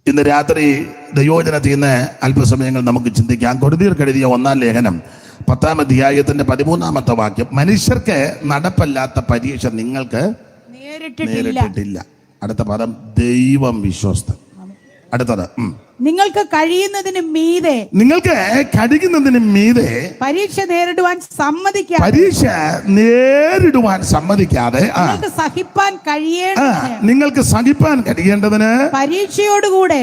ഇന്ന് രാത്രി ദൈവവചനത്തിൽ നിന്ന് അല്പസമയങ്ങൾ നമുക്ക് ചിന്തിക്കാം. കൊരിന്ത്യർക്ക് എഴുതിയ 1-ാം ലേഖനം 10-ാം അധ്യായത്തിന്റെ 13-ാമത്തെ വാക്യം. മനുഷ്യർക്ക് നടപ്പല്ലാത്ത പരീക്ഷ നിങ്ങൾക്ക് നേരിട്ടിട്ടില്ല. അടുത്ത പദം ദൈവം വിശ്വസ്തൻ. അടുത്തത് നിങ്ങൾക്ക് കഴിയുന്നതിന് മീതെ പരീക്ഷ നേരിടുവാൻ സമ്മതിക്കാതെ നിങ്ങൾക്ക് സഹിപ്പാൻ കഴിയേണ്ടതിന് പരീക്ഷയോടുകൂടെ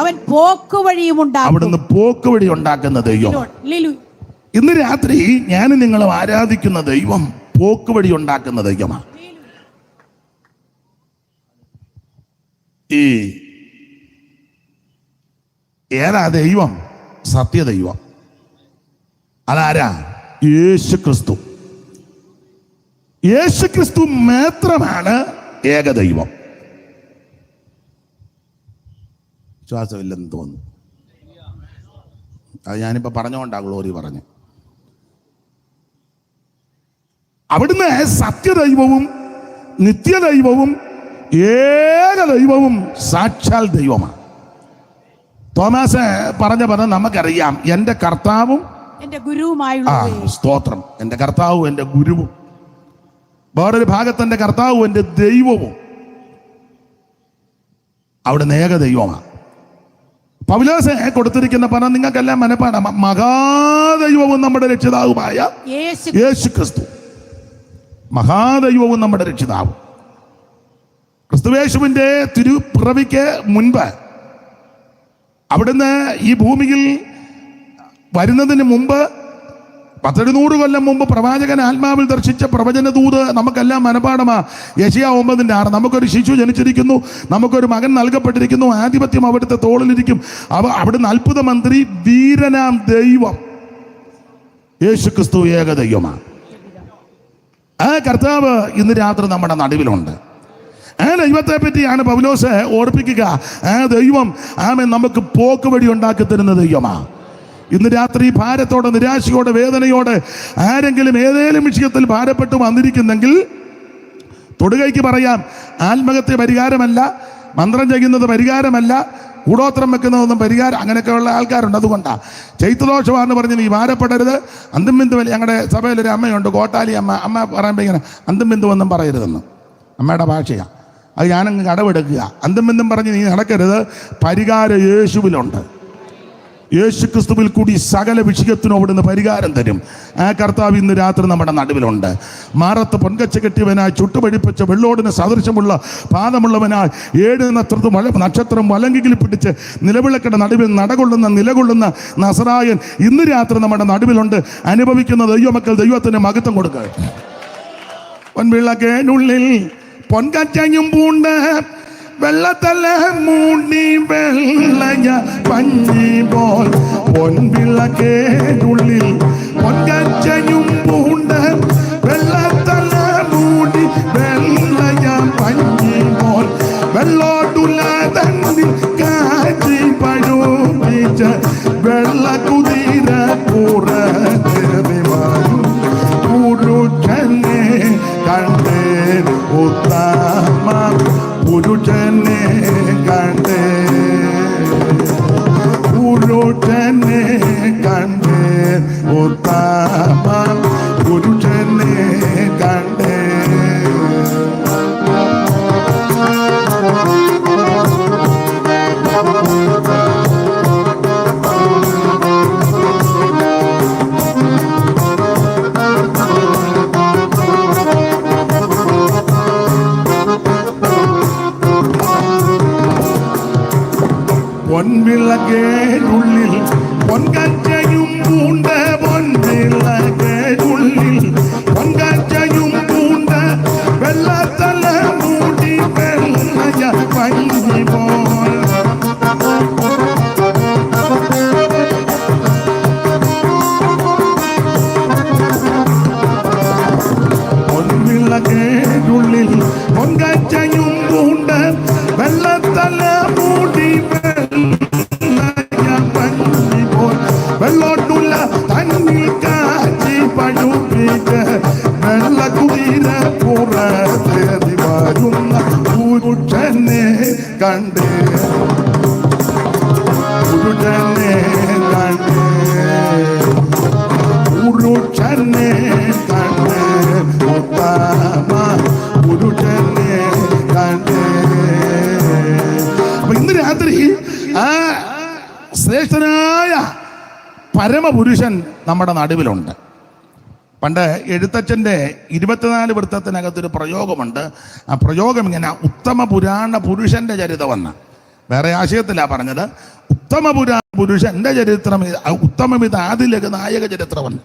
അവൻ പോക്കുവഴിയും അവിടുന്ന് പോക്കുവഴി ഉണ്ടാക്കുന്ന ദൈവം. ഇന്ന് രാത്രി ഞാൻ നിങ്ങളെ ആരാധിക്കുന്ന ദൈവം പോക്കുവഴി ഉണ്ടാക്കുന്ന ദൈവമാണ്. ഈ ഏതാ ദൈവം? സത്യദൈവം. അതാരാ? യേശുക്രിസ്തു. യേശുക്രിസ്തു മാത്രമാണ് ഏകദൈവം. വിശ്വാസമില്ലെന്ന് തോന്നുന്നു. അത് ഞാനിപ്പോ പറഞ്ഞുകൊണ്ടാ ഗ്ലോറി പറഞ്ഞു. അവിടുന്ന് സത്യദൈവവും നിത്യദൈവവും ഏകദൈവവും സാക്ഷാൽ ദൈവമാണ്. തോമസ് പറഞ്ഞ പദം നമുക്കറിയാം. എൻ്റെ കർത്താവും എൻ്റെ ഗുരുവുമായുള്ള സ്തോത്രം. എൻ്റെ കർത്താവും എൻ്റെ ഗുരുവും. വേറൊരു ഭാഗത്ത് എൻ്റെ കർത്താവും എൻ്റെ ദൈവവും. അവിടുന്ന് ഏകദൈവമാണ്. പൗലോസ് കൊടുത്തിരിക്കുന്ന പദം നിങ്ങൾക്കെല്ലാം മനപ്പാടാം. മഹാദൈവവും നമ്മുടെ രക്ഷിതാവുമായ യേശുക്രിസ്തു. മഹാദൈവവും നമ്മുടെ രക്ഷിതാവും. ക്രിസ്തുയേശുവിൻ്റെ തിരുപ്പിറവിക്ക് മുൻപ് അവിടുന്ന് ഈ ഭൂമിയിൽ വരുന്നതിന് മുമ്പ് 100 കൊല്ലം മുമ്പ് പ്രവാചകൻ ആത്മാവിൽ ദർശിച്ച പ്രവചന ദൂത് നമുക്കെല്ലാം മനപാഠമാ. യെശയ്യാ 9:6. നമുക്കൊരു ശിശു ജനിച്ചിരിക്കുന്നു, നമുക്കൊരു മകൻ നൽകപ്പെട്ടിരിക്കുന്നു, ആധിപത്യം അവിടുത്തെ തോളിലിരിക്കും, അവിടുന്ന് അത്ഭുത മന്ത്രി, വീരനാം ദൈവം. യേശുക്രിസ്തു ഏകദൈവമാണ്. ആ കർത്താവ് ഇന്ന് രാത്രി നമ്മുടെ നടുവിലുണ്ട്. ആ ദൈവത്തെ പറ്റിയാണ് പൗലോസ് ഓർപ്പിക്കുക. ആ ദൈവം നമുക്ക് പോക്ക് വഴി ഉണ്ടാക്കി തരുന്ന ദൈവമാണ്. ഇന്ന് രാത്രി ഭാരത്തോടെ, നിരാശയോടെ, വേദനയോടെ ആരെങ്കിലും ഏതെങ്കിലും വിഷയത്തിൽ ഭാരപ്പെട്ട് വന്നിരിക്കുന്നെങ്കിൽ തൊടുകൈക്ക് പറയാം, ആത്മഹത്യ പരിഹാരമല്ല, മന്ത്രം ചെയ്യുന്നത് പരിഹാരമല്ല, കൂടോത്രം വെക്കുന്നതൊന്നും പരിഹാരം. അങ്ങനെയൊക്കെയുള്ള ആൾക്കാരുണ്ട്. അതുകൊണ്ടാണ് ചൈത്രദോഷമാണെന്ന് പറഞ്ഞ് നീ ഭാരപ്പെടരുത്. അന്തും ബിന്ദു ഞങ്ങളുടെ സഭയിലൊരു അമ്മയുണ്ട്, കോട്ടാലി അമ്മ പറയുമ്പോൾ ഇങ്ങനെ അന്തും ബിന്ദു ഒന്നും പറയരുതെന്ന്. അമ്മയുടെ ഭാഷയാണ് അത്. ഞാനങ്ങ് കടവെടുക്കുക. അന്തും ബിന്ദും പറഞ്ഞ് നീ നടക്കരുത്. പരിഹാരം യേശുവിലുണ്ട്. യേശുക്രിസ്തുവിൽ കൂടി സകല വിഷയത്തിനും അവിടുന്ന് പരിഹാരം തരും. ആ കർത്താവ് ഇന്ന് രാത്രി നമ്മുടെ നടുവിലുണ്ട്. മാറത്ത് പൊൻകച്ച കെട്ടിയവനായി, ചുട്ടുപഴിപ്പിച്ച വെള്ളോടിന് സദൃശമുള്ള പാദമുള്ളവനായി, 7 നക്ഷത്രം വലങ്കിയിൽ പിടിച്ച് നിലവിളക്കയുടെ നടുവിൽ നിലകൊള്ളുന്ന നസറായൻ ഇന്ന് രാത്രി നമ്മുടെ നടുവിലുണ്ട്. അനുഭവിക്കുന്ന ദൈവമക്കൾ ദൈവത്തിന് മഹത്വം കൊടുക്കുക. പൊൻവിളക്കേനുള്ളിൽ പൊൻകച്ചയും പൂണ്ട് വെള്ളത്തല മൂടി വെള്ളയ പഞ്ഞി പോൽ, പൊൻവിളക്കേനുള്ളിൽ പൊൻകച്ചയും പൂണ്ട് വെള്ളത്തല മൂടി വെള്ളയ പഞ്ഞി പോൽ, വെള്ളോട്ടുല തന്നിൽ കാറ്റി പഴുപ്പിച്ച വെള്ള കുതിര പുരുഷനെ കണ്ടേ ഉത്തമ പുരുഷനെ കണ്ടേ ഉത്തമ പുരുഷനെ കണ്ടേ. പൊൻവിളക്കേനുള്ളിൽ പൊൻകച്ചയും പൂണ്ട്, പൊൻവിളക്കേനുള്ളിൽ പൊൻകച്ചയും പൂണ്ട് വെള്ളത്തല മൂടി വെള്ളയ പഞ്ഞി പോൽ, പൊൻവിളക്കേനുള്ളിൽ പൊൻകച്ചയും പൂണ്ട് വെള്ളത്തല മൂടി വെള്ളോട്ടുള്ള തന്നിൽ കാച്ചി പഴുപ്പിച്ച് വെള്ള കുതിര പുറത്തേറി വരുന്ന പുരുഷനെ കണ്ട് പുരുഷനെ കണ്ട് പുരുഷനെ കണ്ട് ഉത്തമ പുരുഷനെ കണ്ട്. അപ്പൊ ഇന്ന് രാത്രി ആ ശ്രേഷ്ഠനായ പരമപുരുഷൻ നമ്മുടെ നടുവിലുണ്ട്. പണ്ട് എഴുത്തച്ഛൻ്റെ 24 വൃത്തത്തിനകത്തൊരു പ്രയോഗമുണ്ട്. ആ പ്രയോഗം ഇങ്ങനെ ഉത്തമ പുരാണ പുരുഷന്റെ ചരിതമെന്ന്. വേറെ ആശയത്തിലാണ് പറഞ്ഞത്. ഉത്തമ പുരാണ പുരുഷന്റെ ചരിത്രം, ഉത്തമമിത് ആദിലക നായക ചരിത്രമെന്ന്.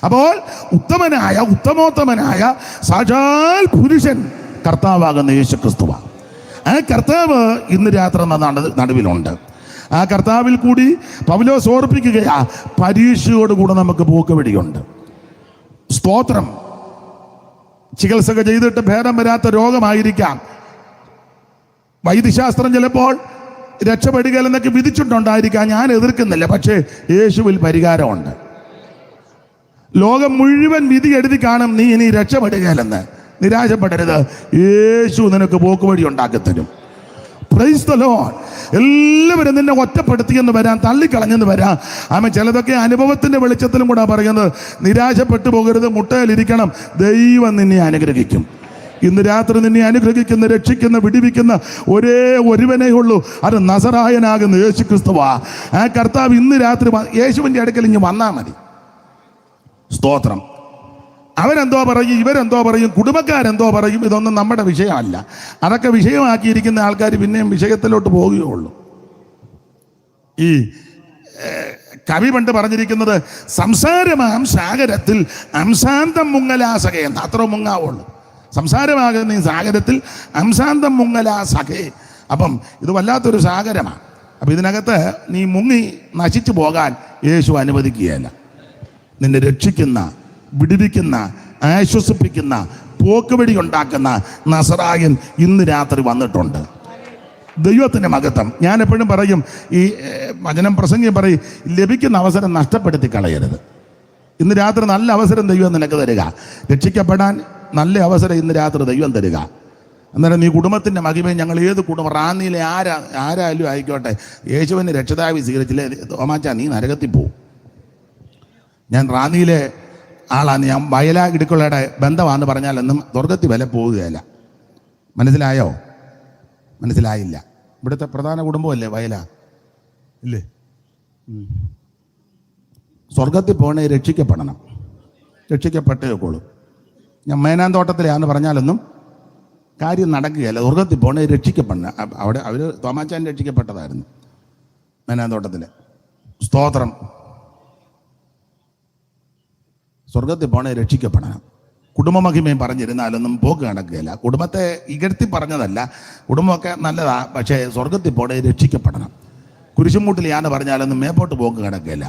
അപ്പോൾ ഉത്തമനായ ഉത്തമോത്തമനായ സാക്ഷാൽ പുരുഷൻ കർത്താവാകുന്ന യേശു ക്രിസ്തുവാണ്. ആ കർത്താവ് ഇന്ന് രാത്രി നടുവിലുണ്ട്. ആ കർത്താവിൽ കൂടി പൗലോസ് ഓർപ്പിക്കുകയാ, പരീക്ഷയോടുകൂടെ നമുക്ക് പോക്കുവെടിയുണ്ട്. സ്തോത്രം. ചികിത്സക ചെയ്തിട്ട് ഭേദം വരാത്ത രോഗമായിരിക്കാം. വൈദ്യശാസ്ത്രം ചിലപ്പോൾ രക്ഷപ്പെടുക എന്നൊക്കെ വിധിച്ചിട്ടുണ്ടായിരിക്കാം. ഞാൻ എതിർക്കുന്നില്ല. പക്ഷേ യേശുവിൽ പരിഹാരമുണ്ട്. ലോകം മുഴുവൻ വിധി എഴുതി കാണും നീ ഇനി രക്ഷപ്പെടുകയില്ലെന്ന്. നിരാശപ്പെടരുത്. യേശു നിനക്ക് പോക്കുവഴി ഉണ്ടാക്കിത്തരും. Praise the Lord. എല്ലാവരും നിന്നെ ഒറ്റപ്പെടുത്തിയെന്ന് വരാം, തള്ളിക്കളഞ്ഞെന്ന് വരാം. ആമേൻ. ചിലതൊക്കെ അനുഭവത്തിന്റെ വെളിച്ചത്തിലും കൂടെ പറയുന്നത്. നിരാശപ്പെട്ടു പോകരുത്, മുട്ടയിലിരിക്കണം. ദൈവം നിന്നെ അനുഗ്രഹിക്കും. ഇന്ന് രാത്രി നിന്നെ അനുഗ്രഹിക്കുന്ന, രക്ഷിക്കുന്ന, വിടിവിക്കുന്ന ഒരേ ഒരുവനേ ഉള്ളൂ. അത് നസറായനാകുന്ന യേശു ക്രിസ്തുവാ. ആ കർത്താവ് ഇന്ന് രാത്രി യേശുവിൻ്റെ അടുക്കൽ ഇനി വന്നാൽ മതി. സ്തോത്രം. അവരെന്തോ പറയും, ഇവരെന്തോ പറയും, കുടുംബക്കാരെന്തോ പറയും, ഇതൊന്നും നമ്മുടെ വിഷയമല്ല. അതൊക്കെ വിഷയമാക്കിയിരിക്കുന്ന ആൾക്കാർ പിന്നെയും വിഷയത്തിലോട്ട് പോവുകയുള്ളൂ. ഈ കവി പണ്ട് പറഞ്ഞിരിക്കുന്നത്, സംസാരമാം സാഗരത്തിൽ അംശാന്തം മുങ്ങലാസകയെന്ന്. അത്ര മുങ്ങാവുള്ളൂ. സംസാരമാകുന്ന ഈ സാഗരത്തിൽ അംശാന്തം മുങ്ങലാസകേ. അപ്പം ഇത് വല്ലാത്തൊരു സാഗരമാണ്. അപ്പം ഇതിനകത്ത് നീ മുങ്ങി നശിച്ചു പോകാൻ യേശു അനുവദിക്കുകയല്ല. നിന്നെ രക്ഷിക്കുന്ന, വിടുവിക്കുന്ന, ആശ്വസിപ്പിക്കുന്ന, പോക്കുവഴി ഉണ്ടാക്കുന്ന നസറായൻ ഇന്ന് രാത്രി വന്നിട്ടുണ്ട്. ദൈവത്തിൻ്റെ മഹത്വം. ഞാൻ എപ്പോഴും പറയും, ഈ വചനം പ്രസംഗം പറയും, ലഭിക്കുന്ന അവസരം നഷ്ടപ്പെടുത്തി കളയരുത്. ഇന്ന് രാത്രി നല്ല അവസരം ദൈവം നിനക്ക് തരിക. രക്ഷിക്കപ്പെടാൻ നല്ല അവസരം ഇന്ന് രാത്രി ദൈവം തരിക. അന്നേരം നീ കുടുംബത്തിൻ്റെ മഹിമയും, ഞങ്ങൾ ഏത് കുടുംബം, റാന്നിയിലെ ആരായാലും ആയിക്കോട്ടെ, യേശുവിനെ രക്ഷിതാവി സ്വീകരിച്ചില്ലേ തോമാച്ചാ നീ നരകത്തിൽ പോവും. ഞാൻ റാന്നിയിലെ ആളാണ്. ഞാൻ വയലാ ഇടുക്കളയുടെ ബന്ധമാണെന്ന് പറഞ്ഞാലൊന്നും സ്വർഗത്തിൽ വില പോവുകയല്ല. മനസ്സിലായോ? മനസ്സിലായില്ല. ഇവിടുത്തെ പ്രധാന കുടുംബമല്ലേ വയലാ, ഇല്ലേ? സ്വർഗത്തിൽ പോകണേ രക്ഷിക്കപ്പെടണം. രക്ഷിക്കപ്പെട്ടേ ഒക്കുള്ളൂ. ഞാൻ മേനാന്തോട്ടത്തിലാന്ന് പറഞ്ഞാലൊന്നും കാര്യം നടക്കുകയല്ല. സ്വർഗത്തിൽ പോകണേ രക്ഷിക്കപ്പെടണം. അവിടെ അവർ തോമാച്ചാൻ രക്ഷിക്കപ്പെട്ടതായിരുന്നു മേനാന്തോട്ടത്തിൽ. സ്തോത്രം. സ്വർഗത്തിൽ പോണേ രക്ഷിക്കപ്പെടണം. കുടുംബമഹിമയും പറഞ്ഞിരുന്നാലൊന്നും പോക്ക് നടക്കുകയില്ല. കുടുംബത്തെ ഇകഴ്ത്തി പറഞ്ഞതല്ല, കുടുംബമൊക്കെ നല്ലതാ. പക്ഷേ സ്വർഗത്തിൽ പോണേ രക്ഷിക്കപ്പെടണം. കുരിശുമൂട്ടിൽ ഞാൻ പറഞ്ഞാലൊന്നും മേപ്പോട്ട് പോക്ക് കിടക്കുകയില്ല.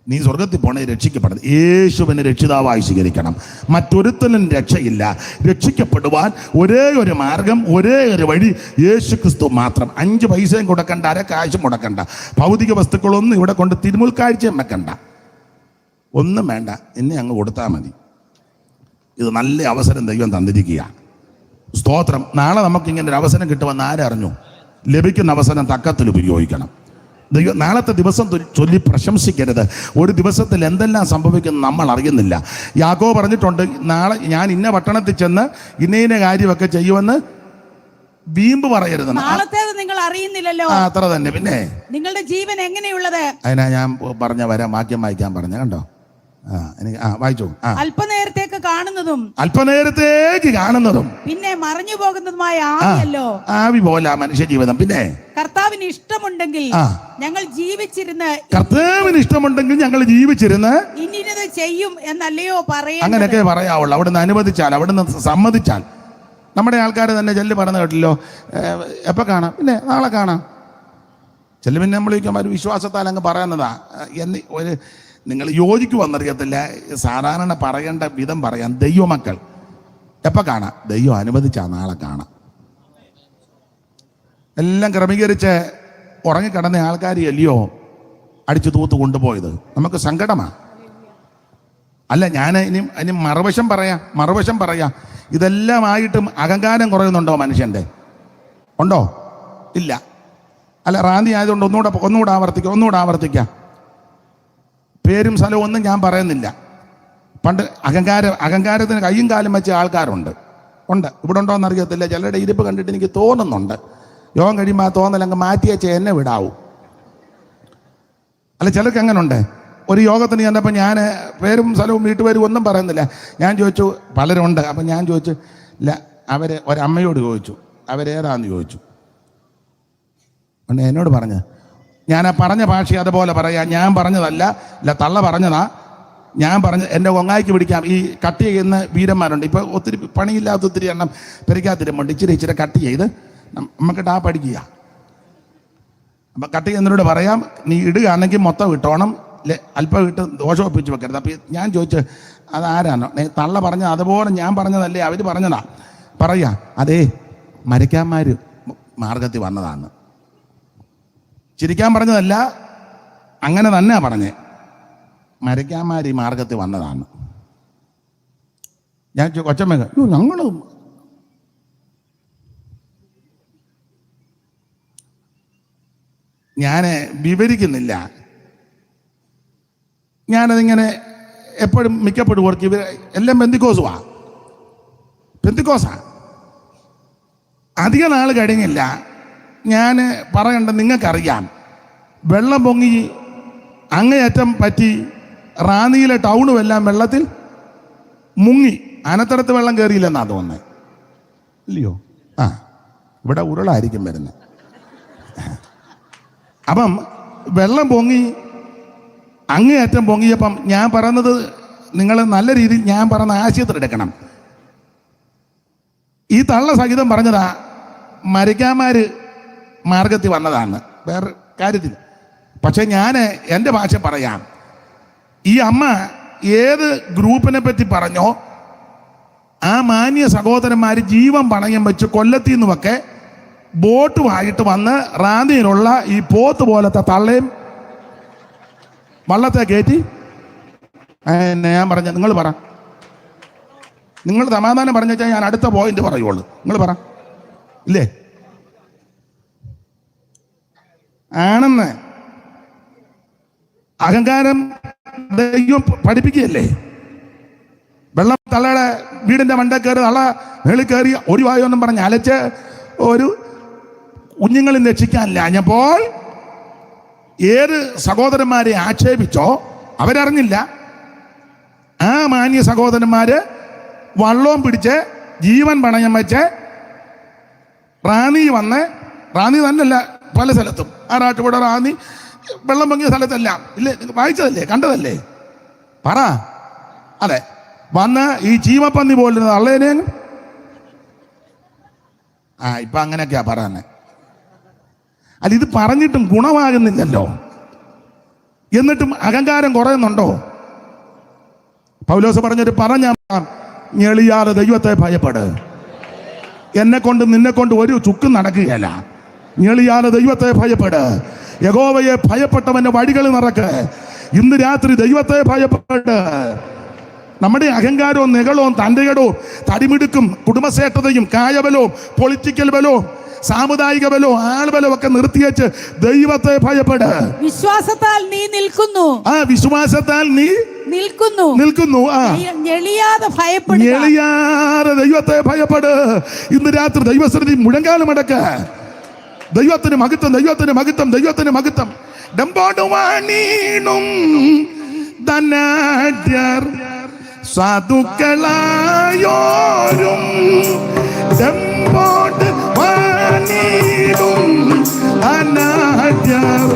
നീ സ്വർഗത്തിൽ പോണേ രക്ഷിക്കപ്പെടണം. യേശുവിനെ രക്ഷിതാവായി സ്വീകരിക്കണം. മറ്റൊരുത്തനും രക്ഷയില്ല. രക്ഷിക്കപ്പെടുവാൻ ഒരേ ഒരു മാർഗം, ഒരേ ഒരു വഴി യേശു ക്രിസ്തു മാത്രം. 5 പൈസയും കൊടുക്കണ്ട, അര കാശും മുടക്കണ്ട, ഭൗതിക വസ്തുക്കളൊന്നും ഇവിടെ കൊണ്ട് തിരുമുൽക്കാഴ്ചയും വെക്കണ്ട, ഒന്നും വേണ്ട. എന്നെ അങ്ങ് കൊടുത്താൽ മതി. ഇത് നല്ല അവസരം ദൈവം തന്നിരിക്കുക. സ്തോത്രം. നാളെ നമുക്കിങ്ങനെ ഒരു അവസരം കിട്ടുമെന്ന് ആരറിഞ്ഞു? ലഭിക്കുന്ന അവസരം തക്കത്തിൽ ഉപയോഗിക്കണം. ദൈവം നാളത്തെ ദിവസം ചൊല്ലി പ്രശംസിക്കരുത്. ഒരു ദിവസത്തിൽ എന്തെല്ലാം സംഭവിക്കുന്നു നമ്മൾ അറിയുന്നില്ല. യാക്കോബ് പറഞ്ഞിട്ടുണ്ട്, നാളെ ഞാൻ ഇന്ന പട്ടണത്തിൽ ചെന്ന് ഇന്ന കാര്യമൊക്കെ ചെയ്യുമെന്ന് വീമ്പ് പറയരുത്. നാളത്തേത് നിങ്ങൾ അറിയുന്നില്ലല്ലോ. അത്ര തന്നെ. പിന്നെ നിങ്ങളുടെ ജീവൻ എങ്ങനെയുള്ളത്? അതിനാ ഞാൻ പറഞ്ഞ വരാം, വാക്യം വായിക്കാൻ പറഞ്ഞ കണ്ടോ. വായിച്ചു. അല്പനേരത്തേക്ക് കാണുന്നതും പിന്നെ മറഞ്ഞു പോകുന്നതുമായ ആവിയല്ലോ. ആവി പോലെ മനുഷ്യ ജീവിതം. പിന്നെ കർത്താവിന് ഇഷ്ടമുണ്ടെങ്കിൽ ഞങ്ങൾ ജീവിച്ചിരുന്ന് ഇന്നത് ചെയ്യും എന്നല്ലയോ പറയാ. അങ്ങനെയൊക്കെ പറയാവുള്ളൂ. അവിടുന്ന് അനുവദിച്ചാൽ, അവിടുന്ന് സമ്മതിച്ചാൽ. നമ്മുടെ ആൾക്കാർ തന്നെ ചെല്ല് പറഞ്ഞു കേട്ടില്ലോ, എപ്പോൾ കാണാം, പിന്നെ നാളെ കാണാം. ചെല്ല് പിന്നെ നമ്മൾ ഒരു വിശ്വാസത്താൽ അങ്ങ് പറയുന്നതാ. ഒരു നിങ്ങൾ യോജിക്കുവെന്നറിയത്തില്ല. സാധാരണ പറയേണ്ട വിധം പറയാം. ദൈവമക്കൾ എപ്പോൾ കാണാം? ദൈവം അനുവദിച്ചാൽ നാളെ കാണാം. എല്ലാം ക്രമീകരിച്ച് ഉറങ്ങിക്കിടന്ന ആൾക്കാർ അല്ലയോ അടിച്ചു തൂത്ത് കൊണ്ടുപോയത്. നമുക്ക് സങ്കടമാണ്. അല്ല, ഞാൻ ഇനി മറുവശം പറയാം. ഇതെല്ലാം ആയിട്ടും അഹങ്കാരം കുറയുന്നുണ്ടോ മനുഷ്യൻ്റെ? ഉണ്ടോ? ഇല്ല. അല്ല, റാന്നി ആയതുകൊണ്ട് ഒന്നുകൂടെ ആവർത്തിക്കാം. പേരും സ്ഥലവും ഒന്നും ഞാൻ പറയുന്നില്ല. പണ്ട് അഹങ്കാരത്തിന് കയ്യും കാലും വെച്ച ആൾക്കാരുണ്ട്. ഇവിടെ ഉണ്ടോ എന്നറിയത്തില്ല. ചിലരുടെ ഇരിപ്പ് കണ്ടിട്ട് എനിക്ക് തോന്നുന്നുണ്ട്. യോഗം കഴിയുമ്പോൾ ആ തോന്നലങ്ങ് മാറ്റിയേച്ച് എന്നെ വിടാവൂ. അല്ല, ചിലർക്ക് അങ്ങനെ ഉണ്ട്. ഒരു യോഗത്തിന് ചെന്നപ്പോൾ ഞാൻ പേരും സ്ഥലവും വീട്ടുപേരും ഒന്നും പറയുന്നില്ല. ഞാൻ ചോദിച്ചു, പലരുണ്ട്. അപ്പം ഞാൻ ചോദിച്ചു, ഇല്ല, ഒരമ്മയോട് ചോദിച്ചു, അവരേതാന്ന് ചോദിച്ചു. എന്നോട് പറഞ്ഞു, ഞാൻ ആ പറഞ്ഞ ഭാഷ അതുപോലെ പറയാം. ഞാൻ പറഞ്ഞതല്ല, ഇല്ല തള്ള പറഞ്ഞതാ. ഞാൻ എൻ്റെ ഒങ്ങായിക്ക് പിടിക്കാം. ഈ കട്ട് ചെയ്യുന്ന വീരന്മാരുണ്ട്. ഇപ്പോൾ ഒത്തിരി പണിയില്ലാത്ത ഒത്തിരി എണ്ണം പെരയ്ക്കാത്തിരുമ്പുണ്ട്. ഇച്ചിരി കട്ട് ചെയ്ത് നമുക്ക് ടാ പഠിക്കുക. അപ്പം കട്ട് ചെയ്യുന്നവരോട് പറയാം, നീ ഇടുകയാണെങ്കിൽ മൊത്തം ഇട്ടോണം, അല്പം ഇട്ട് ദോഷം ഒപ്പിച്ച് വെക്കരുത്. അപ്പം ഞാൻ ചോദിച്ചു, അതാരാണോ തള്ള പറഞ്ഞത്? അതുപോലെ ഞാൻ പറഞ്ഞതല്ലേ, അവർ പറഞ്ഞതാ. പറയാ, അതേ മരയ്ക്കാന്മാർ മാർഗത്തിൽ വന്നതാണ്. ചിരിക്കാൻ പറഞ്ഞതല്ല, അങ്ങനെ തന്നെ പറഞ്ഞേ. മരയ്ക്കാന്മാർ ഈ മാർഗത്തിൽ വന്നതാണ്. ഞാൻ കൊച്ചമ്മ, ഞങ്ങൾ ഞാൻ വിവരിക്കുന്നില്ല. ഞാനതിങ്ങനെ എപ്പോഴും മിക്കപ്പോഴും ഓർക്ക് ഇവർ എല്ലാം പെന്തിക്കോസാ. അധിക നാൾ കഴിഞ്ഞില്ല, ഞാൻ പറയണ്ട, നിങ്ങൾക്കറിയാം, വെള്ളം പൊങ്ങി അങ്ങേയറ്റം പറ്റി റാന്നിയിലെ ടൗണും എല്ലാം വെള്ളത്തിൽ മുങ്ങി. അനത്തടത്ത് വെള്ളം കയറിയില്ലെന്നാ തോന്നുന്നത്, ഇല്ലയോ? ഇവിടെ ഉരുളായിരിക്കും വരുന്നത്. അപ്പം വെള്ളം പൊങ്ങി അങ്ങേയറ്റം പൊങ്ങിയപ്പം ഞാൻ പറയുന്നത് നിങ്ങൾ നല്ല രീതിയിൽ ഞാൻ പറയുന്ന ആശയത്തിലെടുക്കണം. ഈ തള്ള സഹിതം പറഞ്ഞതാ മരയ്ക്കാന്മാർ മാർഗത്തിൽ വന്നതാണ്, വേറെ കാര്യത്തിൽ. പക്ഷെ ഞാൻ എൻ്റെ ഭാഷ പറയാം. ഈ അമ്മ ഏത് ഗ്രൂപ്പിനെ പറ്റി പറഞ്ഞോ, ആ മാന്യ സഹോദരന്മാർ ജീവൻ പണയം വെച്ച് കൊല്ലത്തിൽ നിന്നുമൊക്കെ ബോട്ടുമായിട്ട് വന്ന് റാന്നിയിലുള്ള ഈ പോത്ത് പോലത്തെ തള്ളയും വള്ളത്തെ കയറ്റി. ഞാൻ പറഞ്ഞ, നിങ്ങൾ സമാധാനം പറഞ്ഞു വെച്ചാൽ ഞാൻ അടുത്ത പോയിന്റ് പറയുള്ളൂ. നിങ്ങൾ പറ, ഇല്ലേ? ആണെന്ന് അഹങ്കാരം ദൈവം പഠിപ്പിക്കുകയല്ലേ. വെള്ളം തള്ളയുടെ വീടിന്റെ മണ്ട കയറി തള്ള മേളിൽ കയറി ഒഴിവായോ എന്നും പറഞ്ഞ് അലച്ച് ഒരു കുഞ്ഞുങ്ങളിൽ രക്ഷിക്കാനില്ലാഞ്ഞപ്പോൾ ഏത് സഹോദരന്മാരെ ആക്ഷേപിച്ചോ അവരറിഞ്ഞില്ല. ആ മാന്യ സഹോദരന്മാര് വള്ളവും പിടിച്ച് ജീവൻ പണയം വെച്ച് റാന്നി തന്നെയല്ല, പല സ്ഥലത്തും ആറാട്ടുപുഴ റാന്നി വെള്ളം പൊങ്ങിയ സ്ഥലത്തെല്ലാം ഇല്ലേ, വായിച്ചതല്ലേ, കണ്ടതല്ലേ? പറ. അതെ, വന്ന് ഈ ചീമപ്പന്നി പോലുന്നത് അള്ളേനെ ഇപ്പൊ അങ്ങനെയൊക്കെയാ പറയുന്നത്. അല്ല, ഇത് പറഞ്ഞിട്ടും ഗുണമാകുന്നില്ലല്ലോ. എന്നിട്ടും അഹങ്കാരം കുറയുന്നുണ്ടോ? പൗലോസ് പറഞ്ഞൊരു ഞെളിയാതെ ദൈവത്തെ ഭയപ്പെട്. എന്നെ കൊണ്ട് നിന്നെ കൊണ്ട് ഒരു ചുക്കും നടക്കുകയല്ല. ഞെളിയാതെ ദൈവത്തെ ഭയപ്പെട്. യഹോവയെ ഭയപ്പെട്ടവന്റെ വഴികൾ നടക്ക്. ഇന്ന് രാത്രി ദൈവത്തെ ഭയപ്പെട്ട്. നമ്മുടെ അഹങ്കാരവും നെകളവും തൻ്റെടവും തടിമിടുക്കും കുടുംബശ്രേഷ്ഠതയും കായബലവും പൊളിറ്റിക്കൽ ബലവും സാമുദായിക ബലവും ആൾബലവും ഒക്കെ നിർത്തിവെച്ച് ദൈവത്തെ ഭയപ്പെട്. വിശ്വാസത്താൽ നീ നിൽക്കുന്നു. വിശ്വാസത്താൽ നീ നിൽക്കുന്നു. ഞെളിയാതെ ദൈവത്തെ ഭയപ്പെട്. ഇന്ന് രാത്രി ദൈവസന്നിധി മുഴങ്കാലം അടക്ക്. ദൈവത്തിന് മഹത്വം, ദൈവത്തിന് മഹത്വം, ദൈവത്തിന് മഹത്വം. ഡംബോടുവാണീണും ധനാഢ്യർ സാധുക്കളായോരും ഡംബോട് വാണീടും ധനാഢ്യർ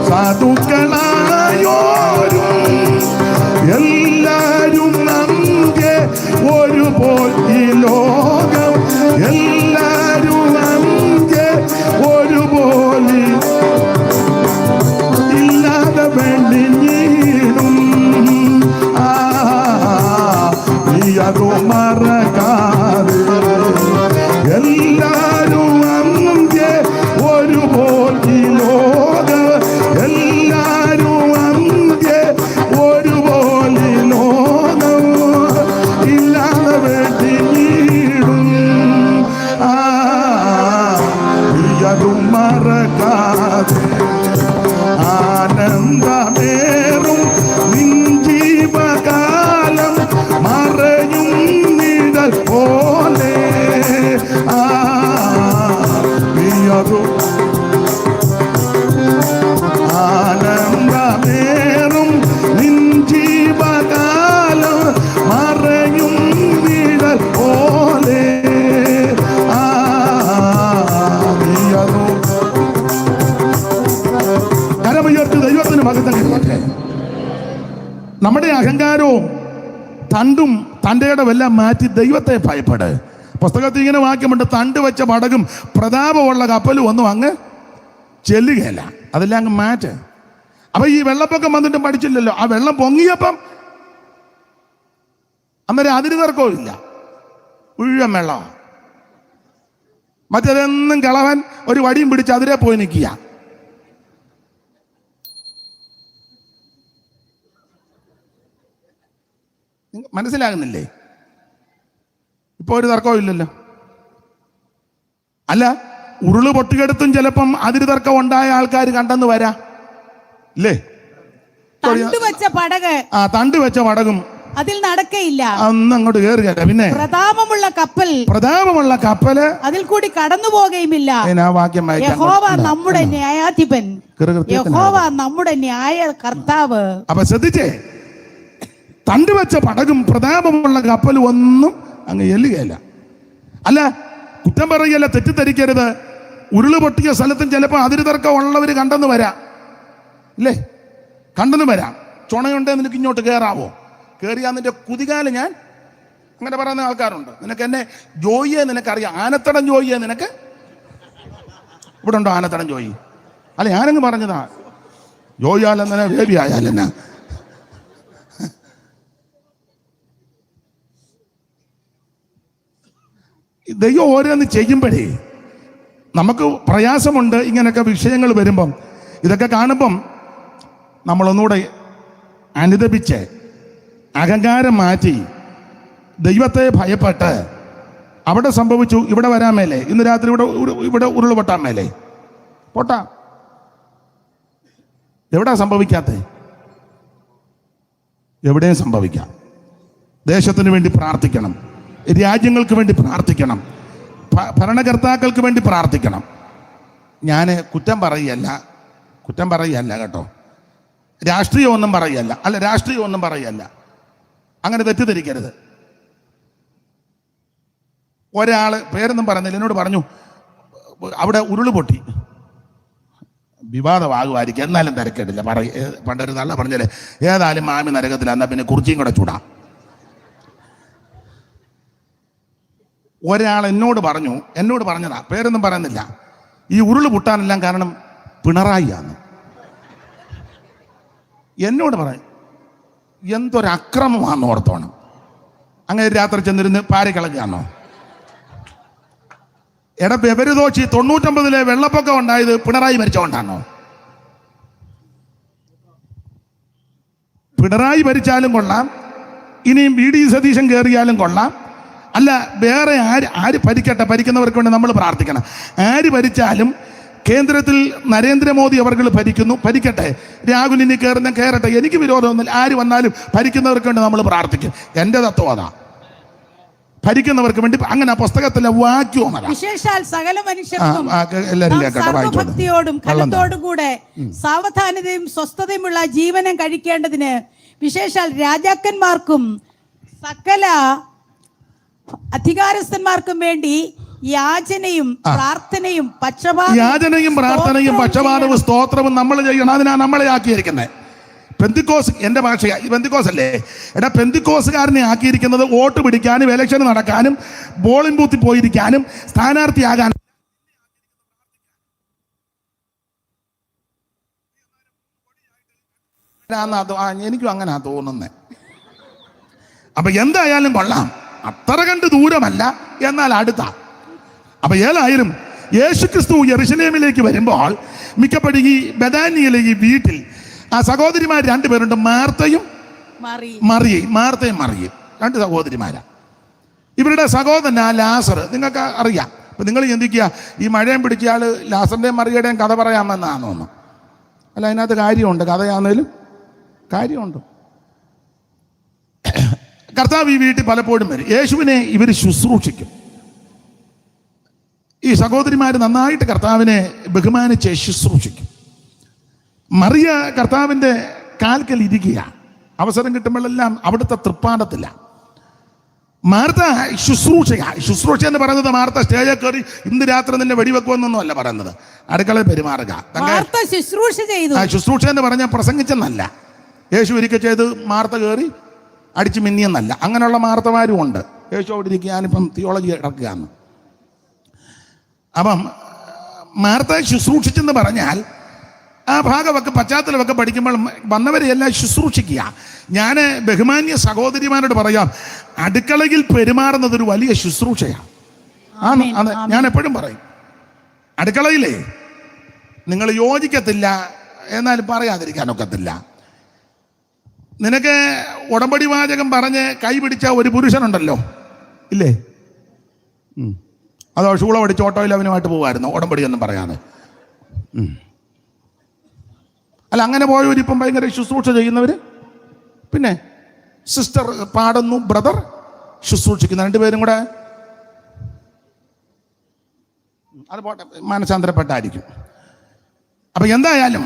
സാധുക്കളായോരും എല്ലാരും നന്ദി ഒരുപോൽ ഈ ലോകം എല്ലാരും നന്ദി ഒരുപോലെ ഇല്ലാതെ വെള്ളിഞ്ഞീടും നീ അത് മറക്കാതെ എല്ലാ മറക്കാതെ ആനന്ദമേറും നിൻ ജീവകാലം മറയും നിഴൽ പോലെ ആനന്ദമേറും നിൻ ജീവകാലം മറയും നിഴൽ പോലെ കരമുയർത്തി ദൈവത്തിന് മഹത്വം കിട്ടട്ടെ. നമ്മുടെ അഹങ്കാരവും തണ്ടും തൻ്റെ ഇടമെല്ലാം മാറ്റി ദൈവത്തെ ഭയപ്പെട്. പുസ്തകത്തിൽ ഇങ്ങനെ വാക്യമുണ്ട്, തണ്ട് വെച്ച പടകും പ്രതാപമുള്ള കപ്പലും ഒന്നും അങ്ങ് ചെല്ലുകയല്ല, അതെല്ലാം അങ്ങ് മാറ്റ്. അപ്പൊ ഈ വെള്ളപ്പൊക്കം വന്നിട്ടും പഠിച്ചില്ലല്ലോ. ആ വെള്ളം പൊങ്ങിയപ്പം അന്നേരം അതിന് തർക്കവും ഇല്ല, മുഴുവൻ വെള്ളം. മറ്റേതെന്നും കിളവൻ ഒരു വടിയും പിടിച്ച് അതിരെ പോയി നിൽക്കുക. മനസ്സിലാകുന്നില്ലേ? ഇപ്പൊ ഒരു തർക്കവും ഇല്ലല്ലോ. അല്ല, ഉരുള് പൊട്ടിയെടുത്തും ചിലപ്പം അതിര് തർക്കം ഉണ്ടായ ആൾക്കാർ കണ്ടെന്ന് വരാ ഇല്ലേ? തണ്ട് വെച്ച പടകും അതിൽ നടക്കയില്ല, അന്ന് അങ്ങോട്ട് കയറുകയല്ല. പിന്നെ പ്രതാപമുള്ള കപ്പല് അതിൽ കൂടി കടന്നു പോകുകയുമില്ല. വാക്യം യഹോവ നമ്മുടെ ന്യായാധിപൻ, യഹോവ നമ്മുടെ ന്യായ കർത്താവ്. അപ്പൊ ശ്രദ്ധിച്ചേ, തണ്ട് വെച്ച പടകും പ്രതാപമുള്ള കപ്പലും ഒന്നും അങ്ങ് എല്ലുകയല്ല. അല്ല, കുറ്റം പറയുകയല്ല, തെറ്റിദ്ധരിക്കരുത്. ഉരുള് പൊട്ടിയ സ്ഥലത്തും ചിലപ്പോൾ അതിര് തർക്കം ഉള്ളവർ കണ്ടെന്ന് വരാം ഇല്ലേ? കണ്ടെന്ന് വരാം. ചുണയുണ്ടേ നിനക്ക് ഇങ്ങോട്ട് കയറാവോ? കയറിയാ നിന്റെ കുതികാല് ഞാൻ അങ്ങനെ പറയുന്ന ആൾക്കാരുണ്ട്. നിനക്ക് എന്നെ ജോയിയെ നിനക്കറിയാം, ആനത്തടം ജോയിയെ നിനക്ക് ഇവിടെ ഉണ്ടോ? ആനത്തടം ജോയി അല്ല, ഞാനങ്ങ് പറഞ്ഞതാ. ജോയിയാലെന്നെ ബേബി ആയാലെന്നാ. ദൈവം ഓരോന്ന് ചെയ്യുമ്പോഴേ നമുക്ക് പ്രയാസമുണ്ട്. ഇങ്ങനെയൊക്കെ വിഷയങ്ങൾ വരുമ്പം, ഇതൊക്കെ കാണുമ്പം നമ്മളൊന്നുകൂടെ അനുദപിച്ച് അഹങ്കാരം മാറ്റി ദൈവത്തെ ഭയപ്പെട്ട് അവിടെ സംഭവിച്ചു, ഇവിടെ വരാൻ മേലേ, ഇന്ന് രാത്രി ഇവിടെ ഉരുള് പൊട്ടാൻ മേലേ, പൊട്ടാം. എവിടാ സംഭവിക്കാത്ത? എവിടെയും സംഭവിക്കാം. ദേശത്തിന് വേണ്ടി പ്രാർത്ഥിക്കണം, രാജ്യങ്ങൾക്ക് വേണ്ടി പ്രാർത്ഥിക്കണം, ഭരണകർത്താക്കൾക്ക് വേണ്ടി പ്രാർത്ഥിക്കണം. ഞാൻ കുറ്റം പറയുകയല്ല കേട്ടോ. രാഷ്ട്രീയം ഒന്നും പറയുകയല്ല. അങ്ങനെ തെറ്റിദ്ധരിക്കരുത്. ഒരാൾ, പേരൊന്നും പറയുന്നില്ല, എന്നോട് പറഞ്ഞു അവിടെ ഉരുള് പൊട്ടി, വിവാദമാകുമായിരിക്കും, എന്നാലും തിരക്കേടില്ല. പണ്ടൊരു നല്ല പറഞ്ഞാലേ, ഏതായാലും മാമി നരകത്തില്ല, എന്നാൽ പിന്നെ കുറിച്ചിയും കൂടെ ചൂടാം. ഒരാൾ എന്നോട് പറഞ്ഞതാ, പേരൊന്നും പറയുന്നില്ല, ഈ ഉരുള് പൊട്ടാനെല്ലാം കാരണം പിണറായിയാണ്. എന്നോട് പറയും, എന്തൊരക്രമമാണെന്ന് ഓർത്തോണം. അങ്ങനെ രാത്രി ചെന്നിരുന്ന് പാരിക്കളക്കാന്നോ? ബെവരുദോഷി 99 വെള്ളപ്പൊക്കം ഉണ്ടായത് പിണറായി മരിച്ചോണ്ടാണോ? പിണറായി ഭരിച്ചാലും കൊള്ളാം, ഇനിയും VD സതീശൻ കയറിയാലും കൊള്ളാം. അല്ല, വേറെ ആര് ഭരിക്കുന്നവർക്ക് വേണ്ടി നമ്മൾ പ്രാർത്ഥിക്കണം. ആര് ഭരിച്ചാലും കേന്ദ്രത്തിൽ നരേന്ദ്രമോദി അവർ ഭരിക്കട്ടെ, രാഹുലിന് കയറട്ടെ, എനിക്ക് വിരോധമൊന്നുമില്ല. ആര് വന്നാലും ഭരിക്കുന്നവർക്ക് വേണ്ടി നമ്മൾ പ്രാർത്ഥിക്കും. എൻ്റെ തത്വം അതാ, ഭരിക്കുന്നവർക്ക് വേണ്ടി. അങ്ങനെ പുസ്തകത്തിലെ വാക്യവും അതാ. വിശേഷാൽ സകല മനുഷ്യർക്കും ഭക്തിയോടും കലത്തോടും കൂടെ സാവധാനതയും സ്വസ്ഥതയുമുള്ള ജീവനം കഴിക്കേണ്ടതിന്, വിശേഷാൽ രാജാക്കന്മാർക്കും സകല അധികാരസ്ഥന്മാർക്കും വേണ്ടി യാചനയും പ്രാർത്ഥനയും പക്ഷപാതവും സ്തോത്രവും നമ്മൾ ചെയ്യണം. അതിനാ നമ്മളെ ആക്കിയിരിക്കുന്നത്. പെന്തിക്കോസ്, എൻ്റെ ഭാഷ പെന്തിക്കോസ് അല്ലേ? പെന്തിക്കോസുകാരനെ ആക്കിയിരിക്കുന്നത് വോട്ട് പിടിക്കാനും ഇലക്ഷൻ നടക്കാനും പോളിംഗ് ബൂത്തിൽ പോയിരിക്കാനും സ്ഥാനാർത്ഥിയാകാനും. എനിക്കും അങ്ങനെ തോന്നുന്നേ. അപ്പൊ എന്തായാലും കൊള്ളാം, അത്ര കണ്ട് ദൂരമല്ല, എന്നാൽ അടുത്ത. അപ്പൊ ഏതായാലും യേശുക്രിസ്തു യെരുശലേമിലേക്ക് വരുമ്പോൾ മിക്കപ്പോഴും ഈ ബഥാനിയിലെ ഈ വീട്ടിൽ ആ സഹോദരിമാർ 2 പേരുണ്ട്, മാർത്തയും മറിയയും. 2 സഹോദരിമാരാ. ഇവരുടെ സഹോദരൻ ലാസർ നിങ്ങൾക്ക് അറിയാം, അപ്പം നിങ്ങൾ ചിന്തിക്കുക, ഈ മഴയും പിടിച്ചയാൾ ലാസറിൻ്റെയും മറിയുടെയും കഥ പറയാമെന്നാണെന്ന്. അല്ല, അതിനകത്ത് കാര്യമുണ്ട്, കഥയാണെങ്കിലും കാര്യമുണ്ട്. കർത്താവ് ഈ വീട്ടിൽ പലപ്പോഴും വരും. യേശുവിനെ ഇവർ ശുശ്രൂഷിക്കും. ഈ സഹോദരിമാർ നന്നായിട്ട് കർത്താവിനെ ബഹുമാനിച്ച് ശുശ്രൂഷിക്കും. മറിയ കർത്താവിൻ്റെ കാൽക്കൽ ഇരിക്കുക, അവസരം കിട്ടുമ്പോഴെല്ലാം അവിടുത്തെ തൃപ്പാദത്തില്ല. മാർത്ത ശുശ്രൂഷ എന്ന് പറയുന്നത്, മാർത്ത സ്റ്റേജിൽ കയറി ഇന്ന് രാത്രി നിന്നെ വെടിവെക്കുമെന്നൊന്നും അല്ല പറയുന്നത്, അടുക്കളയിൽ പെരുമാറുക. ശുശ്രൂഷ എന്ന് പറഞ്ഞാൽ പ്രസംഗിച്ചെന്നല്ല, യേശു ഒരിക്കൽ ചെയ്ത് മാർത്ത കയറി അടിച്ച് മിന്നിയെന്നല്ല. അങ്ങനെയുള്ള മാർത്തമാരും ഉണ്ട്. യേശു അവിടെ ഇരിക്കുക, ഞാനിപ്പം തിയോളജി ഇറക്കുകയാണ്. അപ്പം മാർത്ത ശുശ്രൂഷിച്ചെന്ന് പറഞ്ഞാൽ ആ ഭാഗമൊക്കെ പശ്ചാത്തലമൊക്കെ പഠിക്കുമ്പോൾ വന്നവരെ എല്ലാം ശുശ്രൂഷിക്കുക. ഞാൻ ബഹുമാന്യ സഹോദരിമാരോട് പറയാം, അടുക്കളയിൽ പെരുമാറുന്നത് ഒരു വലിയ ശുശ്രൂഷയാണ്. അത് ഞാൻ എപ്പോഴും പറയും. അടുക്കളയിലേ നിങ്ങൾ യോജിക്കത്തില്ല, എന്നാലും പറയാതിരിക്കാനൊക്കത്തില്ല. നിനക്ക് ഉടമ്പടി വാചകം പറഞ്ഞ് കൈപിടിച്ച ഒരു പുരുഷനുണ്ടല്ലോ, ഇല്ലേ? അതോ ഷൂള പഠിച്ച് ഓട്ടോയിൽ അവനുമായിട്ട് പോകുമായിരുന്നു ഉടമ്പടി ഒന്നും പറയാതെ. അല്ല, അങ്ങനെ പോയവരിപ്പം ഭയങ്കര ശുശ്രൂഷ ചെയ്യുന്നവർ. പിന്നെ സിസ്റ്റർ പാടുന്നു, ബ്രദർ ശുശ്രൂഷിക്കുന്നു, രണ്ടുപേരും കൂടെ അത് പോട്ടെ, മാനസാന്തരപ്പെട്ടായിരിക്കും. അപ്പൊ എന്തായാലും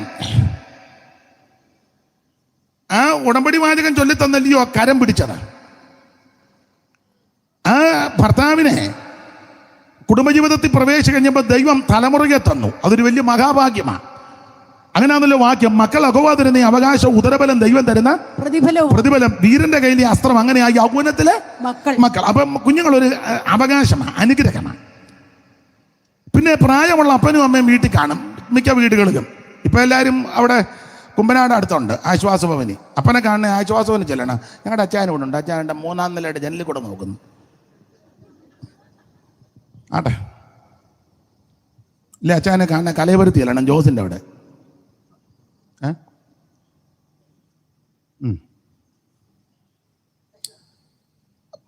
ആ ഉടമ്പടി വാചകം ചൊല്ലിത്തന്നല്ലയോ കരം പിടിച്ചത്. ആ ഭർത്താവിനെ കുടുംബജീവിതത്തിൽ പ്രവേശിച്ച് കഴിഞ്ഞപ്പോൾ ദൈവം തലമുറയെ തന്നു. അതൊരു വലിയ മഹാഭാഗ്യമാണ്. അങ്ങനെയാണല്ലോ വാക്യം, മക്കൾ അഹോവ തരുന്ന അവകാശം, ഉദരബലം ദൈവം തരുന്ന പ്രതിഫലം, വീരന്റെ കയ്യിലെ അസ്ത്രം. അങ്ങനെയാ യൗവനത്തിലെ മക്കൾ. അപ്പം കുഞ്ഞുങ്ങളൊരു അവകാശമാണ്, അനുഗ്രഹമാണ്. പിന്നെ പ്രായമുള്ള അപ്പനും അമ്മയും വീട്ടിൽ കാണും, മിക്ക വീടുകളിലും. ഇപ്പം എല്ലാവരും അവിടെ കുമ്പനാട് അടുത്തുണ്ട് ആശ്വാസഭവനി. അപ്പനെ കാണുന്ന ആശ്വാസഭവനി ചെല്ലണം. ഞങ്ങളുടെ അച്ചായനും ഇവിടെ ഉണ്ട്. അച്ചായൻ്റെ 3-ാം നിലയുടെ ജനലിൽ കൂടെ നോക്കുന്നു. ആട്ടെ, ഇല്ല, അച്ചായനെ കാണുന്ന കലയപുരത്തി ചെല്ലണം, ജോസിൻ്റെ അവിടെ.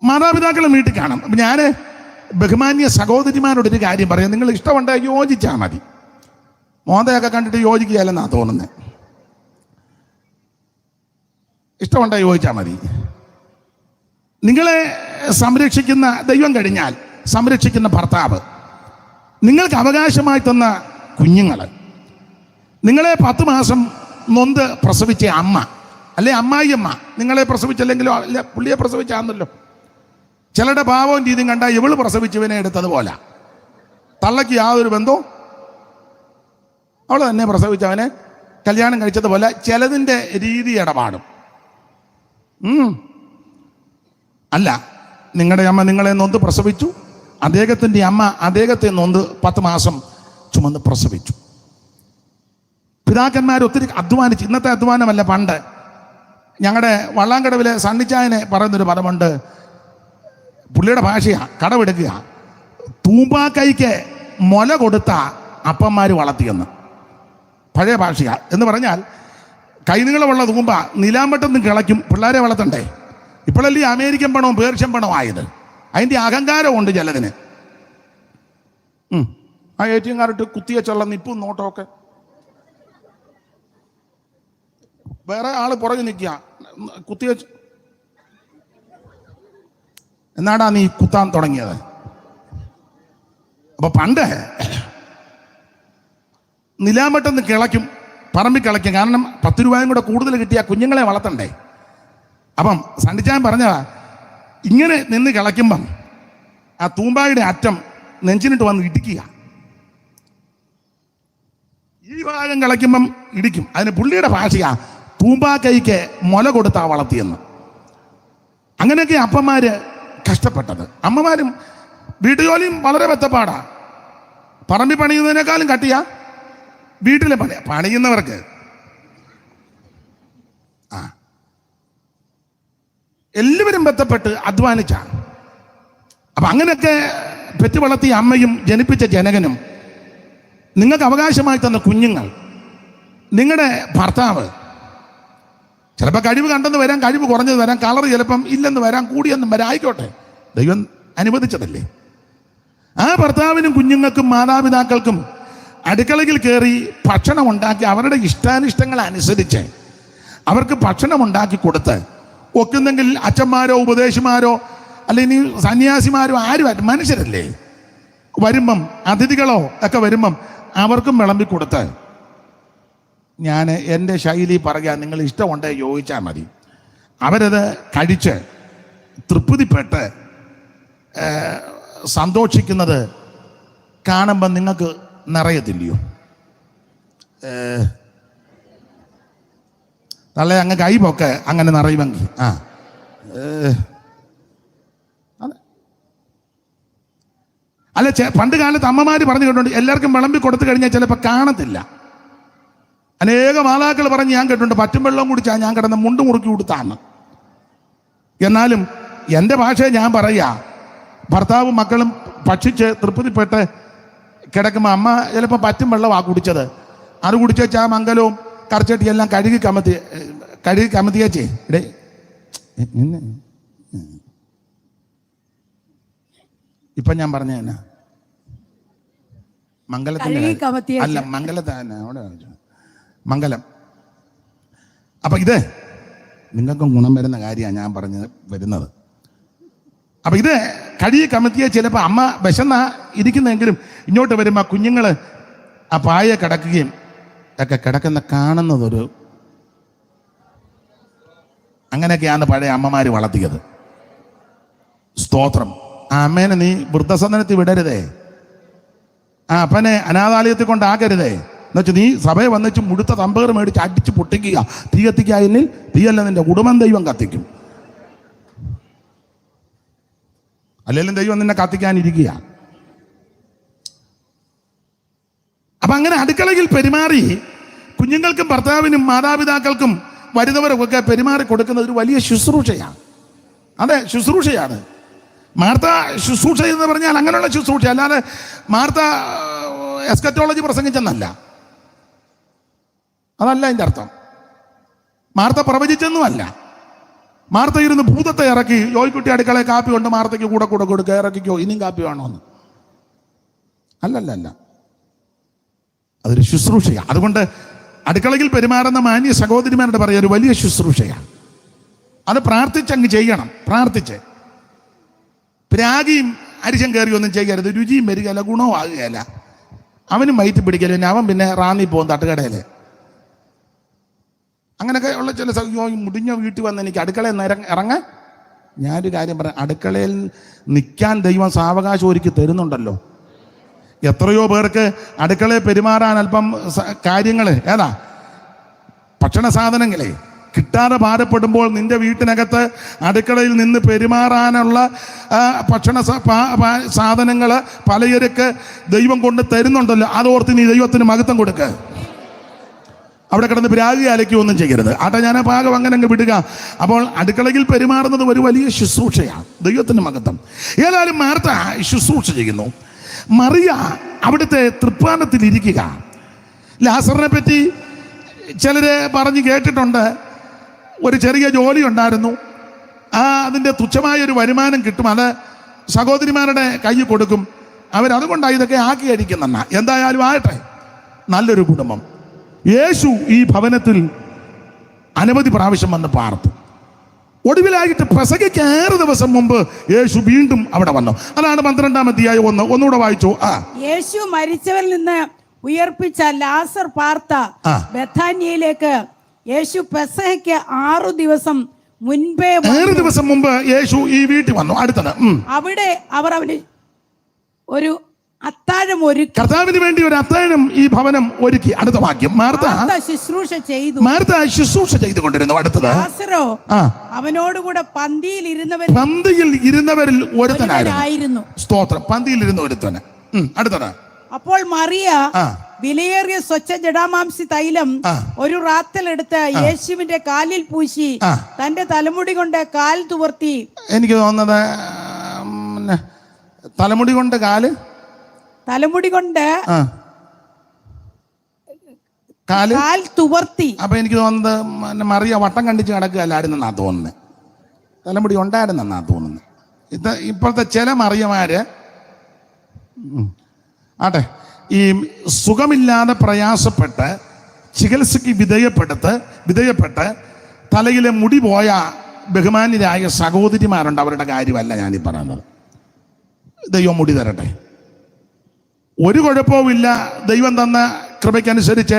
മാതാപിതാക്കളും വീട്ടിൽ കാണും. അപ്പം ഞാൻ ബഹുമാന്യ സഹോദരിമാരോടൊരു കാര്യം പറയാം, നിങ്ങൾ ഇഷ്ടമുണ്ടെങ്കിൽ യോജിച്ചാൽ മതി. മോന്തയൊക്കെ കണ്ടിട്ട് യോജിക്കുകയല്ലെന്നാണ് തോന്നുന്നത്. ഇഷ്ടമുണ്ടെങ്കിൽ യോജിച്ചാൽ മതി. നിങ്ങളെ സംരക്ഷിക്കുന്ന ദൈവം കഴിഞ്ഞാൽ സംരക്ഷിക്കുന്ന ഭർത്താവ്, നിങ്ങൾക്ക് അവകാശമായി തന്ന കുഞ്ഞുങ്ങൾ, നിങ്ങളെ 10 മാസം നൊന്ത് പ്രസവിച്ച അമ്മ, അല്ലെ അമ്മായിയമ്മ, നിങ്ങളെ പ്രസവിച്ചല്ലെങ്കിലോ അല്ല പുള്ളിയെ പ്രസവിച്ചാന്നല്ലോ. ചിലരുടെ ഭാവവും രീതിയും കണ്ടാൽ ഇവള് പ്രസവിച്ചവനെ എടുത്തതുപോലെ, തള്ളയ്ക്ക് യാതൊരു ബന്ധവും, അവൾ തന്നെ പ്രസവിച്ചവനെ കല്യാണം കഴിച്ചതുപോലെ ചിലതിൻ്റെ രീതി ഇടപാടും. അല്ല, നിങ്ങളുടെ അമ്മ നിങ്ങളെ നൊന്ത് പ്രസവിച്ചു, അദ്ദേഹത്തിൻ്റെ അമ്മ അദ്ദേഹത്തെ നൊന്ത് 10 മാസം ചുമന്ന് പ്രസവിച്ചു. പിതാക്കന്മാർ ഒത്തിരി അധ്വാനിച്ച്, ഇന്നത്തെ അധ്വാനമല്ല, പണ്ട് ഞങ്ങളുടെ വള്ളാങ്കടവിലെ സണ്ണിച്ചായനെ പറയുന്നൊരു പദമുണ്ട്, പുള്ളിയുടെ ഭാഷയാണ്, കടമെടുക്കുക, തൂമ്പാക്കൈക്ക് മുല കൊടുത്ത അപ്പന്മാർ വളർത്തിയെന്ന്. പഴയ ഭാഷയാണ്. എന്ന് പറഞ്ഞാൽ കൈനീളമുള്ള തൂമ്പ നിലാമ്പട്ടൊന്നും കിളയ്ക്കും, പിള്ളേരെ വളർത്തണ്ടേ. ഇപ്പോഴല്ലേ അമേരിക്കൻ പണവും പേർഷ്യൻ പണവും ആയത്. അതിൻ്റെ അഹങ്കാരമുണ്ട് ചിലതിന്. ആ ATM കാർഡ് കുത്തിവെച്ചുള്ള നിപ്പും നോട്ടമൊക്കെ. വേറെ ആള് പുറകെ നിൽക്കുക, കുത്തിവെച്ച്. എന്നാടാ നീ കുത്താൻ തുടങ്ങിയത്? അപ്പൊ പണ്ട് നിലാമ്പട്ടെന്ന് കിളയ്ക്കും, പറമ്പിൽ കിളയ്ക്കും. കാരണം 10 രൂപയും കൂടെ കൂടുതൽ കിട്ടിയ കുഞ്ഞുങ്ങളെ വളർത്തണ്ടേ. അപ്പം സണ്ണിച്ചാൻ പറഞ്ഞതാ, ഇങ്ങനെ നിന്ന് കിളയ്ക്കുമ്പം ആ തൂമ്പായുടെ അറ്റം നെഞ്ചിനിട്ട് വന്ന് ഇടിക്കുക. ഈ ഭാഗം കിളയ്ക്കുമ്പം ഇടിക്കും. അതിന് പുള്ളിയുടെ ഭാഷയാ തൂമ്പാക്കൈക്ക് മുല കൊടുത്താ വളർത്തിയെന്ന്. അങ്ങനെയൊക്കെ അപ്പന്മാര് കഷ്ടപ്പെട്ടത്. അമ്മമാരും വീട്ടുജോലിയും വളരെ മെച്ചപ്പാടാ. പറമ്പിൽ പണിയുന്നതിനേക്കാളും കട്ടിയാ വീട്ടിലെ പണിയുന്നവർക്ക്. എല്ലാവരും ബന്ധപ്പെട്ട് അധ്വാനിച്ച. അപ്പം അങ്ങനെയൊക്കെ പെറ്റു വളർത്തിയ അമ്മയും ജനിപ്പിച്ച ജനകനും, നിങ്ങൾക്ക് അവകാശമായി തന്ന കുഞ്ഞുങ്ങൾ, നിങ്ങളുടെ ഭർത്താവ്, ചിലപ്പോൾ കഴിവ് കണ്ടെന്ന് വരാം, കഴിവ് കുറഞ്ഞത് വരാം, കളർ ചിലപ്പം ഇല്ലെന്ന് വരാം, കൂടിയെന്നും വരാം, ആയിക്കോട്ടെ, ദൈവം അനുവദിച്ചതല്ലേ. ആ ഭർത്താവിനും കുഞ്ഞുങ്ങൾക്കും മാതാപിതാക്കൾക്കും അടുക്കളയിൽ കയറി ഭക്ഷണം ഉണ്ടാക്കി അവരുടെ ഇഷ്ടാനിഷ്ടങ്ങൾ അനുസരിച്ച് അവർക്ക് ഭക്ഷണം ഉണ്ടാക്കി കൊടുത്ത് ഒക്കുന്നെങ്കിൽ അച്ഛന്മാരോ ഉപദേശിമാരോ അല്ലെങ്കിൽ സന്യാസിമാരോ ആരും മനുഷ്യരല്ലേ, വരുമ്പം അതിഥികളോ ഒക്കെ വരുമ്പം അവർക്കും വിളമ്പി കൊടുത്ത്, ഞാൻ എൻ്റെ ശൈലി പറയാൻ നിങ്ങൾ ഇഷ്ടമുണ്ടെങ്കിൽ ചോദിച്ചാൽ മതി, അവരത് കഴിച്ച് തൃപ്തിപ്പെട്ട് സന്തോഷിക്കുന്നത് കാണുമ്പം നിങ്ങൾക്ക് നിറയത്തില്ലയോ? തള്ളേ അങ്ങ് കൈപ്പൊക്കെ അങ്ങനെ നിറയുമെങ്കിൽ അല്ല, പണ്ട് കാലത്ത് അമ്മമാര് പറഞ്ഞു കേട്ടുണ്ട്, എല്ലാവർക്കും വിളമ്പി കൊടുത്തു കഴിഞ്ഞാൽ ചിലപ്പോൾ കാണത്തില്ല. അനേക മാതാക്കൾ പറഞ്ഞ് ഞാൻ കേട്ടിട്ടുണ്ട്, പറ്റും വെള്ളം കുടിച്ചാൽ ഞാൻ കിടന്ന് മുണ്ട് മുറുക്കി കൊടുത്താണ്. എന്നാലും എൻ്റെ ഭാഷയെ ഞാൻ പറയാ, ഭർത്താവും മക്കളും ഭക്ഷിച്ച് തൃപ്തിപ്പെട്ട് കിടക്കുമ്പോൾ അമ്മ ചിലപ്പോൾ പറ്റും വെള്ളമാണ് കുടിച്ചത്, അത് കുടിച്ചാൽ ആ മംഗലവും കറച്ചട്ടി എല്ലാം കഴുകി കമത്തിയേച്ചേ ഇടേ ഇപ്പം ഞാൻ പറഞ്ഞ എന്നാ മംഗലത്തിന്റെ അല്ല, മംഗലത്തിന് അവിടെ മംഗലം. അപ്പം ഇത് നിങ്ങൾക്കും ഗുണം വരുന്ന കാര്യമാണ് ഞാൻ പറഞ്ഞ് വരുന്നത്. അപ്പം ഇത് കഴുകി കമത്തിയ ചിലപ്പോൾ അമ്മ വിശന്ന ഇരിക്കുന്നെങ്കിലും ഇങ്ങോട്ട് വരുമ്പോൾ കുഞ്ഞുങ്ങൾ ആ പായ കിടക്കുകയും ഒക്കെ കിടക്കുന്ന കാണുന്നതൊരു അങ്ങനെയൊക്കെയാണ് പഴയ അമ്മമാർ വളർത്തിയത്. സ്തോത്രം. ആ അമ്മേനെ നീ വൃദ്ധസദനത്തിൽ വിടരുതേ, ആ അപ്പനെ അനാഥാലയത്തിൽ കൊണ്ടാക്കരുതേ, എന്നുവെച്ചാൽ നീ സഭയെ വന്നിച്ച് മുഴുത്ത തമ്പേർ മേടിച്ച് അടിച്ച് പൊട്ടിക്കുക, തീ കത്തിക്കായെങ്കിൽ തീയല്ല നിന്റെ കുടുംബം ദൈവം കത്തിക്കും, അല്ലെങ്കിലും ദൈവം നിന്നെ കത്തിക്കാനിരിക്കുക. അപ്പൊ അങ്ങനെ അടുക്കളയിൽ പെരുമാറി കുഞ്ഞുങ്ങൾക്കും ഭർത്താവിനും മാതാപിതാക്കൾക്കും വരുന്നവർക്കൊക്കെ പെരുമാറി കൊടുക്കുന്നത് ഒരു വലിയ ശുശ്രൂഷയാണ്. അതെ, ശുശ്രൂഷയാണ്. മാർത്ത ശുശ്രൂഷ എന്ന് പറഞ്ഞാൽ അങ്ങനെയുള്ള ശുശ്രൂഷ, അല്ലാതെ മാർത്ത എസ്കറ്റോളജി പ്രസംഗിച്ചെന്നല്ല, അതല്ല അതിൻ്റെ അർത്ഥം. മാർത്ത പ്രവചിച്ചെന്നുമല്ല. മാർത്ത ഇരുന്ന് ഭൂതത്തെ ഇറക്കി, ജോയ്ക്കുട്ടി അടുക്കളയെ കാപ്പി കൊണ്ട് മാർത്തയ്ക്ക് കൂടെ കൊടുക്കുക, ഇറക്കിക്കോ ഇനിയും കാപ്പി വേണോന്ന്, അല്ലല്ല, അതൊരു ശുശ്രൂഷയാണ്. അതുകൊണ്ട് അടുക്കളയിൽ പെരുമാറുന്ന മാന്യ സഹോദരിമാരുടെ പറയുക ഒരു വലിയ ശുശ്രൂഷയാണ്. അത് പ്രാർത്ഥിച്ചങ്ങ് ചെയ്യണം. പ്രാർത്ഥിച്ച് രാഗിയും അരിശം കയറി ഒന്നും ചെയ്യരുത്, രുചിയും വരികയില്ല, ഗുണവും ആകുകയില്ല. അവനും വയറ്റി പിടിക്കല്, പിന്നെ അവൻ പിന്നെ റാന്നി പോകും തട്ടുകടയിൽ. അങ്ങനെയൊക്കെ ഉള്ള ചില മുടിഞ്ഞ വീട്ടിൽ വന്ന് എനിക്ക് അടുക്കളയിൽ നിന്ന് ഇറങ്ങാൻ. ഞാനൊരു കാര്യം പറയാം, അടുക്കളയിൽ നിൽക്കാൻ ദൈവം സാവകാശം ഒരുക്കി തരുന്നുണ്ടല്ലോ. എത്രയോ പേർക്ക് അടുക്കളയിൽ പെരുമാറാൻ അല്പം കാര്യങ്ങൾ ഏതാ ഭക്ഷണ സാധനങ്ങളെ കിട്ടാതെ ഭാരപ്പെടുമ്പോൾ നിന്റെ വീട്ടിനകത്ത് അടുക്കളയിൽ നിന്ന് പെരുമാറാനുള്ള ഭക്ഷണ സാധനങ്ങൾ പലചരക്ക് ദൈവം കൊണ്ട് തരുന്നുണ്ടല്ലോ. അതോർത്ത് നീ ദൈവത്തിന് മഹത്വം കൊടുക്കുക. അവിടെ കിടന്ന് പ്രാഗി അലയ്ക്കുകയൊന്നും ചെയ്യരുത്. ആട്ടെ, ഞാൻ ആ ഭാഗം അങ്ങനെ അങ്ങ് വിടുക. അപ്പോൾ അടുക്കളയിൽ പെരുമാറുന്നത് ഒരു വലിയ ശുശ്രൂഷയാണ്, ദൈവത്തിന് മഹത്വം. ഏതായാലും മാർത്ത ശുശ്രൂഷ ചെയ്യുന്നു, മറിയ അവിടുത്തെ തൃപ്പാനത്തിൽ ഇരിക്കുക. ലാസറിനെ പറ്റി ചിലര് പറഞ്ഞ് കേട്ടിട്ടുണ്ട്, ഒരു ചെറിയ ജോലി ഉണ്ടായിരുന്നു, അതിൻ്റെ തുച്ഛമായൊരു വരുമാനം കിട്ടും, അത് സഹോദരിമാരുടെ കയ്യിൽ കൊടുക്കും, അവരതുകൊണ്ടാണ് ഇതൊക്കെ ആക്കി കഴിക്കുന്നെന്ന. എന്തായാലും ആകട്ടെ, നല്ലൊരു കുടുംബം. യേശു ഈ ഭവനത്തിൽ അനവധി പ്രാവശ്യം വന്ന് പാർത്തു. ഒടുവിലായിട്ട് പെസഹയ്ക്ക് 6 ദിവസം മുമ്പ് യേശു വീണ്ടും അവിടെ വന്നു. അതാണ് 12-ാം അധ്യായം 1. ഒന്നുകൂടെ വായിച്ചു. യേശു മരിച്ചവരിൽ നിന്ന് ഉയർപ്പിച്ച ലാസർ പാർത്ത ബഥാന്യയിലേക്ക് യേശു പെസഹയ്ക്ക് 6 ദിവസം മുൻപേ 6 ദിവസം മുമ്പ് യേശു ഈ വീട്ടിൽ വന്നു. അടുത്തത് അവിടെ അവർ അവന് ഒരു അത്താഴം ഒരുക്കി. കർത്താവിന് വേണ്ടി ഒരു അത്താഴം ഈ ഭവനം ഒരുക്കി. അടുത്ത വാക്യം, മാർത്ത ശുശ്രൂഷ ചെയ്തു. മാർത്ത ശുശ്രൂഷ ചെയ്തുകൊണ്ടിരുന്നു. അടുത്തത് ലാസറോ അവനോടുകൂടെ പന്തിയിൽ ഇരുന്നവരിൽ ഒരുത്തനായിരുന്നു. സ്തോത്രം. പന്തിയിൽ ഇരുന്ന ഒരുത്തന്. അടുത്തത്. അപ്പോൾ മറിയ വിലയേറിയ സ്വച്ഛ ജടാമാംസി തൈലം ഒരു റാത്തലെടുത്ത് യേശുവിന്റെ കാലിൽ പൂശി തന്റെ തലമുടി കൊണ്ട് കാൽ തുവർത്തി. എനിക്ക് തോന്നുന്നത് തലമുടി കൊണ്ട് കാൽ തുവർത്തി. അപ്പൊ എനിക്ക് തോന്നുന്നത് മറിയ വട്ടം കണ്ടിച്ച് കിടക്കുകയല്ലായിരുന്നെന്നാ തോന്നുന്നത്, തലമുടി ഉണ്ടായിരുന്നെന്നാ തോന്നുന്നത്. ഇപ്പോഴത്തെ ചില മറിയമാര് ആട്ടെ, ഈ സുഖമില്ലാതെ പ്രയാസപ്പെട്ട് ചികിത്സയ്ക്ക് വിധേയപ്പെട്ട് തലയിലെ മുടി പോയ ബഹുമാന്യരായ സഹോദരിമാരുണ്ട്. അവരുടെ കാര്യമല്ല ഞാനീ പറയുന്നത്. ദൈവം മുടി തരട്ടെ, ഒരു കുഴപ്പവുമില്ല. ദൈവം തന്ന കൃപയ്ക്കനുസരിച്ച്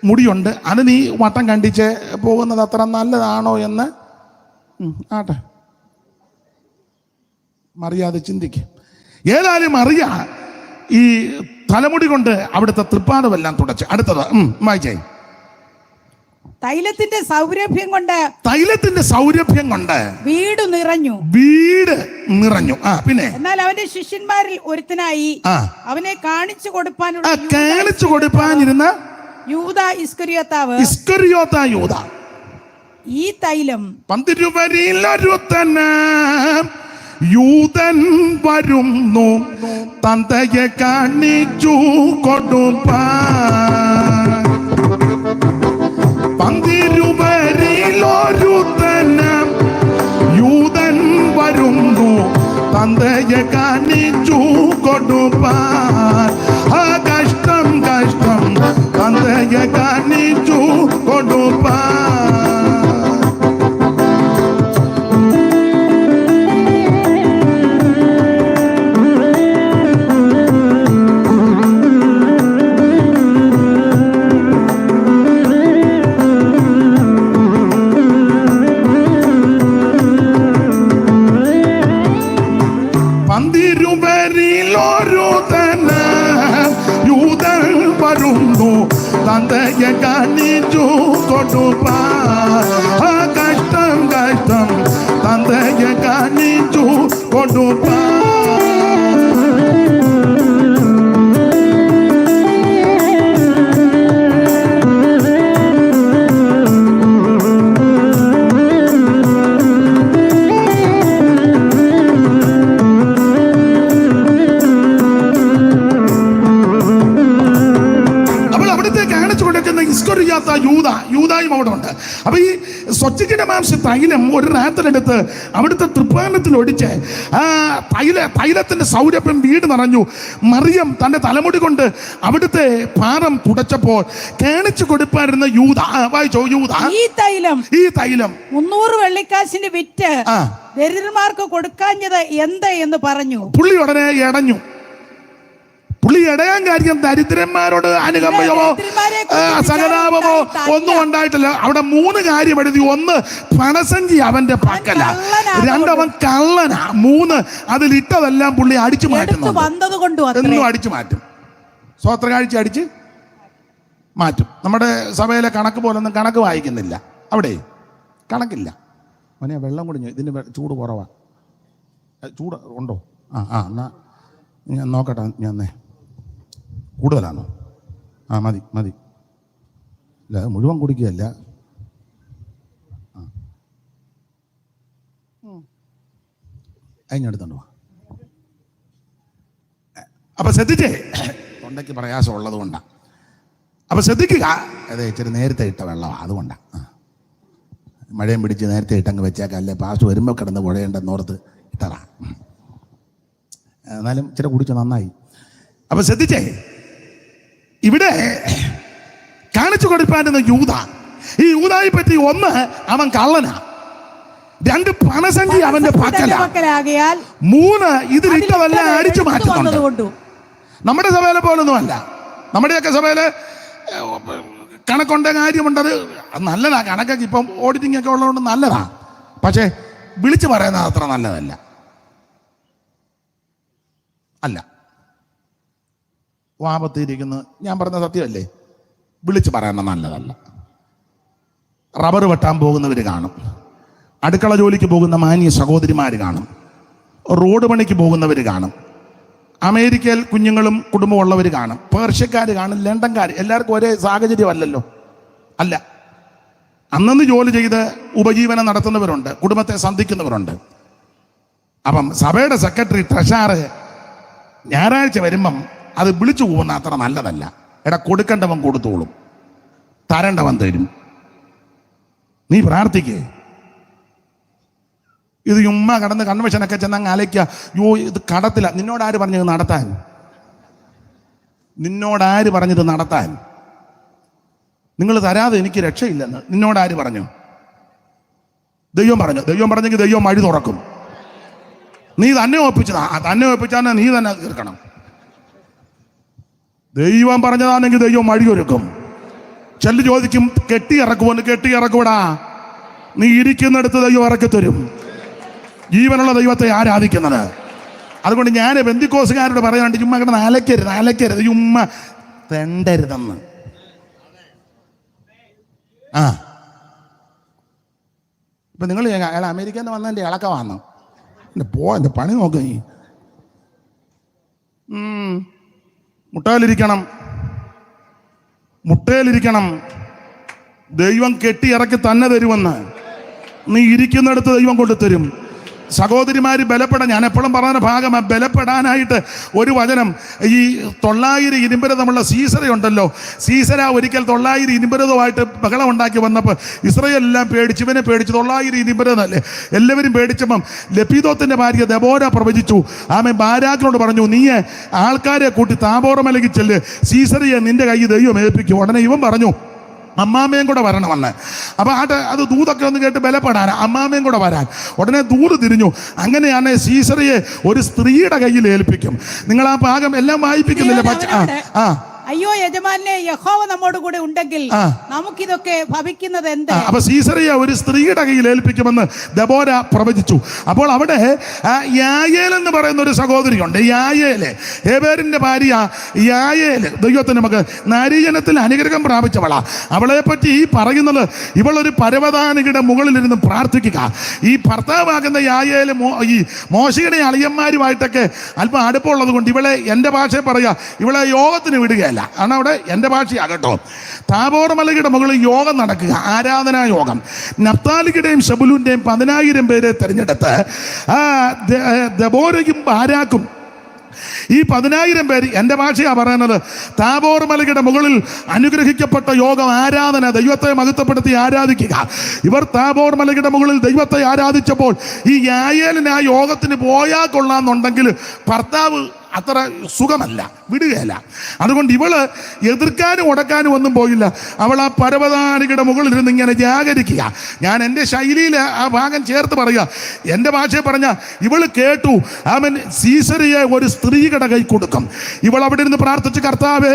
മുടിയുണ്ട്. അത് നീ വട്ടം കണ്ടിച്ച് പോകുന്നത് അത്ര നല്ലതാണോ എന്ന് ആട്ടെ, മറിയാതെ ചിന്തിക്കും. ഏതായാലും മറിയ ഈ തലമുടി കൊണ്ട് അവിടുത്തെ തൃപ്പാദമെല്ലാം തുടച്ച്. അടുത്തത് വായിച്ചേ. തൈലത്തിന്റെ സൗരഭ്യം കൊണ്ട് വീട് നിറഞ്ഞു. പിന്നെ എന്നാൽ അവന്റെ ശിഷ്യന്മാരിൽ ഒരുത്തനായി അവനെ കാണിച്ചു കൊടുപ്പാനിരുന്ന യൂദാ ഇസ്കറിയോത്ത യൂദ ഈ തൈലം 10 യൂതൻ വരുന്നു തന്തയെ കാണിച്ചു കൊടുപ്പാൻ. 10 യൂതൻ വരുന്നു തന്തയെ കാണിച്ചു കൊടുപ്പാൻ. കഷ്ടം തന്തയെ കാണിച്ചു കൊടുപ്പാൻ. തന്തയെ കാണിച്ചു കൊടുപ്പാൻ. കഷ്ടം തന്തയെ കാണിച്ചു കൊടുപ്പാൻ. യൂദായും അവിടെ ഉണ്ട്. അപ്പൊ ഈ സ്വച്ഛജഡമാംസ തൈലം ഒരു രാത്രിയെടുത്ത് അവിടുത്തെ തൃപ്പാനത്തിൽ ഒടിച്ച് തൈലത്തിന്റെ സൗരഭ്യം വീട് നിറഞ്ഞു. മറിയം തന്റെ തലമുടി കൊണ്ട് അവിടുത്തെ പാദം തുടച്ചപ്പോൾ കാണിച്ചു കൊടുപ്പായിരുന്ന യൂദ വായിച്ചോ. യൂദ ഈ തൈലം 300 വെള്ളിക്കാശിന് വിറ്റ് ദരിദ്രന്മാർക്ക് കൊടുക്കാഞ്ഞത് എന്ത് എന്ന് പറഞ്ഞു. പുള്ളി ഉടനെ ഇടഞ്ഞു. പുള്ളി ഇടയാൻ കാര്യം ദരിദ്രന്മാരോട് അനുകമ്പയോ സഹതാപമോ ഒന്നും ഉണ്ടായിട്ടില്ല. അവിടെ 3 കാര്യം എഴുതി. 1, പണസഞ്ചി അവന്റെ പക്കല. 2, അവൻ കള്ളനാ. 3, അതിലിട്ടതെല്ലാം പുള്ളി അടിച്ചു മാറ്റുന്നു. എന്നും അടിച്ചു മാറ്റും. സ്വോത്രകാഴ്ച അടിച്ച് മാറ്റും. നമ്മുടെ സഭയിലെ കണക്ക് പോലൊന്നും കണക്ക് വായിക്കുന്നില്ല. അവിടെ കണക്കില്ല. അവനെ വെള്ളം കുടിഞ്ഞു. ഇതിന് ചൂട് കുറവാ. ചൂട് ഉണ്ടോ? എന്നാ ഞാൻ നോക്കട്ടെ. ഞാൻ കൂടുതലാണോ? മതി. ഇല്ല, മുഴുവൻ കുടിക്കുകയല്ല. അതിനടുത്തുണ്ടോ? അപ്പൊ ശ്രദ്ധിച്ചേ, തൊണ്ടയ്ക്ക് പ്രയാസം ഉള്ളത് കൊണ്ടാണ്. അപ്പൊ ശ്രദ്ധിക്കുക. അതെ, ഇച്ചിരി നേരത്തെ ഇട്ട വെള്ളമാണ്, അതുകൊണ്ടാണ്. മഴയും പിടിച്ച് നേരത്തെ ഇട്ടങ്ങ് വെച്ചേക്കല്ലേ, പാസ്റ്റ് വരുമ്പോൾ കിടന്ന് കുഴയുണ്ടെന്നോർത്ത് ഇട്ടതാ. എന്നാലും ഇച്ചിരി കുടിച്ചു നന്നായി. അപ്പൊ ശ്രദ്ധിച്ചേ, ഇവിടെ കാണിച്ചു കൊടുപ്പായിരുന്ന യൂദ. ഈ യൂദായെ പറ്റി 1, അവൻ കള്ളനാ. 2, പണസഞ്ചി അവന്റെ പക്കലാകയാൽ. 3, ഇതിലിട്ടതെല്ലാം അടിച്ചു മാറ്റുന്നുണ്ട്. നമ്മുടെ സഭയിലെ പോലൊന്നുമല്ല. നമ്മുടെയൊക്കെ സഭയില് കണക്കൊണ്ട കാര്യമുണ്ടത് നല്ലതാ. കണക്കൊക്കെ ഇപ്പം ഓഡിറ്റിംഗ് ഒക്കെ ഉള്ളതുകൊണ്ട് നല്ലതാ. പക്ഷേ വിളിച്ചു പറയുന്നത് അത്ര നല്ലതല്ല. വാപത്തിരിക്കുന്നത് ഞാൻ പറഞ്ഞ സത്യമല്ലേ? വിളിച്ചു പറയുന്നത് നല്ലതല്ല. റബ്ബർ വെട്ടാൻ പോകുന്നവർ കാണും. അടുക്കള ജോലിക്ക് പോകുന്ന മാന്യ സഹോദരിമാർ കാണും. റോഡ് പണിക്ക് പോകുന്നവർ കാണും. അമേരിക്കയിൽ കുഞ്ഞുങ്ങളും കുടുംബവും ഉള്ളവർ കാണും. പേർഷ്യക്കാർ കാണും. ലണ്ടൻകാർ. എല്ലാവർക്കും ഒരേ സാഹചര്യമല്ലല്ലോ. അല്ല, അന്നന്ന് ജോലി ചെയ്ത് ഉപജീവനം നടത്തുന്നവരുണ്ട്, കുടുംബത്തെ സന്ധിക്കുന്നവരുണ്ട്. അപ്പം സഭയുടെ സെക്രട്ടറി, ട്രഷറർ ഞായറാഴ്ച വരുമ്പം അത് വിളിച്ചു പോകുന്ന അത്ര നല്ലതല്ല. കൊടുക്കേണ്ടവൻ കൊടുത്തോളും, തരേണ്ടവൻ തരും. നീ പ്രാർത്ഥിക്കേ. ഇത് ഉമ്മ കടന്ന് കൺവെൻഷനൊക്കെ ചെന്നങ്ങ് അലയ്ക്കുക. ഇത് കടത്തില്ല. നിന്നോട് ആര് പറഞ്ഞത് നടത്താൻ? നിന്നോടാര് പറഞ്ഞത് നടത്താൻ? നിങ്ങൾ തരാതെ എനിക്ക് രക്ഷയില്ലെന്ന് നിന്നോടാര് പറഞ്ഞു? ദൈവം പറഞ്ഞു. ദൈവം പറഞ്ഞെങ്കിൽ ദൈവം വഴി തുറക്കും. നീ തന്നെ ഒപ്പിച്ചതാ, തന്നെ ഒപ്പിച്ചാൽ നീ തന്നെ തീർക്കണം. ദൈവം പറഞ്ഞതാണെങ്കിൽ ദൈവം വഴിയൊരുക്കും. ചെല്ലു ചോദിക്കും, കെട്ടിയിറക്കുമെന്ന്. കെട്ടിയിറക്കൂടാ, നീ ഇരിക്കുന്നിടത്ത് ദൈവം ഇറക്കി തരും. ജീവനുള്ള ദൈവത്തെ ആരാധിക്കുന്നത്. അതുകൊണ്ട് ഞാൻ പെന്തിക്കോസുകാരോട് പറയാണ്ട് ചുമ്മാ കിടന്ന് അലക്കരുത്, ചുമ്മാ തെണ്ടരുതെന്ന്. ഇപ്പൊ നിങ്ങൾ അയാൾ അമേരിക്കയിൽ നിന്ന് വന്നതിൻ്റെ ഇളക്കമാണെന്ന് എൻ്റെ പണി നോക്ക്. നീ മുട്ടയിലിരിക്കണം. ദൈവം കെട്ടിയിറക്കി തന്നെ തരുമെന്ന്. നീ ഇരിക്കുന്നിടത്ത് ദൈവം കൊണ്ടുതരും. സഹോദരിമാര് ബലപ്പെടാൻ, ഞാൻ എപ്പോഴും പറയുന്ന ഭാഗമാണ്, ബലപ്പെടാനായിട്ട് ഒരു വചനം. ഈ 900 ഇരുമ്പരഥമുള്ള സീസറയുണ്ടല്ലോ, സീസര ഒരിക്കൽ 900 ഇരുമ്പരഥമായിട്ട് ബഹളം ഉണ്ടാക്കി വന്നപ്പോൾ ഇസ്രായേലെല്ലാം പേടിച്ച്, ഇവനെ പേടിച്ച്. 900 ഇരുമ്പരഥല്ലേ, എല്ലാവരും പേടിച്ചപ്പം ലപ്പീദോത്തിന്റെ ഭാര്യ ദെബോര പ്രവചിച്ചു. ആമേ ബാരാക്കിനോട് പറഞ്ഞു, നീ ആൾക്കാരെ കൂട്ടി താബോർ മലയ്ക്ക് ചെല്ല്, സീസറയെ നിന്റെ കയ്യിൽ ദൈവം ഏൽപ്പിക്കും. ഉടനെ ഇവൻ പറഞ്ഞു, അമ്മാമ്മയും കൂടെ വരണമെന്ന്. അപ്പൊ അത് ദൂതൊക്കെ ഒന്ന് കേട്ട് ബലപ്പെടാൻ അമ്മാമ്മയും കൂടെ വരാൻ. ഉടനെ ദൂത് തിരിഞ്ഞു. അങ്ങനെയാണ് സീസറയെ ഒരു സ്ത്രീയുടെ കയ്യിൽ ഏൽപ്പിക്കും. നിങ്ങൾ ആ ഭാഗം എല്ലാം വായിപ്പിക്കുന്നില്ല. അയ്യോ യജമാനെ, യഹോവ നമ്മോട് കൂടെ ഉണ്ടെങ്കിൽ നമുക്കിതൊക്കെ ഭവിക്കുന്നത് എന്ത്? അപ്പൊ സീസറയെ ഒരു സ്ത്രീയുടെ കയ്യിൽ ഏൽപ്പിക്കുമെന്ന് ദെബോര പ്രവചിച്ചു. അപ്പോൾ അവിടെ യായേൽ എന്ന് പറയുന്ന ഒരു സഹോദരിയുണ്ട്. യായേല്, ഹേബേരിന്റെ ഭാര്യ യായേല്, ദൈവത്തിന് മകൾ, നാരീജനത്തിൽ അനുഗ്രഹം പ്രാപിച്ചവളാ. അവളെ പറ്റി ഈ പറയുന്നത്, ഇവളൊരു പരവതാനിയുടെ മുകളിലിരുന്ന് പ്രാർത്ഥിക്കുക. ഈ ഭർത്താവാകുന്ന യായേല് ഈ മോശയുടെ അളിയന്മാരുമായിട്ടൊക്കെ അല്പം അടുപ്പമുള്ളത് കൊണ്ട് ഇവളെ, എൻ്റെ ഭാഷയെ പറയാ, ഇവളെ യോഗത്തിന് വിടുകയല്ല. ആണ് അവിടെ എൻ്റെ ഭാഷയാകട്ടോ. താബോർ മലയുടെ മുകളിൽ യോഗം നടക്കുക, ആരാധനാ യോഗം. നഫ്താലിയുടെയും ശബുലൂന്റെയും 10,000 പേരെ തിരഞ്ഞെടുത്ത് ദെബോരയും ബാരാക്കും, ഈ 10,000 പേര്, എൻ്റെ ഭാഷയാ പറയുന്നത്, താബോർ മലയുടെ മുകളിൽ അനുഗ്രഹിക്കപ്പെട്ട യോഗം, ആരാധന, ദൈവത്തെ മഹത്വപ്പെടുത്തി ആരാധിക്കുക. ഇവർ താബോർ മലയുടെ മുകളിൽ ദൈവത്തെ ആരാധിച്ചപ്പോൾ ഈ യായേലിന് ആ യോഗത്തിന് പോയാൽ കൊള്ളാമെന്നുണ്ടെങ്കിൽ ഭർത്താവ് അത്ര സുഖമല്ല, വിടുകയല്ല. അതുകൊണ്ട് ഇവള് എതിർക്കാനും ഉടക്കാനും ഒന്നും പോയില്ല. അവൾ ആ പരവതാനിയുടെ മുകളിൽ ഇരുന്ന് ഇങ്ങനെ ജാഗരിക്കുക. ഞാൻ എൻ്റെ ശൈലിയിൽ ആ ഭാഗം ചേർത്ത് പറയുക. എൻ്റെ ഭാഷയെ പറഞ്ഞ ഇവള് കേട്ടു, അവൻ സീസറിയെ ഒരു സ്ത്രീയുടെ കൈ കൊടുക്കും. ഇവൾ അവിടെ ഇരുന്ന് പ്രാർത്ഥിച്ച്, കർത്താവേ,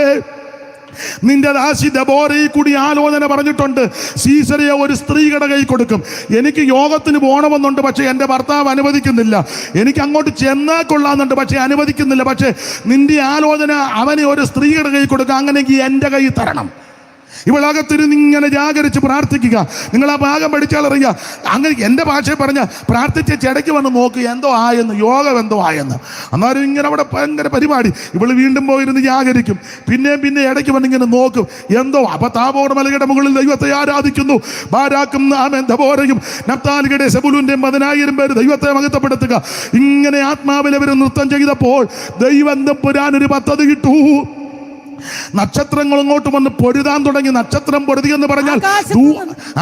നിന്റെ ദാസി ദെബോരയിൽ കൂടി ആലോചന പറഞ്ഞിട്ടുണ്ട്, സീസറയെ ഒരു സ്ത്രീയുടെ കൈ കൊടുക്കും. എനിക്ക് യോഗത്തിന് പോകണമെന്നുണ്ട്, പക്ഷെ എൻ്റെ ഭർത്താവ് അനുവദിക്കുന്നില്ല. എനിക്ക് അങ്ങോട്ട് ചെന്നാൽ കൊള്ളാമെന്നുണ്ട്, പക്ഷെ അനുവദിക്കുന്നില്ല. പക്ഷെ നിന്റെ ആലോചന അവനെ ഒരു സ്ത്രീയുടെ കൈ കൊടുക്കുക, അങ്ങനെയെങ്കിൽ എൻ്റെ കൈ തരണം. ഇവളകത്തിരുന്ന് ഇങ്ങനെ ജാഗരിച്ച് പ്രാർത്ഥിക്കുക. നിങ്ങൾ ആ ഭാഗം പഠിച്ചാൽ അറിയുക. അങ്ങനെ എൻ്റെ ഭാഷയെ പറഞ്ഞ പ്രാർത്ഥിച്ച് ചെടയ്ക്ക് വന്ന് നോക്ക്, എന്തോ ആയെന്ന്, യോഗം എന്തോ ആയെന്ന്. അന്നേരം ഇങ്ങനെ അവിടെ ഭയങ്കര പരിപാടി. ഇവള് വീണ്ടും പോയിരുന്ന് ജാഗരിക്കും. പിന്നെ ഇടയ്ക്ക് വന്ന് ഇങ്ങനെ നോക്കും, എന്തോ. അപ്പൊ താബോർ മലയുടെ മുകളിൽ ദൈവത്തെ ആരാധിക്കുന്നു. ബാരാക്കും ആമേൻ ദെബോരയും നഫ്താലിയുടെ സെബുലൂന്റെയും 10,000 പേര് ദൈവത്തെ മഹത്വപ്പെടുത്തുക. ഇങ്ങനെ ആത്മാവിൽ അവർ നൃത്തം ചെയ്തപ്പോൾ ദൈവം തമ്പുരാനൊരു പദ്ധതി ഇട്ടു. നക്ഷത്രങ്ങൾ ഇങ്ങോട്ട് വന്ന് പൊരുതാൻ തുടങ്ങി. നക്ഷത്രം പൊരുതി എന്ന് പറഞ്ഞാൽ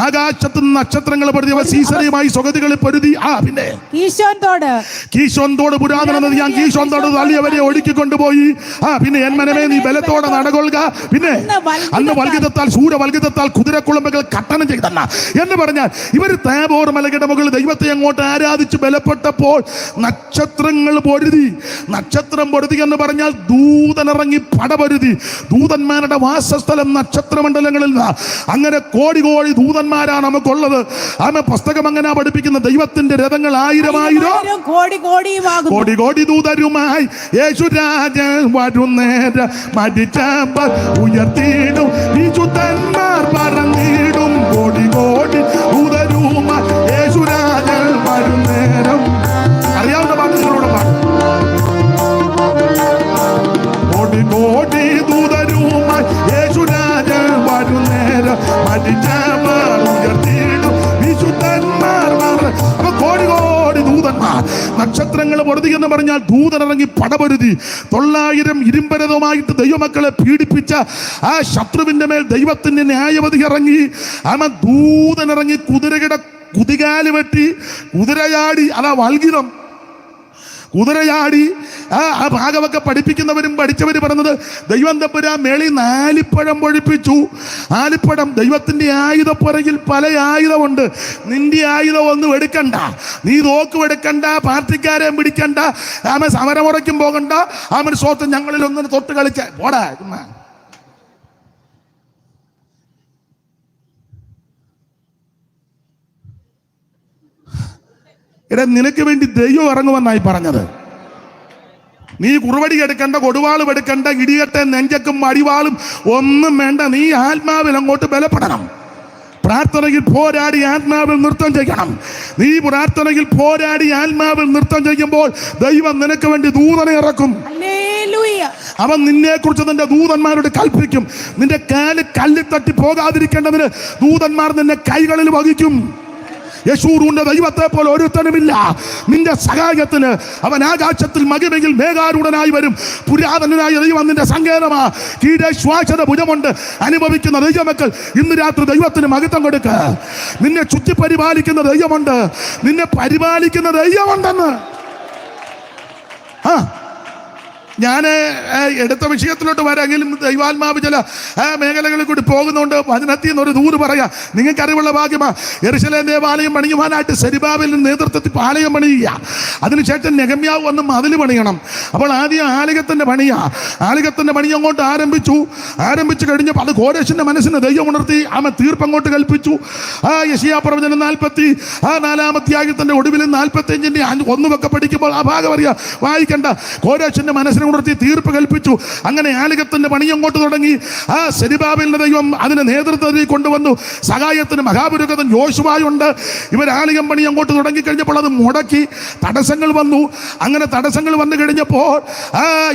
ആകാശത്ത് നിന്ന് നക്ഷത്രങ്ങൾ പൊരുതി. സീസറയുമായി സ്വഗതികളിൽ പൊരുതി. പിന്നെ കീശോൻ തോട്, പുരാതന നദി, ഞാൻ കീശോൻ തോട് തള്ളിയവരെ ഒഴുക്കി കൊണ്ടുപോയി. പിന്നെ എൻ മനമേ നീ ബലത്തോടെ നടകൊള്ളുക. പിന്നെ അന്ന് വൽഗിതത്താൽ, സൂര്യവൽഗിതത്താൽ കുതിരക്കുളമ്പുകൾ കട്ടണം ചെയ്തല്ല എന്ന് പറഞ്ഞാൽ ഇവർ താബോർ മലയുടെ മുകളിൽ ദൈവത്തെ അങ്ങോട്ട് ആരാധിച്ച് ബലപ്പെട്ടപ്പോൾ നക്ഷത്രങ്ങൾ പൊരുതി. നക്ഷത്രം പൊരുതി എന്ന് പറഞ്ഞാൽ ദൂതനിറങ്ങി പടപൊരുതി. ദൂതന്മാരുടെ വാസസ്ഥലം നക്ഷത്രമണ്ഡലങ്ങളിൽ. അങ്ങനെ കോടി ദൂതന്മാരാണ് നമുക്കുള്ളത്. ആമേ പുസ്തകം അങ്ങനെ പഠിപ്പിക്കുന്ന ദൈവത്തിന്റെ രഥങ്ങൾ 1000 കോടി ദൂതരുമായി യേശുരാജൻ വരുന്നേരം മരിച്ചപ്പോൾ ഉയർത്തിയിടും വിശുദ്ധന്മാർ പറന്നിടും. കോടി ദൂതരുമായി യേശുരാജൻ വരുന്നേരം. അറിയാവുന്ന പാട്ടുകളോട് പാടും. കോടി ദൂതരുമായി യേശുരാജൻ വരുന്നേരം മരിച്ചവർ ഉയർത്തിയിടും വിശുദ്ധന്മാർ. അപ്പൊ കോടി ദൂതന്മാർ. നക്ഷത്രങ്ങൾ പൊരുതി എന്ന് പറഞ്ഞാൽ ദൂതനിറങ്ങി പടപൊരുതി. 900 ഇരുമ്പരഥമായിട്ട് ദൈവമക്കളെ പീഡിപ്പിച്ച ആ ശത്രുവിന്റെ മേൽ ദൈവത്തിന്റെ ന്യായവധി ഇറങ്ങി. ദൂതനിറങ്ങി കുതിരയുടെ കുതികാല് വെട്ടി, കുതിരയാടി. അതാ വൽഗിതം. കുതിരയാടി ആ ഭാഗമൊക്കെ പഠിപ്പിക്കുന്നവരും പഠിച്ചവർ പറഞ്ഞത് ദൈവം തമ്പുരാൻ മേളി 4 പഴം പൊഴിപ്പിച്ചു. 4 പഴം. ദൈവത്തിൻ്റെ ആയുധപ്പുറകിൽ പല ആയുധമുണ്ട്. നിന്റെ ആയുധം ഒന്നും എടുക്കണ്ട, നീ തോക്കും എടുക്കണ്ട, പാർട്ടിക്കാരെ പിടിക്കണ്ട, അവൻ സമരമുറയ്ക്കും പോകണ്ട, അവൻ സ്വത്ത് ഞങ്ങളിൽ ഒന്നിന് തൊട്ട് കളിച്ച പോടാ. എടാ, നിനക്ക് വേണ്ടി ദൈവം ഇറങ്ങുമെന്നായി പറഞ്ഞത്. നീ കുറുവടി എടുക്കണ്ട, കൊടുവാളും എടുക്കണ്ട, ഇടിയട്ടെ നെഞ്ചക്കും അടിവാളും ഒന്നും വേണ്ട. നീ ആത്മാവിൽ അങ്ങോട്ട് ബലപ്പെടണം. പ്രാർത്ഥനയിൽ പോരാടി ആത്മാവിൽ നൃത്തം ചെയ്യണം. നീ പ്രാർത്ഥനയിൽ പോരാടി ആത്മാവിൽ നൃത്തം ചെയ്യുമ്പോൾ ദൈവം നിനക്ക് വേണ്ടി ദൂതനെ ഇറക്കും. അവൻ നിന്നെ കുറിച്ച് നിന്റെ ദൂതന്മാരോട് കൽപ്പിക്കും. നിന്റെ കാല് കല്ലിൽ തട്ടി പോകാതിരിക്കേണ്ടതിന് ദൂതന്മാർ നിന്നെ കൈകളിൽ വഹിക്കും. യെശൂറിന്റെ ദൈവത്തെ പോലെ ഒരുത്തനുമില്ല. നിന്റെ സഹായത്തിന് അവൻ ആകാശത്തിൽ മഹിമയിൽ മേഘാരൂഢനായി വരും. പുരാതനായ ദൈവം നിന്റെ സങ്കേതമാ. കീഴെ ശ്വാസത ഭുജമുണ്ട് അനുഭവിക്കുന്ന ദൈവമക്കൾ ഇന്ന് രാത്രി ദൈവത്തിന് മഹത്വം കൊടുക്ക. നിന്നെ ചുറ്റി പരിപാലിക്കുന്ന ദൈവമുണ്ട്, നിന്നെ പരിപാലിക്കുന്ന ദൈവമുണ്ടെന്ന്. ഞാൻ എടുത്ത വിഷയത്തിലോട്ട് വരാമെങ്കിലും ദൈവാത്മാവ് ചില മേഖലകളിൽ കൂടി പോകുന്നതുകൊണ്ട് വചനത്തിൽ നിന്നൊരു ദൂത് പറയാം. നിങ്ങൾക്കറിവുള്ള ഭാഗ്യമാ. യെരൂശലേം ദേവാലയം പണിയുവാനായിട്ട് സെരുബ്ബാബേലിന്റെ നേതൃത്വത്തിൽ ആലയം പണിയുക. അതിനുശേഷം നെഹമ്യാവ് വന്ന് മതിൽ പണിയണം. അപ്പോൾ ആദ്യം ആലയത്തിൻ്റെ പണിയാ. ആലയത്തിൻ്റെ പണി അങ്ങോട്ട് ആരംഭിച്ചു കഴിഞ്ഞപ്പോൾ അത് കോരേശിന്റെ മനസ്സിന് ദൈവം ഉണർത്തി. അവൻ തീർപ്പങ്ങോട്ട് കൽപ്പിച്ചു. യെശയ്യാ പ്രവചനം 44-ാം അധ്യായത്തിന്റെ ഒടുവിൽ 45-ന്റെ 1 പഠിക്കുമ്പോൾ ആ ഭാഗം അറിയാം, വായിക്കണ്ട. കോരേശിന്റെ മനസ്സിന് ഉണർത്തി തീർപ്പ് കൽപ്പിച്ചു. അങ്ങനെ ആലയത്തിന്റെ പണി അങ്ങോട്ട് തുടങ്ങി. സെരുബ്ബാബേലിന്റെ ദൈവം അതിന് നേതൃത്വത്തിൽ കൊണ്ടുവന്നു. സഹായത്തിന് മഹാപുരോഹിതൻ യോശുവയുണ്ട്. ഇവർ ആലയം പണി അങ്ങോട്ട് തുടങ്ങി കഴിഞ്ഞപ്പോൾ അത് മുടക്കി. തടസ്സങ്ങൾ വന്നു. അങ്ങനെ തടസ്സങ്ങൾ വന്നു കഴിഞ്ഞപ്പോൾ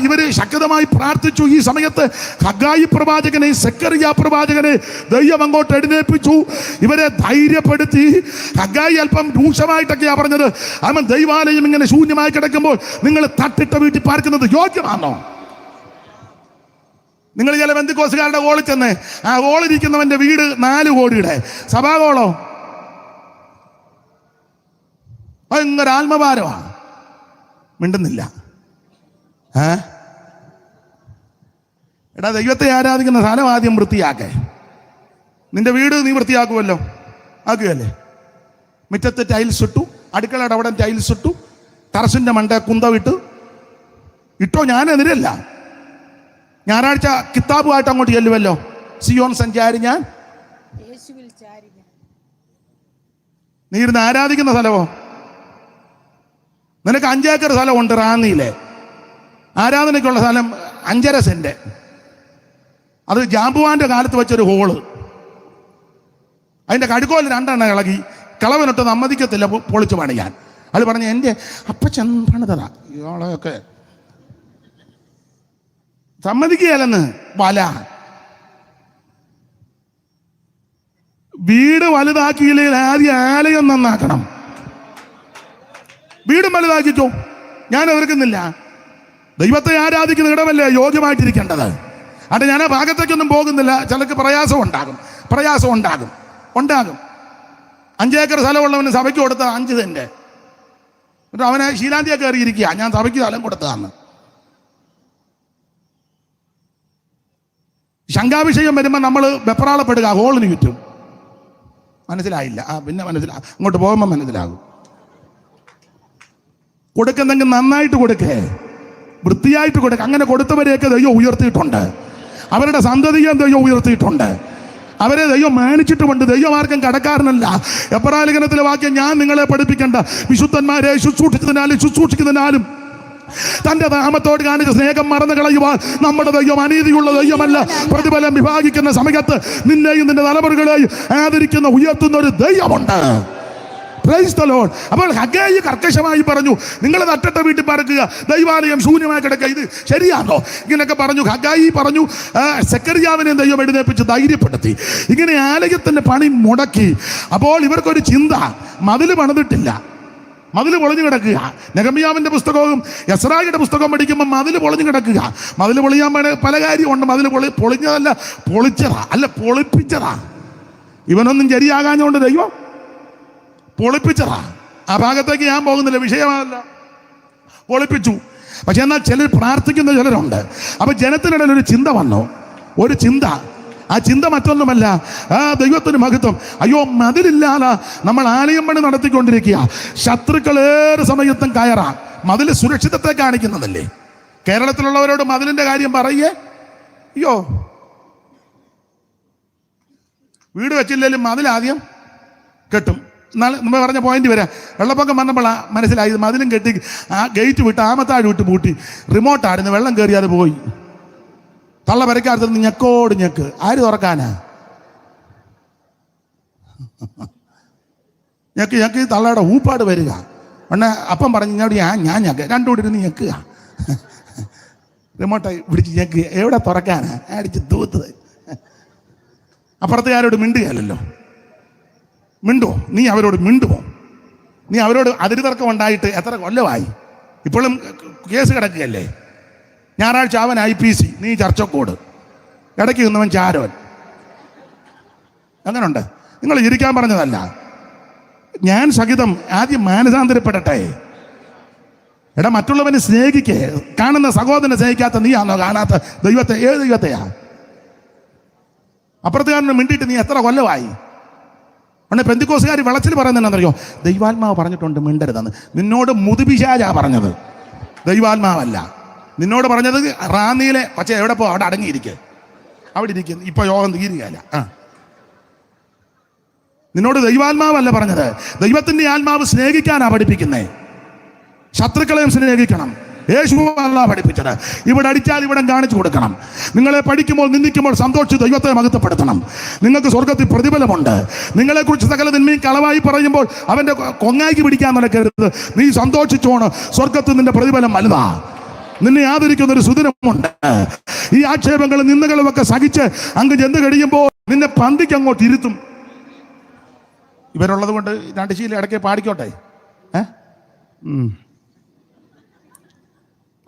ഇവര് ശക്തമായി പ്രാർത്ഥിച്ചു. ഈ സമയത്ത് ഹഗ്ഗായി പ്രവാചകനെ, സെക്കറിയ പ്രവാചകനെ ദൈവം അങ്ങോട്ട് എഴുന്നേൽപ്പിച്ചു. ഇവരെ ധൈര്യപ്പെടുത്തി. ഹഗ്ഗായി അല്പം രൂക്ഷമായിട്ടൊക്കെയാ പറഞ്ഞത്. അവൻ ദൈവാലയം ഇങ്ങനെ ശൂന്യമായി കിടക്കുമ്പോൾ നിങ്ങൾ തട്ടിട്ട വീട്ടിൽ പാർക്കുന്നത് യോഗ്യമാണോ? നിങ്ങൾ ചില ബന്ധുക്കോസുകാരുടെ ഹോളിൽ ചെന്ന് ആ ഹോളിരിക്കുന്നവന്റെ വീട് 4 കോടിയുടെ സഭാഹോളോ ഭയങ്കര ആത്മഭാരമാണ്. മിണ്ടുന്നില്ല. എടാ, ദൈവത്തെ ആരാധിക്കുന്ന സ്ഥലം ആദ്യം വൃത്തിയാക്കേ. നിന്റെ വീട് നീ വൃത്തിയാക്കുമല്ലോ, ആക്കുകയല്ലേ? മുറ്റത്ത് ടൈൽസ് ഇട്ടു, അടുക്കളയുടെ അവിടെ ടൈൽസ് ഇട്ടു, ടെറസിന്റെ മണ്ട കുന്തവിട്ടു ഇട്ടോ. ഞാനെതിരല്ല. ഞായറാഴ്ച കിതാബുമായിട്ട് അങ്ങോട്ട് ചെല്ലുമല്ലോ. സിയോൻ സഞ്ചാരി ഞാൻ, നീ ഇരുന്ന് ആരാധിക്കുന്ന സ്ഥലമോ? നിനക്ക് 5 ഏക്കർ സ്ഥലമുണ്ട് റാന്നിയിലെ. ആരാധനയ്ക്കുള്ള സ്ഥലം 5.5 സെന്റ്. അത് ജാമ്പുവാന്റെ കാലത്ത് വെച്ചൊരു ഹോള്. അതിന്റെ കടുക്കോല് 2 എണ്ണം ഇളകി. കളവനൊട്ട് സമ്മതിക്കത്തില്ല പൊളിച്ചു പണിയാൻ. അത് പറഞ്ഞ് എൻ്റെ അപ്പച്ചൻ പണിതതാ. ഇയാളെയൊക്കെ സമ്മതിക്കുകയല്ലെന്ന്. വല വീട് വലുതാക്കിയില്ലെങ്കിൽ ആദ്യം ആലയം നന്നാക്കണം. വീടും വലുതാക്കിച്ചോ, ഞാൻ എതിർക്കുന്നില്ല. ദൈവത്തെ ആരാധിക്കുന്ന ഇടമല്ലേ യോഗ്യമായിട്ടിരിക്കേണ്ടത്. അത് ഞാൻ ആ ഭാഗത്തേക്കൊന്നും പോകുന്നില്ല. ചിലർക്ക് പ്രയാസം ഉണ്ടാകും. 5 ഏക്കർ സ്ഥലമുള്ളവന് സഭയ്ക്ക് കൊടുത്ത 5 സെന്റ്. എന്നിട്ട് അവനെ ശീലാന്തിയെ കയറിയിരിക്കുക, ഞാൻ സഭയ്ക്ക് സ്ഥലം കൊടുത്തതാന്ന്. ശങ്കാവിഷയം വരുമ്പോൾ നമ്മൾ വെപ്രാളപ്പെടുക, ഹോളിന് ചുറ്റും. മനസ്സിലായില്ല? പിന്നെ അങ്ങോട്ട് പോകുമ്പോൾ മനസ്സിലാകും. കൊടുക്കുന്നെങ്കിൽ നന്നായിട്ട് കൊടുക്കേ, വൃത്തിയായിട്ട് കൊടുക്കുക. അങ്ങനെ കൊടുത്തവരെയൊക്കെ ദൈവം ഉയർത്തിയിട്ടുണ്ട്. അവരുടെ സന്തതിയെ ദൈവം ഉയർത്തിയിട്ടുണ്ട്. അവരെ ദൈവം മാനിച്ചിട്ടുമുണ്ട്. ദൈവമാർഗം കടക്കാരനല്ല. എബ്രായലേഖനത്തിലെ വാക്യം ഞാൻ നിങ്ങളെ പഠിപ്പിക്കേണ്ട, വിശുദ്ധന്മാരെ ശുശ്രൂഷിക്കുന്നതിനാലും തന്റെ നാമത്തോട് കാണിച്ച സ്നേഹം മറന്നു കളയുവാൻ നമ്മുടെ ദൈവം അനീതിയുള്ള ദൈവമല്ല. പ്രതിഫലം വിഭാഗിക്കുന്ന സമയത്ത് നിന്നെയും നിന്റെ തലമുറകളെയും ആദരിക്കുന്ന ഉയർത്തുന്ന ഒരു ദൈവമുണ്ട്. അപ്പോൾ ഹഗ്ഗായി കർക്കശമായി പറഞ്ഞു, നിങ്ങൾ തട്ടട്ട വീട്ടിൽ പറക്കുക, ദൈവാലയം ശൂന്യമായി കിടക്കുക. ഇത് ശരിയാണോ? ഇങ്ങനെയൊക്കെ പറഞ്ഞു. ഹഗ്ഗായി പറഞ്ഞു. സെക്കറിയാവിനെ ദൈവം എഴുന്നേൽപ്പിച്ച് ധൈര്യപ്പെടുത്തി. ഇങ്ങനെ ആലയത്തിന്റെ പണി മുടക്കി. അപ്പോൾ ഇവർക്കൊരു ചിന്ത, മതിൽ പണിതിട്ടില്ല, മതിൽ പൊളിഞ്ഞു കിടക്കുക. നെഹമ്യാവിന്റെ പുസ്തകവും എസ്രായുടെ പുസ്തകവും പഠിക്കുമ്പോൾ മതിൽ പൊളിഞ്ഞു കിടക്കുക. മതിൽ പൊളിയാൻ പല കാര്യമുണ്ട്. മതിൽ പൊളിഞ്ഞതല്ല, പൊളിച്ചതാ, അല്ല പൊളിപ്പിച്ചതാ. ഇവനൊന്നും ശരിയാകാഞ്ഞുകൊണ്ട് ദൈവം പൊളിപ്പിച്ചതാ. ആ ഭാഗത്തേക്ക് ഞാൻ പോകുന്നില്ല, വിഷയമല്ല. ഒളിപ്പിച്ചു. പക്ഷെ എന്നാൽ ചിലർ പ്രാർത്ഥിക്കുന്ന ചിലരുണ്ട്. അപ്പൊ ജനത്തിനിടയിൽ ഒരു ചിന്ത വന്നു, ഒരു ചിന്ത. ആ ചിന്ത മറ്റൊന്നുമല്ല, ദൈവത്തിന് മഹത്വം. അയ്യോ, മതിലില്ലാതെ നമ്മൾ ആലയം പണി നടത്തിക്കൊണ്ടിരിക്കുക, ശത്രുക്കൾ ഏറെ സമയത്തും കയറാം. മതിൽ സുരക്ഷിതത്തെ കാണിക്കുന്നതല്ലേ. കേരളത്തിലുള്ളവരോട് മതിലിന്റെ കാര്യം പറയേ, അയ്യോ വീട് വെച്ചില്ലെങ്കിലും മതിൽ ആദ്യം കെട്ടും. എന്നാൽ നമ്മൾ പറഞ്ഞ പോയിന്റ് വരാം. വെള്ളപ്പൊക്കം വന്നപ്പോൾ മനസ്സിലായി മതിലും കെട്ടി ആ ഗേറ്റ് വിട്ട് ആമത്താഴ് വിട്ട് പൂട്ടി. റിമോട്ടായിരുന്നു, വെള്ളം കയറിയാതെ പോയി. തള്ള വരയ്ക്കാത്ത ഞെക്കോട് ഞെക്ക്, ആര് തുറക്കാനാ? ഞെക്ക് ഞെക്ക് തള്ളയുടെ ഊപ്പാട് വരിക. ഉടനെ അപ്പം പറഞ്ഞ് ഇങ്ങോട്ട് ഞാൻ ഞെക്ക്, രണ്ടുകൂടി ഇരുന്ന് ഞെക്കുക. റിമോട്ടായി പിടിച്ച് ഞെക്ക്, എവിടെ തുറക്കാനാ? അടിച്ച് തൂത്തത്. അപ്പുറത്തുകാരോട് മിണ്ടുകയല്ലോ. മിണ്ടുവോ? നീ അവരോട് മിണ്ടുവോ? നീ അവരോട് അതിര് തർക്കം ഉണ്ടായിട്ട് എത്ര കൊല്ലമായി? ഇപ്പോഴും കേസ് കിടക്കുകയല്ലേ. ഞായറാഴ്ച അവൻ IPC, നീ ചർച്ചക്കോട്, ഇടയ്ക്ക് നിന്നവൻ ചാരോൻ. അങ്ങനുണ്ട്. നിങ്ങൾ ഇരിക്കാൻ പറഞ്ഞതല്ല, ഞാൻ സഹിതം ആദ്യം മാനസാന്തരപ്പെടട്ടെ. എടാ, മറ്റുള്ളവനെ സ്നേഹിക്കേ. കാണുന്ന സഹോദരനെ സ്നേഹിക്കാത്ത നീയാണോ കാണാത്ത ദൈവത്തെ? ഏത് ദൈവത്തെയാ? അപ്പുറത്തുകാരനെ മിണ്ടിയിട്ട് നീ എത്ര കൊല്ലമായി? ഉടനെ പെന്തിക്കോസുകാർ വിളച്ചിൽ പറയുന്നതെന്നറിയോ? ദൈവാത്മാവ് പറഞ്ഞിട്ടുണ്ട് മിണ്ടരുതെന്ന്. നിന്നോട് മുതുപിശാചാ പറഞ്ഞത്, ദൈവാത്മാവല്ല. നിന്നോട് പറഞ്ഞത് റാന്നിയിലെ പക്ഷേ എവിടെ പോ, അവിടെ അടങ്ങിയിരിക്കുക, അവിടെ ഇരിക്കുന്നു. ഇപ്പൊ യോഗം തീരുകയല്ല. നിന്നോട് ദൈവാത്മാവല്ല പറഞ്ഞത്, ദൈവത്തിന്റെ ആത്മാവ് സ്നേഹിക്കാനാ പഠിപ്പിക്കുന്നേ. ശത്രുക്കളെയും സ്നേഹിക്കണം. യേശു അല്ല പഠിപ്പിച്ചത്. ഇവിടെ അടിച്ചാൽ ഇവിടെ കാണിച്ചു കൊടുക്കണം. നിങ്ങളെ പഠിക്കുമ്പോൾ നിന്ദിക്കുമ്പോൾ സന്തോഷിച്ച് ദൈവത്തെ മഹത്വപ്പെടുത്തണം. നിങ്ങൾക്ക് സ്വർഗത്തിൽ പ്രതിഫലമുണ്ട്. നിങ്ങളെക്കുറിച്ച് സകല തിന്മയും കളവായി പറയുമ്പോൾ അവന്റെ കൊങ്ങായിക്ക് പിടിക്കാൻ നടക്കരുത്. നീ സന്തോഷിച്ചോണ്, സ്വർഗത്തിൽ നിന്റെ പ്രതിഫലം വലുതാ. നിന്നെ ആദരിക്കുന്ന ഒരു സുദിനമുണ്ട്. ഈ ആക്ഷേപങ്ങളും നിന്ദകളും ഒക്കെ സഹിച്ച് അങ്ങ് ചെന്ന് കഴിയുമ്പോൾ നിന്നെ പന്തിക്ക് അങ്ങോട്ട് ഇരുത്തും. ഇവരുള്ളത് കൊണ്ട് രണ്ട് ശീല ഇടയ്ക്ക് പാടിക്കോട്ടെ.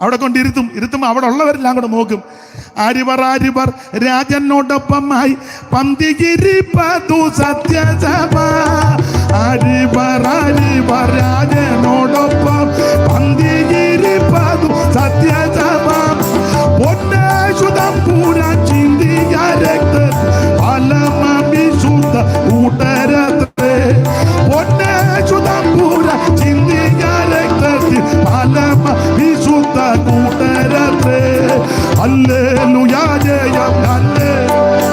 അവിടെ കൊണ്ടിരുത്തും. ഇരുത്തുമ്പോൾ അവിടെ ഉള്ളവരെല്ലാം കൂടെ നോക്കും. ആരിവർ രാജനോടൊപ്പമായി പന്തികിരിപ്പതു സത്യസഭ. ആരിവർ രാജനോടൊപ്പം പന്തികിരിപ്പതു സത്യസഭ. പൊന്നശുദ്ധം പൂരാ ചിന്തിയ രക്തം ഫലമ വിശുദ്ധ കൂട്ടരത്രേ. പൊന്നശുദ്ധം പൂരാ ചിന്തിയ രക്തത്തിൽ ഫലമ വിശുദ്ധ കൂട്ടരത്രേ. ഹല്ലേലൂയ, ജയം ഹല്ലേലൂയ.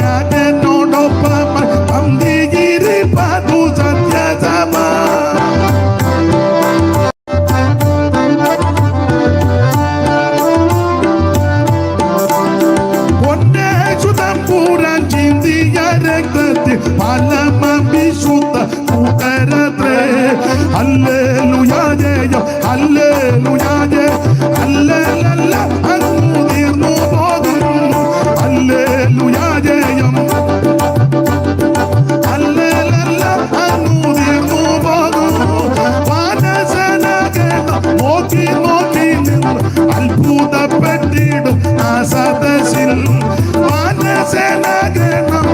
രാജനോടൊപ്പം പന്തികിരിപ്പതു സത്യസഭ. പൊന്നശുദ്ധം പൂരാൻ ചിന്തിയ രക്തത്തിൽ ഫലമ വിശുദ്ധ കൂട്ടരത്രേ. ഹല്ലേലൂയ, ജയം ഹല്ലേലൂയ, ജയം ഹല്ലേലൂയ. അങ്ങു തീർന്നു പോകും. ഹല്ലേലൂയ, ജയം ഹല്ലേലൂയ. അങ്ങു തീർന്നു പോകും. വാനസനഗണം നോക്കി നോക്കി നിന്ന് അത്ഭുതപ്പെട്ടിടും ആ സദസ്സിൽ. വാനസനഗണം.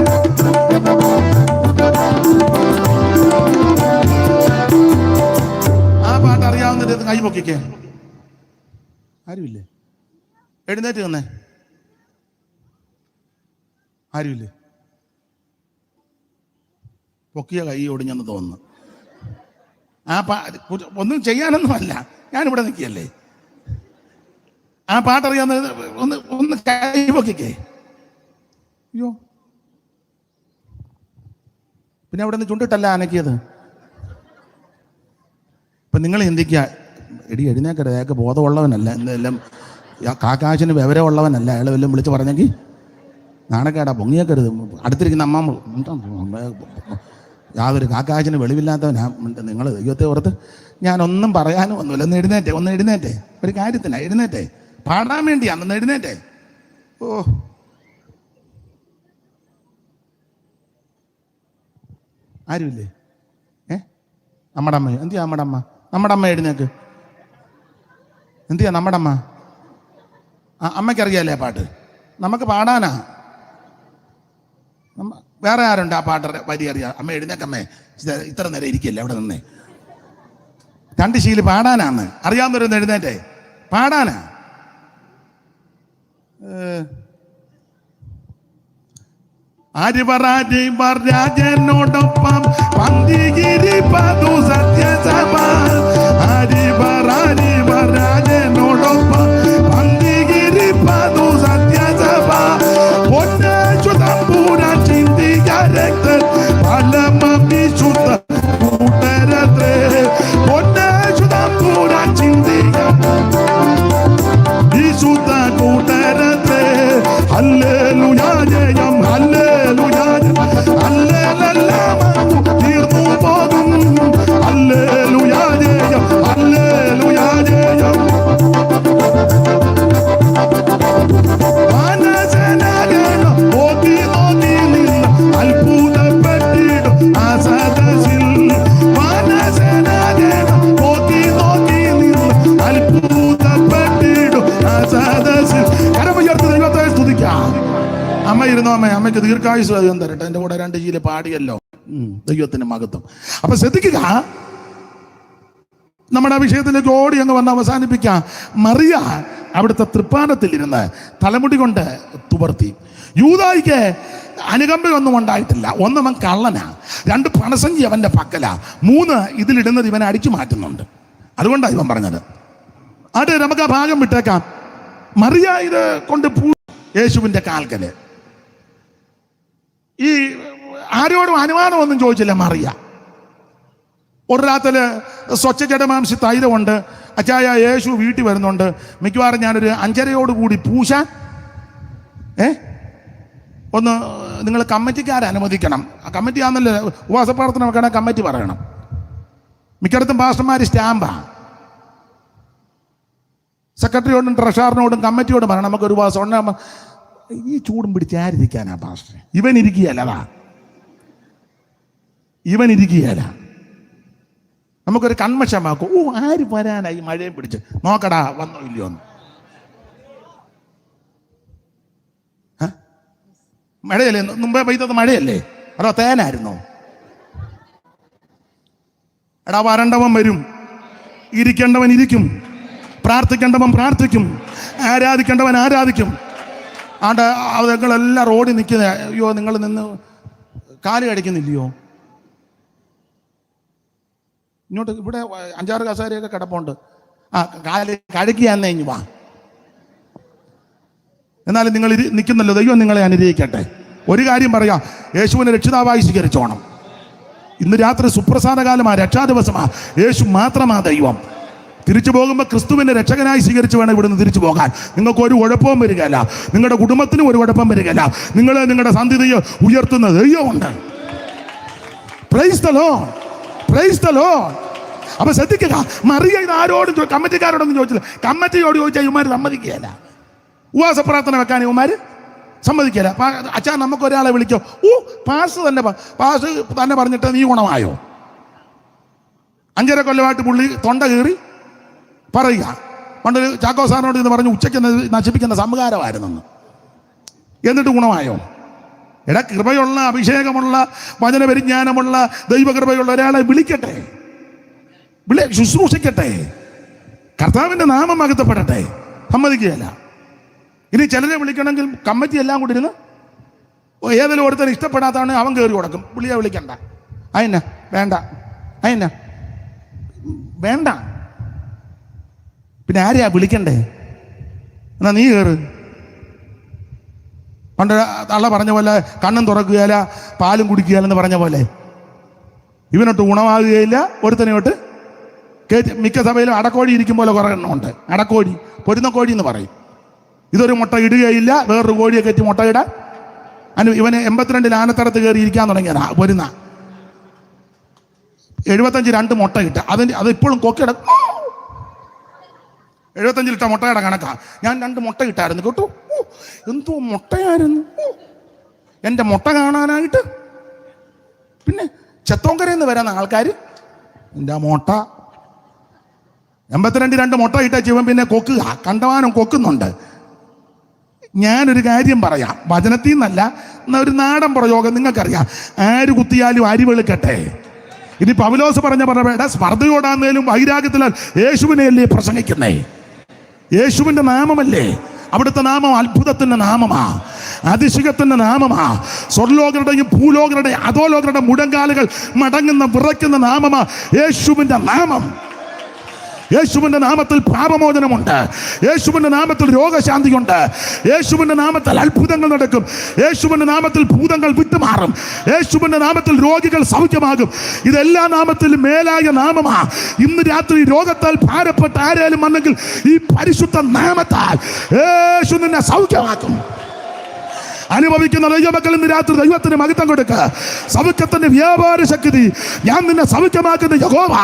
ആ പാട്ട് അറിയാവുന്നത് കൈ പൊക്കിക്കേ. ആരുമില്ലേ? എഴുന്നേറ്റ് തന്നെ. ആരുമില്ലേ? പൊക്കിയ കൈ ഒടിഞ്ഞെന്ന് തോന്നുന്നു. ആ ഒന്നും ചെയ്യാനൊന്നുമല്ല, ഞാനിവിടെ നിൽക്കുകയല്ലേ. ആ പാട്ടറിയാവുന്നത് ഒന്ന് കൈ പൊക്കിക്കേ. അയ്യോ, പിന്നെ അവിടെ നിന്ന് ചുണ്ടിട്ടല്ല അനക്കിയത്. ഇപ്പം നിങ്ങൾ ചിന്തിക്കുക, എഴുന്നേക്കരുത്, അയാൾക്ക് ബോധമുള്ളവനല്ല, എന്തെല്ലാം കാക്കാശിന് വിവരമുള്ളവനല്ല. അയാൾ വല്ലതും വിളിച്ച് പറഞ്ഞെങ്കിൽ നാണക്കേടാ, പൊങ്ങിയേക്കരുത്. അടുത്തിരിക്കുന്ന അമ്മ യാതൊരു കാക്കാശിന് വെളിവില്ലാത്തവനാ. നിങ്ങൾ ദൈവത്തെ ഓർത്ത് ഞാനൊന്നും പറയാനും ഒന്നുമില്ല. ഒന്ന് എഴുന്നേറ്റേ ഒരു കാര്യത്തിനാ. എഴുന്നേറ്റേ, പാടാൻ വേണ്ടിയാ. ഒന്ന് എഴുന്നേറ്റേ. ഓ, ആരുമില്ലേ? നമ്മുടെ അമ്മ എന്തിയാ? നമ്മുടെ അമ്മ എഴുന്നേക്ക്. എന്തിയാ നമ്മുടെ അമ്മ? അമ്മയ്ക്കറിയാലേ പാട്ട്? നമുക്ക് പാടാനാ. വേറെ ആരുണ്ട് ആ പാട്ട് വരി അറിയാം? അമ്മ എഴുന്നേക്കമ്മേ, ഇത്ര നേരം ഇരിക്കല്ലേ അവിടെ നിന്നേ. രണ്ട് ശീലി പാടാനാന്ന് അറിയാവുന്നവരൊന്ന് എഴുന്നേറ്റേ, പാടാനാ. രാജനോടൊപ്പം പന്തികിരിപ്പതു സത്യസഭ. രാജനോടൊപ്പം പന്തികിരിപ്പതു സത്യസഭ. പൊന്നൂരാൻ ചിന്തിക രക്തൻ പലമ വിശുദ്ധ കൂട്ടരത്രേ. പൊന്നൂരാൻ ചിന്തിക വിശുദ്ധ കൂട്ടരത്രേ. ഹല്ലേലൂയാ ജയം, ഹല്ലേലൂയാ ഹല്ലേലെല്ലാം തീർന്നു പോകും. ഹല്ലേലൂയാ ജയം, ഹല്ലേലൂയാ ജയം. മനസ്സനാകണം നോക്കി നോക്കി നിന്ന് അത്ഭുതപ്പെട്ടിടും ആ സദസ്സിൽ. മനസ്സനാകണം നോക്കി നോക്കി നിന്ന് അത്ഭുതപ്പെട്ടിടും ആ സദസ്സിൽ. കരമുയർത്തി ദൈവത്തെ സ്തുതിക്കാം. അമ്മ ഇരുന്നോ, അമ്മയ്ക്ക് ദീർഘായുസ് ദൈവം തരട്ടെ. എൻ്റെ കൂടെ രണ്ട് ശീല പാടിയല്ലോ. ദൈവത്തിന്റെ മഹത്വം. അപ്പൊ ശ്രദ്ധിക്കുക, നമ്മുടെ ആ വിഷയത്തിലേക്ക് ഓടി അങ്ങ് വന്ന് അവസാനിപ്പിക്കാം. മറിയ അവിടുത്തെ തൃപ്പാനത്തിലിരുന്ന് തലമുടി കൊണ്ട് തുവർത്തി. യൂദായിക്ക് അനുകമ്പയൊന്നും ഉണ്ടായിട്ടില്ല. ഒന്നവൻ കള്ളനാ, രണ്ട് പണസഞ്ചി അവന്റെ പക്കലാ, മൂന്ന് ഇതിലിടുന്നത് ഇവനെ അടിച്ചു മാറ്റുന്നുണ്ട്. അതുകൊണ്ടാണ് ഇവൻ പറഞ്ഞത്. അത് നമുക്ക് ആ ഭാഗം വിട്ടേക്കാം. മറിയ ഇത് കൊണ്ട് യേശുവിന്റെ കാൽക്കല്. ഈ ആരോടും അനുവാദമൊന്നും ചോദിച്ചില്ല മറിയ. ഒരു രാത്രില് സ്വച്ഛ ജഡമാംസി തൈലമുണ്ട്. അച്ചായ യേശു വീട്ടിൽ വരുന്നുണ്ട്. മിക്കവാറും ഞാനൊരു 5:30 കൂടി പൂശാൻ ഒന്ന് നിങ്ങൾ കമ്മിറ്റിക്കാരെ അനുവദിക്കണം. കമ്മിറ്റി ആണെന്നല്ലേ ഉപവാസ പ്രാർത്ഥന വെക്കണം, കമ്മിറ്റി പറയണം. മിക്കയിടത്തും പാസ്റ്റർമാർ സ്റ്റാമ്പാ. സെക്രട്ടറിയോടും ട്രഷറിനോടും കമ്മിറ്റിയോടും പറയണം നമുക്കൊരു ഉപവാസം ഉണ്ട്. ഈ ചൂടും പിടിച്ച് ആരിരിക്കാനാ പാസ്റ്റർ? ഇവൻ ഇരിക്കുകയല്ല, ഇവൻ ഇരിക്കുകയല്ല. നമുക്കൊരു കൺമഷമാക്കും. ആര് വരാനായി മഴയും പിടിച്ച് നോക്കടാ വന്നോ ഇല്ലയോ എന്ന്. മഴയല്ലേ മുമ്പേ പെയ്തത്? മഴയല്ലേ അതോ തേനായിരുന്നോ? എടാ വരണ്ടവൻ വരും, ഇരിക്കേണ്ടവൻ ഇരിക്കും, പ്രാർത്ഥിക്കേണ്ടവൻ പ്രാർത്ഥിക്കും, ആരാധിക്കേണ്ടവൻ ആരാധിക്കും. ആണ്ട് നിങ്ങളെല്ലാം റോഡിൽ നിൽക്കുന്ന. അയ്യോ, നിങ്ങൾ നിന്ന് കാല് കടിക്കുന്നില്ലയോ? ഇങ്ങോട്ട് ഇവിടെ 5-6 കസേരയൊക്കെ കിടപ്പുണ്ട്. കാല് കഴുകിയാന്നേ ഇനി വാ. എന്നാലും നിങ്ങൾ നിൽക്കുന്നല്ലോ, ദൈവം നിങ്ങളെ അനുഗ്രഹിക്കട്ടെ. ഒരു കാര്യം പറയാം, യേശുവിനെ രക്ഷിതാവായി സ്വീകരിച്ചോണം. ഇന്ന് രാത്രി സുപ്രസാദകാലമാ, രക്ഷാദിവസമാ. യേശു മാത്രമാ ദൈവം. തിരിച്ചു പോകുമ്പോൾ ക്രിസ്തുവിനെ രക്ഷകനായി സ്വീകരിച്ച് വേണം ഇവിടുന്ന് തിരിച്ചു പോകാൻ. നിങ്ങൾക്ക് ഒരു കുഴപ്പവും വരികയില്ല, നിങ്ങളുടെ കുടുംബത്തിനും ഒരു കുഴപ്പം വരികയില്ല. നിങ്ങളുടെ സന്ധിതയെ ഉയർത്തുന്ന ദൈവമുണ്ട്. Praise the Lord, praise the Lord. അപ്പൊ ശ്രദ്ധിക്കുക, മറിയ ഇത് ആരോടും കമ്മിറ്റിക്കാരോടൊന്നും ചോദിച്ചില്ല. കമ്മിറ്റിയോട് ചോദിച്ചാൽ ഇവന്മാർ സമ്മതിക്കുകയല്ല. ഉപവാസ പ്രാർത്ഥന വെക്കാൻ ഇവന്മാർ സമ്മതിക്കില്ല. അച്ഛാ നമുക്കൊരാളെ വിളിക്കോ? പാസ് തന്നെ പറഞ്ഞിട്ട് നീ ഗുണമായോ? 5.5 കൊല്ലമായിട്ട് പുള്ളി തൊണ്ട കീറി പറയുക. പണ്ട് ചാക്കോ സാറിനോട് ഇന്ന് പറഞ്ഞു ഉച്ചയ്ക്ക് നശിപ്പിക്കുന്ന സംസ്കാരമായിരുന്നെന്ന്. എന്നിട്ട് ഗുണമായോ? എടാ, കൃപയുള്ള അഭിഷേകമുള്ള വചനപരിജ്ഞാനമുള്ള ദൈവകൃപയുള്ള ഒരാളെ വിളിക്കട്ടെ, ശുശ്രൂഷിക്കട്ടെ, കർത്താവിന്റെ നാമം മഹത്വപ്പെടട്ടെ. സമ്മതിക്കുകയല്ല. ഇനി ചിലരെ വിളിക്കണമെങ്കിൽ കമ്മിറ്റി എല്ലാം കൂടി ഇരുന്ന് ഏതെങ്കിലും ഒരുത്തൻ ഇഷ്ടപ്പെടാത്തതാണ് അവൻ കയറി കൊടുക്കും. പുള്ളിയെ വിളിക്കണ്ട, അതിനാ വേണ്ട, അതിനാ വേണ്ട. പിന്നെ ആരെയാ വിളിക്കണ്ടേ? എന്നാ നീ കയറ്. പണ്ട് തള്ള പറഞ്ഞ പോലെ കണ്ണും തുറക്കുകയില്ല പാലും കുടിക്കുകയില്ലെന്ന് പറഞ്ഞ പോലെ ഇവനൊട്ട് ഗുണമാകുകയില്ല. ഒരുത്തനോട്ട് കയറ്റി. മിക്ക സഭയിലും അടക്കോഴി ഇരിക്കും പോലെ കുറേ എണ്ണമുണ്ട്. അടക്കോഴി, പൊരുന്ന കോഴി എന്ന് പറയും. ഇതൊരു മുട്ട ഇടുകയില്ല, വേറൊരു കോഴിയെ കയറ്റി മുട്ട ഇടാൻ. ഇവന് 82 ആനത്തടത്ത് കയറി ഇരിക്കാൻ തുടങ്ങിയതാ. പൊരുന്ന 75 2 മുട്ട ഇട്ട. അത് ഇപ്പോഴും കൊക്കിടക്കും. 75 ഇട്ട മുട്ടയുടെ കണക്കാ. ഞാൻ 2 മുട്ട ഇട്ടായിരുന്നു കേട്ടോ. എന്തോ മുട്ടയായിരുന്നു. എൻ്റെ മുട്ട കാണാനായിട്ട്. പിന്നെ ചെത്തോങ്കരയിൽ നിന്ന് വരുന്ന ആൾക്കാർ എൻ്റെ മുട്ട 82 മുട്ട ഇട്ട ജീവൻ പിന്നെ കൊക്കുക, കണ്ടവാനം കൊക്കുന്നുണ്ട്. ഞാനൊരു കാര്യം പറയാം, വചനത്തിൽ നിന്നല്ല, എന്നാൽ ഒരു നാടൻ പ്രയോഗം നിങ്ങൾക്കറിയാം. ആര് കുത്തിയാലും അരി വെളുക്കട്ടെ. ഇനി പൗലോസ് പറഞ്ഞ സ്പർദ്ധയോടാന്നേലും വൈരാഗ്യത്തിലാൽ യേശുവിനെയല്ലേ പ്രസംഗിക്കുന്നേ? യേശുവിൻ്റെ നാമമല്ലേ? അവിടുത്തെ നാമം അത്ഭുതത്തിൻ്റെ നാമമാ, അതിശയത്തിൻ്റെ നാമമാ. സ്വർലോകരുടെയും ഭൂലോകരുടെയും അധോലോകരുടെ മുടങ്കാലുകൾ മടങ്ങുന്ന വിറയ്ക്കുന്ന നാമമാ യേശുവിൻ്റെ നാമം. യേശുവിൻ്റെ നാമത്തിൽ പാപമോചനമുണ്ട്. യേശുവിൻ്റെ നാമത്തിൽ രോഗശാന്തിയുണ്ട്. യേശുവിൻ്റെ നാമത്തിൽ അത്ഭുതങ്ങൾ നടക്കും. യേശുവിൻ്റെ നാമത്തിൽ ഭൂതങ്ങൾ വിട്ടുമാറും. യേശുവിൻ്റെ നാമത്തിൽ രോഗികൾ സൗഖ്യമാകും. ഇതെല്ലാ നാമത്തിലും മേലായ നാമമാ. ഇന്ന് രാത്രി രോഗത്താൽ ഭാരപ്പെട്ട ആരേലും വന്നെങ്കിൽ ഈ പരിശുദ്ധ നാമത്താൽ യേശു നിന്നെ സൗഖ്യമാക്കും. അനുഭവിക്കുന്ന ദൈവമക്കൾ ഇന്ന് രാത്രി ദൈവത്തിന് മഹത്വം കൊടുക്കുക. സൗഖ്യത്തിന്റെ വ്യാപാര ശക്തി ഞാൻ നിന്നെ സൗഖ്യമാക്കുന്ന യഹോവ.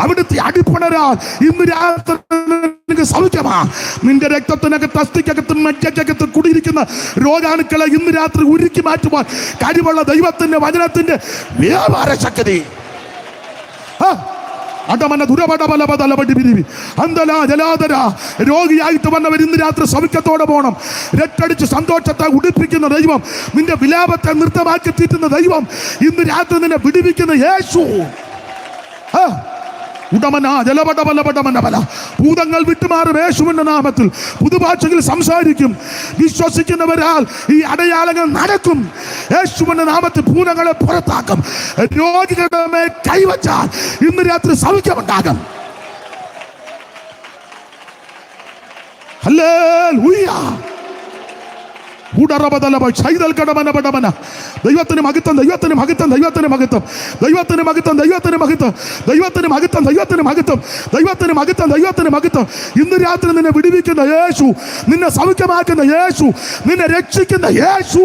അവിടുത്തെ അടിപ്പണരാൽ ഇന്ന് രാത്രി നിനക്ക് സൗഖ്യമാ. നിന്റെ രക്തത്തിനകത്ത് അസ്ഥിക്കകത്തും മജ്ജയ്ക്കകത്തും കുടിയിരിക്കുന്ന രോഗാണുക്കളെ ഇന്ന് രാത്രി ഉരുക്കി മാറ്റുവാൻ കഴിവുള്ള ദൈവത്തിന്റെ വചനത്തിന്റെ വ്യാപാര ശക്തി. രോഗിയായിട്ട് വന്നവർ ഇന്ന് രാത്രി സൗഖ്യത്തോടെ പോകണം. രട്ടടിച്ച് സന്തോഷത്തെ ഉടിപ്പിക്കുന്ന ദൈവം, നിന്റെ വിലാപത്തെ നൃത്തമാക്കി തീറ്റുന്ന ദൈവം, ഇന്ന് രാത്രി നിന്നെ വിടുവിക്കുന്ന യേശു. ഭൂതങ്ങൾ വിട്ടുമാറും യേശുവിന്റെ നാമത്തിൽ. പുതുഭാഷയിൽ സംസാരിക്കും. വിശ്വസിക്കുന്നവരാൽ ഈ അടയാളങ്ങൾ നടക്കും. യേശുവിന്റെ നാമത്തിൽ ഭൂതങ്ങളെ പുറത്താക്കും. രോഗികളുടെ മേൽ കൈവച്ചാൽ ഇന്ന് രാത്രി സൗഖ്യമുണ്ടാകും. ഹല്ലേലൂയ. ദൈവത്തിന് മഹത്വം, ദൈവത്തിന് മഹത്വം, ദൈവത്തിന് മഹത്വം, ദൈവത്തിന് മഹത്വം, ദൈവത്തിന് മഹത്വം, ദൈവത്തിന് മഹത്വം, ദൈവത്തിന് മഹത്വം, ദൈവത്തിന് മഹത്വം, ദൈവത്തിന് മഹത്വം. ഇന്ന് രാത്രി നിന്നെ വിടുവിക്കുന്ന യേശു, നിന്നെ സൗഖ്യമാക്കുന്ന യേശു, നിന്നെ രക്ഷിക്കുന്ന യേശു.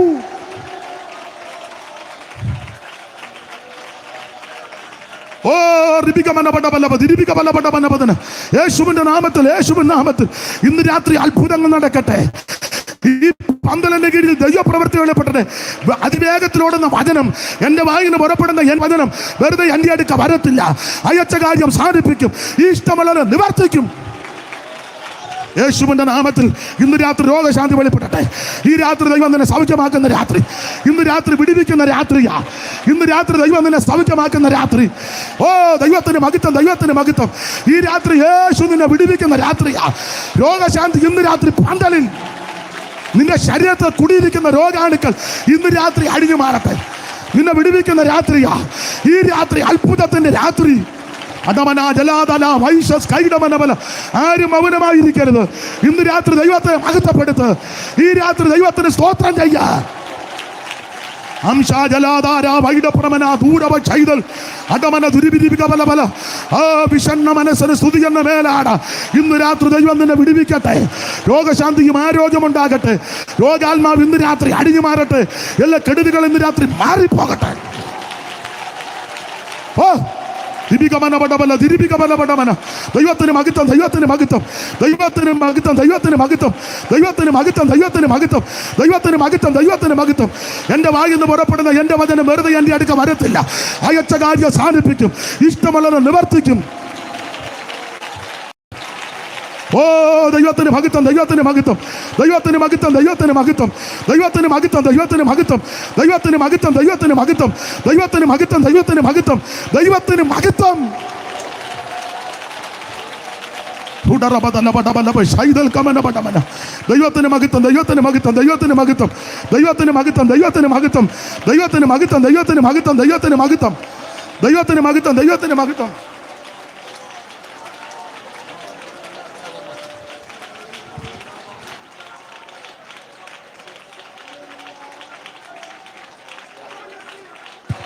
യേശുവിന്റെ നാമത്തിൽ, യേശുവിന്റെ നാമത്തിൽ ഇന്ന് രാത്രി അത്ഭുതങ്ങൾ നടക്കട്ടെ. ഈ പന്തലിന്റെ കീഴിൽ ദൈവപ്രവൃത്തി വെളിപ്പെട്ടത്. അതിവേഗത്തിലോടുന്ന വചനം, എൻ്റെ വായിന് പുറപ്പെടുന്ന എൻ വചനം വെറുതെ എൻ്റെ അടുക്ക വരത്തില്ല. അയച്ച കാര്യം സാധിപ്പിക്കും, ഇഷ്ടമുള്ളത് നിവർത്തിക്കും. യേശുവിന്റെ നാമത്തിൽ ഇന്ന് രാത്രി രോഗശാന്തി വെളിപ്പെടട്ടെ. ഈ രാത്രി ദൈവം നിന്നെ സൗഖ്യമാക്കുന്ന രാത്രി. ഇന്ന് രാത്രി വിടുവിക്കുന്ന രാത്രിയാ. ഇന്ന് രാത്രി ദൈവം നിന്നെ സൗഖ്യമാക്കുന്ന രാത്രി. ഓ ദൈവത്തിന് മഹത്വം, ദൈവത്തിന് മഹത്വം. ഈ രാത്രി യേശു നിന്നെ വിടുവിക്കുന്ന രാത്രിയാ. രോഗശാന്തി ഇന്ന് രാത്രി പന്തലിൽ നിന്റെ ശരീരത്തിൽ കുടിയിരിക്കുന്ന രോഗാണുക്കൾ ഇന്ന് രാത്രി അടിഞ്ഞു മാറട്ടെ. നിന്നെ വിടുവിക്കുന്ന രാത്രിയാ. ഈ രാത്രി അത്ഭുതത്തിന്റെ രാത്രി. ആരും മൗനമായിരിക്കരുത്. ഇന്ന് രാത്രി ദൈവത്തെ മഹത്വപ്പെടുത്ത്. ഈ രാത്രി ദൈവത്തിന് സ്തോത്രം ചെയ്യാ. മനസ്സിന് സ്തുതി എന്ന മേലാണ്. ഇന്ന് രാത്രി ദൈവം നിന്നെ വിടുവിക്കട്ടെ. രോഗശാന്തിയും ആരോഗ്യമുണ്ടാകട്ടെ. രോഗാത്മാവ് ഇന്ന് രാത്രി അടിഞ്ഞു മാറട്ടെ. എല്ലാ കെടുതികൾ ഇന്ന് രാത്രി മാറിപ്പോകട്ടെ. ഓ ദൈവത്തിന് മഹത്വം, ദൈവത്തിന് മഹത്വം, ദൈവത്തിന് മഹത്വം, ദൈവത്തിന് മഹത്വം, ദൈവത്തിന് മഹത്വം, ദൈവത്തിന് മഹത്വം, ദൈവത്തിന് മഹത്വം, ദൈവത്തിന് മഹത്വം, ദൈവത്തിന് മഹത്വം. എൻ്റെ വായിൽ നിന്ന് പുറപ്പെടുന്ന എൻ്റെ വചനം വെറുതെ എൻ്റെ അടുക്ക വരത്തില്ല. അയച്ച കാര്യം സാധിപ്പിക്കും, ഇഷ്ടമുള്ളത് നിവർത്തിക്കും. ഓ ദൈവത്തിന് മഹത്വം, ദൈവത്തിന് മഹത്വം, ദൈവത്തിന് മഹത്വം, ദൈവത്തിന് മഹത്വം, ദൈവത്തിന് മഹത്വം, ദൈവത്തിന് മഹത്വം, ദൈവത്തിന് മഹത്വം, ദൈവത്തിന് മഹത്വം, ദൈവത്തിന് മഹത്വം, ദൈവത്തിന് മഹത്വം, ദൈവത്തിന് മഹത്വം. ദൈവത്തിന് മഹത്വം, ദൈവത്തിന് മഹത്വം, ദൈവത്തിന് മഹത്വം, ദൈവത്തിന് മഹത്വം, ദൈവത്തിന് മഹത്വം, ദൈവത്തിന് മഹത്വം, ദൈവത്തിന് മഹത്വം, ദൈവത്തിന് മഹത്വം, ദൈവത്തിന് മഹത്വം, ദൈവത്തിന് മഹത്വം.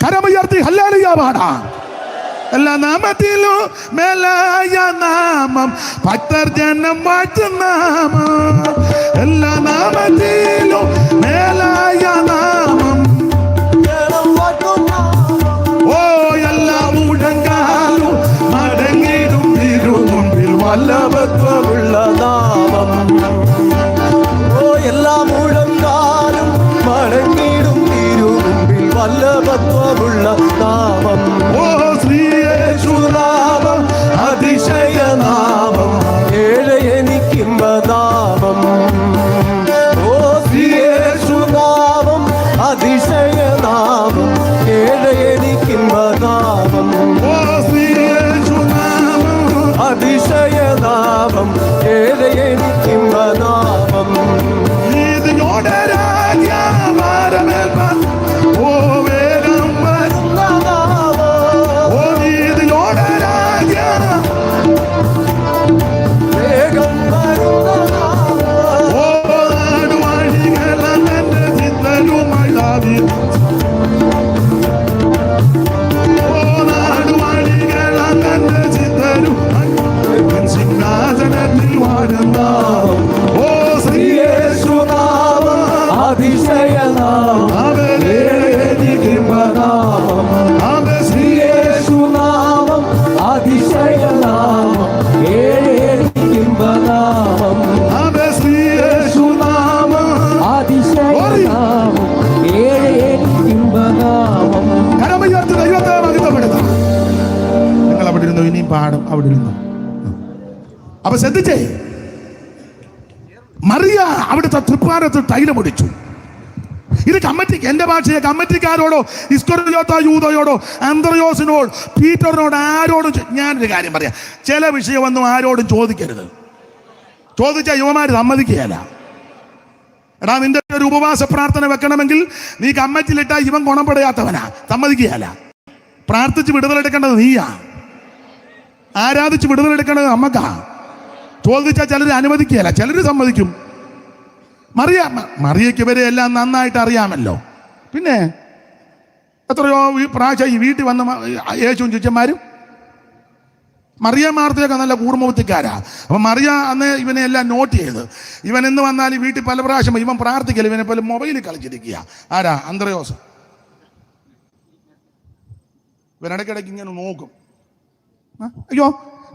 കരമുയർത്തി ഹല്ലേലൂയ പാടാം. എല്ലാ നാമത്തിലും മേലായ നാമം, ഭക്തർ ജനം വാഴ്ത്തും നാമം. എല്ലാ നാമത്തിലും മേലായ നാമം, ഓ എല്ലാ മുഴങ്കാലും മടങ്ങിടും തിരുമുമ്പിൽ വല്ലഭത്വമുള്ള നാമം. ഓ എല്ലാ മുഴങ്കാലും മടങ്ങിടും തിരുമുമ്പിൽ വല്ലഭത്വമുള്ള നാമം. അതിശയനാമം ഏറെ എനിക്കിമ്പനാമം നീതിയോടെ രാജ്യഭാരമേൽപ്പാൻ ഓ വേഗം വരുന്ന നാമം ഓ നീതിയോടെ വേഗം വരുന്ന നാമം ഓ നാടുവാഴികളെന്റെ ചിന്തരുമായി ദാവീദ് ഓ നാടുവാഴികളെന്റെ ചിന്തരുമായി സിംഹാസനത്തിൽ വാഴുന്ന ഓ യേശുനാമം അതിശയനാമം ഏറെ എനിക്കിമ്പനാമം യേശുനാമം അതിശയനാമം ഏറെ എനിക്കിമ്പനാമം യേശുനാമം അതിശയനാമം ഏറെ എനിക്കിമ്പനാമം കരമുയർത്തി ദൈവത്തെ മഹിമപ്പെടുത്താം. നിങ്ങൾ അവിടെ ഇരുന്നു, ഇനിയും പാടും അവിടെ ഇരുന്നു. അപ്പൊ ശ്രദ്ധിച്ചേ, മറിയ അവിടുത്തെ തൃപ്പാരത്ത് തൈലമൊടിച്ചു. ഇത് കമ്മിറ്റിക്ക്, എന്റെ ഭാഷയെ കമ്മിറ്റിക്കാരോടോ ഇസ്കറിയോത്ത യൂദയോടോ അന്ത്രയോസിനോട് പീറ്ററിനോട് ആരോടും ഞാനൊരു കാര്യം പറയാം, ചില വിഷയമൊന്നും ആരോടും ചോദിക്കരുത്. ചോദിച്ചാൽ യുവമാര് സമ്മതിക്കുകയല്ല. എടാ, നിന്റെ ഒരു ഉപവാസ പ്രാർത്ഥന വെക്കണമെങ്കിൽ നീ കമ്മിറ്റിയിലിട്ടാ ഇവൻ ഗുണപ്പെടാത്തവനാ, സമ്മതിക്കുകയല്ല. പ്രാർത്ഥിച്ച് വിടുതലെടുക്കേണ്ടത് നീയാ, ആരാധിച്ച് വിടുതലെടുക്കേണ്ടത് നമ്മക്കാ. ചോദിച്ചാൽ ചിലർ അനുവദിക്കുകയല്ല, ചിലർ സമ്മതിക്കും. മറിയയ്ക്ക് ഇവരെ എല്ലാം നന്നായിട്ട് അറിയാമല്ലോ. പിന്നെ എത്രയോ പ്രാവശ്യം ഈ വീട്ടിൽ വന്ന് യേശുവും ശിഷ്യന്മാരും മറിയ മാർത്തയൊക്കെ നല്ല കൂർമ്മബുദ്ധിക്കാരാ. അപ്പൊ മറിയ അന്ന് ഇവനെ എല്ലാം നോട്ട് ചെയ്ത്, ഇവൻ എന്ന് വന്നാൽ ഈ വീട്ടിൽ പല പ്രാവശ്യം ഇവൻ പ്രാർത്ഥിക്കല്, ഇവനെ പോലെ മൊബൈലിൽ കളിച്ചിരിക്കുക. ആരാ? അന്ത്രയോസ്. ഇവനിടയ്ക്കിടയ്ക്ക് ഇങ്ങനെ നോക്കും. അയ്യോ,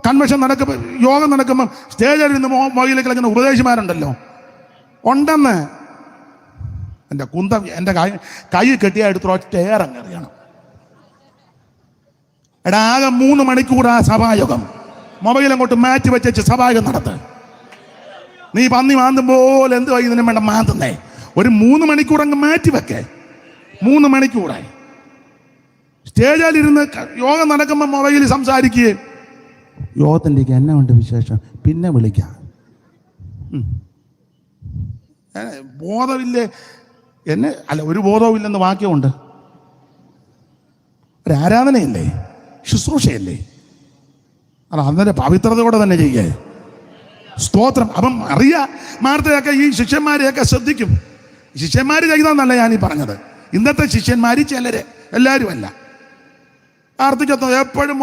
കൺവെൻഷൻ നടക്കുമ്പോൾ, യോഗം നടക്കുമ്പോൾ സ്റ്റേജിൽ നിന്ന് മൊബൈലിൽ കളിക്കുന്ന ഉപദേശിമാരുണ്ടല്ലോ, ഉണ്ടെന്ന്. എൻ്റെ കുന്തം എൻ്റെ കൈ കെട്ടിയ എടുത്ത് ഒറ്റ ഏറങ്ങറിയണം. എടാ, ആകെ 3 മണിക്കൂർ ആ സഭായോഗം. മൊബൈൽ അങ്ങോട്ട് മാറ്റി വെച്ച് സഭായോഗം നടത്ത്. നീ പന്നി മാന്തും പോലെ എന്ത് ഇതിനും വേണ്ട മാന്തുന്നേ. ഒരു 3 മണിക്കൂർ അങ്ങ് മാറ്റി വെക്കേ. 3 മണിക്കൂറായി സ്റ്റേജിലിരുന്ന് യോഗം നടക്കുമ്പോൾ മൊബൈലിൽ സംസാരിക്കുകയും, യോഗത്തിൻ്റെ എന്നെ ഉണ്ട് വിശേഷം, പിന്നെ വിളിക്കാം. ബോധമില്ലേ എന്നെ? അല്ല, ഒരു ബോധവും ഇല്ലെന്ന് വാക്യമുണ്ട്. ഒരു ആരാധനയില്ലേ, ശുശ്രൂഷയല്ലേ? അത് അന്നേരം പവിത്രതയോടെ തന്നെ ചെയ്യേ. സ്തോത്രം. അപ്പം മാർത്തയൊക്കെ ഈ ശിഷ്യന്മാരെയൊക്കെ ശ്രദ്ധിക്കും. ശിഷ്യന്മാർ ചെയ്താന്നല്ല ഞാനീ പറഞ്ഞത്. ഇന്നത്തെ ശിഷ്യന്മാർ ചിലര്, എല്ലാവരും അല്ല. പ്രാർത്ഥിക്കത്തോ എപ്പോഴും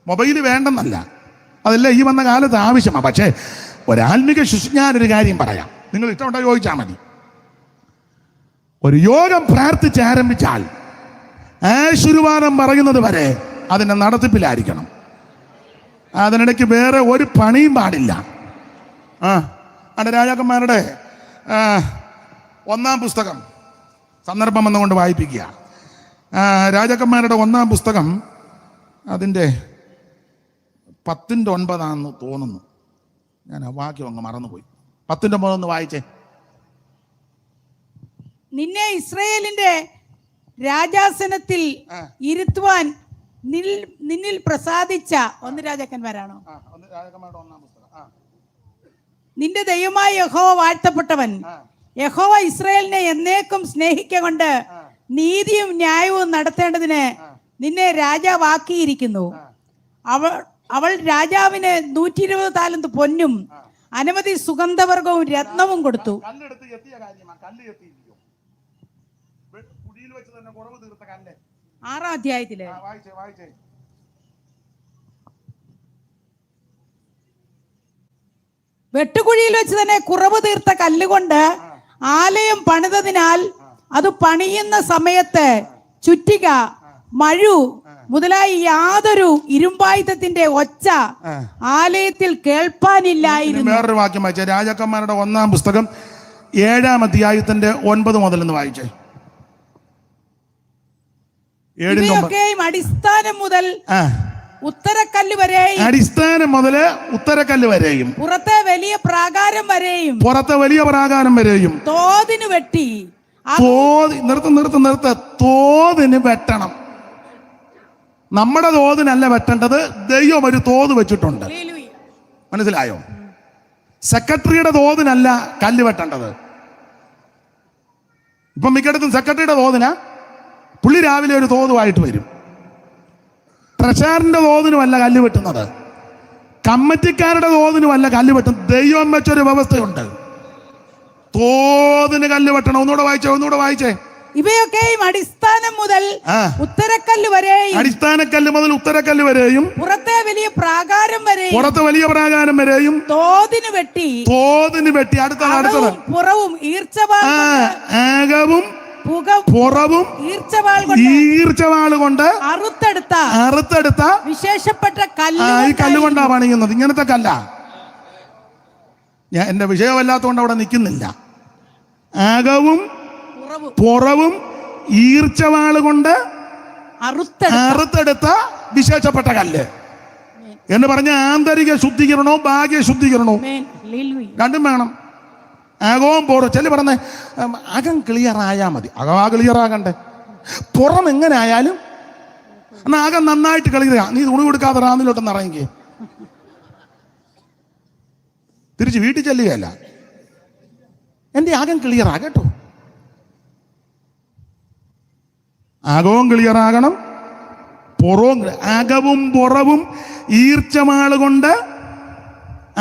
മൊബൈൽ വേണ്ടെന്നല്ല, അതല്ല ഈ വന്ന കാലത്ത് ആവശ്യമാണ്. പക്ഷേ ഒരാത്മിക ഞാനൊരു കാര്യം പറയാം, നിങ്ങൾ ഇഷ്ടമുണ്ടോ ചോദിച്ചാൽ മതി. ഒരു യോഗം പ്രാർത്ഥിച്ച് ആരംഭിച്ചാൽ ആശീർവാദം പറയുന്നത് വരെ അതിൻ്റെ നടത്തിപ്പിലായിരിക്കണം. അതിനിടയ്ക്ക് വേറെ ഒരു പണിയും പാടില്ല. രാജാക്കന്മാരുടെ 1-ാം പുസ്തകം സന്ദർഭം വന്നുകൊണ്ട് വായിപ്പിക്കുക. രാജാക്കന്മാരുടെ 1-ാം പുസ്തകം അതിൻ്റെ 10:9 തോന്നുന്നു. ഞാൻ ആ വാക്യം അങ്ങ് മറന്നുപോയി. 10:9 വായിച്ചേ. നിന്നെ ഇസ്രായേലിന്റെ രാജാസനത്തിൽ ഇരുത്തുവാൻ നിന്നിൽ പ്രസാദിച്ച 1 രാജാക്കന്മാരാണോ? നിന്റെ ദൈവമായ യഹോവ വാഴ്ത്തപ്പെട്ടവൻ. യഹോവ ഇസ്രായേലിനെ എന്നേക്കും സ്നേഹിക്കൊണ്ട് നീതിയും ന്യായവും നടത്തേണ്ടതിന് നിന്നെ രാജാവാക്കിയിരിക്കുന്നു. അവൾ രാജാവിന് 120 താലന്ത് പൊന്നും അനവധി സുഗന്ധവർഗവും രത്നവും കൊടുത്തു. 6-ാം അധ്യായത്തില് വെട്ടുകുഴിയിൽ വെച്ച് തന്നെ കുറവ് തീർത്ത കല്ലുകൊണ്ട് ആലയം പണിതതിനാൽ അത് പണിയുന്ന സമയത്ത് ചുറ്റിക, മഴു മുതലായി യാതൊരു ഇരുമ്പായുധത്തിന്റെ ഒച്ച ആലയത്തിൽ കേൾപ്പാനില്ലായിരുന്നു. വേറൊരു വാക്യം വായിച്ചേ. രാജാക്കന്മാരുടെ 1-ാം പുസ്തകം 7-ാം അധ്യായത്തിന്റെ 9 മുതൽ എന്ന് വായിച്ചേ. ഇവയൊക്കെയും അടിസ്ഥാനം മുതൽ ഉത്തരക്കല്ല് വരെയും, അടിസ്ഥാനം മുതൽ ഉത്തരക്കല്ല് വരെയും, പുറത്തെ വലിയ പ്രാകാരം വരെയും തോതിന് വെട്ടി. നിർത്ത് തോതിന് വെട്ടണം. നമ്മുടെ തോതിനല്ല വെട്ടേണ്ടത്, ദൈവം ഒരു തോത് വെച്ചിട്ടുണ്ട്. ഹല്ലേലൂയ. മനസ്സിലായോ? സെക്രട്ടറിയുടെ തോതിനല്ല കല്ല് വെട്ടേണ്ടത്. ഇപ്പം മിക്കയിടത്തും സെക്രട്ടറിയുടെ തോതിനാ, പുള്ളി രാവിലെ ഒരു തോതുമായിട്ട് വരും. ട്രഷറിന്റെ തോതിനുമല്ല കല്ല് വെട്ടുന്നത്, കമ്മിറ്റിക്കാരുടെ തോതിനുമല്ല കല്ല് വെട്ടുന്നത്. ദൈവം വെച്ചൊരു വ്യവസ്ഥയുണ്ട്, തോതിന് കല്ല് വെട്ടണം. ഒന്നുകൂടെ വായിച്ചേ. ഇവയൊക്കെയും അടിസ്ഥാനം മുതൽ ഉത്തരക്കല്ല് വരെയും, അടിസ്ഥാനക്കല്ല് മുതൽ ഉത്തരക്കല്ല് വരെയും, പുറത്തെ വലിയ പ്രാകാരം വരെയും തോതിന് വെട്ടി അടുത്തത് പുറവും ആകവും പുറവും ഈർച്ചവാൾ കൊണ്ട് അറുത്തെടുത്ത വിശേഷപ്പെട്ട ഈ കല്ലുകൊണ്ടാ പണിയുന്നത്. ഇങ്ങനത്തെ കല്ല. ഞാൻ എന്റെ വിഷയമല്ലാത്തതുകൊണ്ട് അവിടെ നിൽക്കുന്നില്ല. ആകവും പുറവും ഈർച്ചവാൾ കൊണ്ട് അറുത്തെടുത്ത വിശേഷപ്പെട്ട കല്ല് എന്ന് പറഞ്ഞ ആന്തരിക ശുദ്ധീകരണവും ബാഹ്യ ശുദ്ധീകരണവും രണ്ടും വേണം. അകവും പുറം. ചെല്ലു പറഞ്ഞേ, അകം ക്ലിയർ ആയാൽ മതി. അകം ക്ലിയർ ആകണ്ടേ? പുറം എങ്ങനെ ആയാലും എന്നാ അകം നന്നായിട്ട് ക്ലിയർ. നീ തുണി കൊടുക്കാതെ റാന്നിലോട്ടൊന്ന് ഇറങ്ങി തിരിച്ച് വീട്ടിൽ ചെല്ലുകയല്ല. എൻ്റെ അകം ക്ലിയർ ആകട്ടോ. അകവും ക്ലിയർ ആകണം, പുറവും. അകവും പുറവും ഈർച്ചമാള് കൊണ്ട്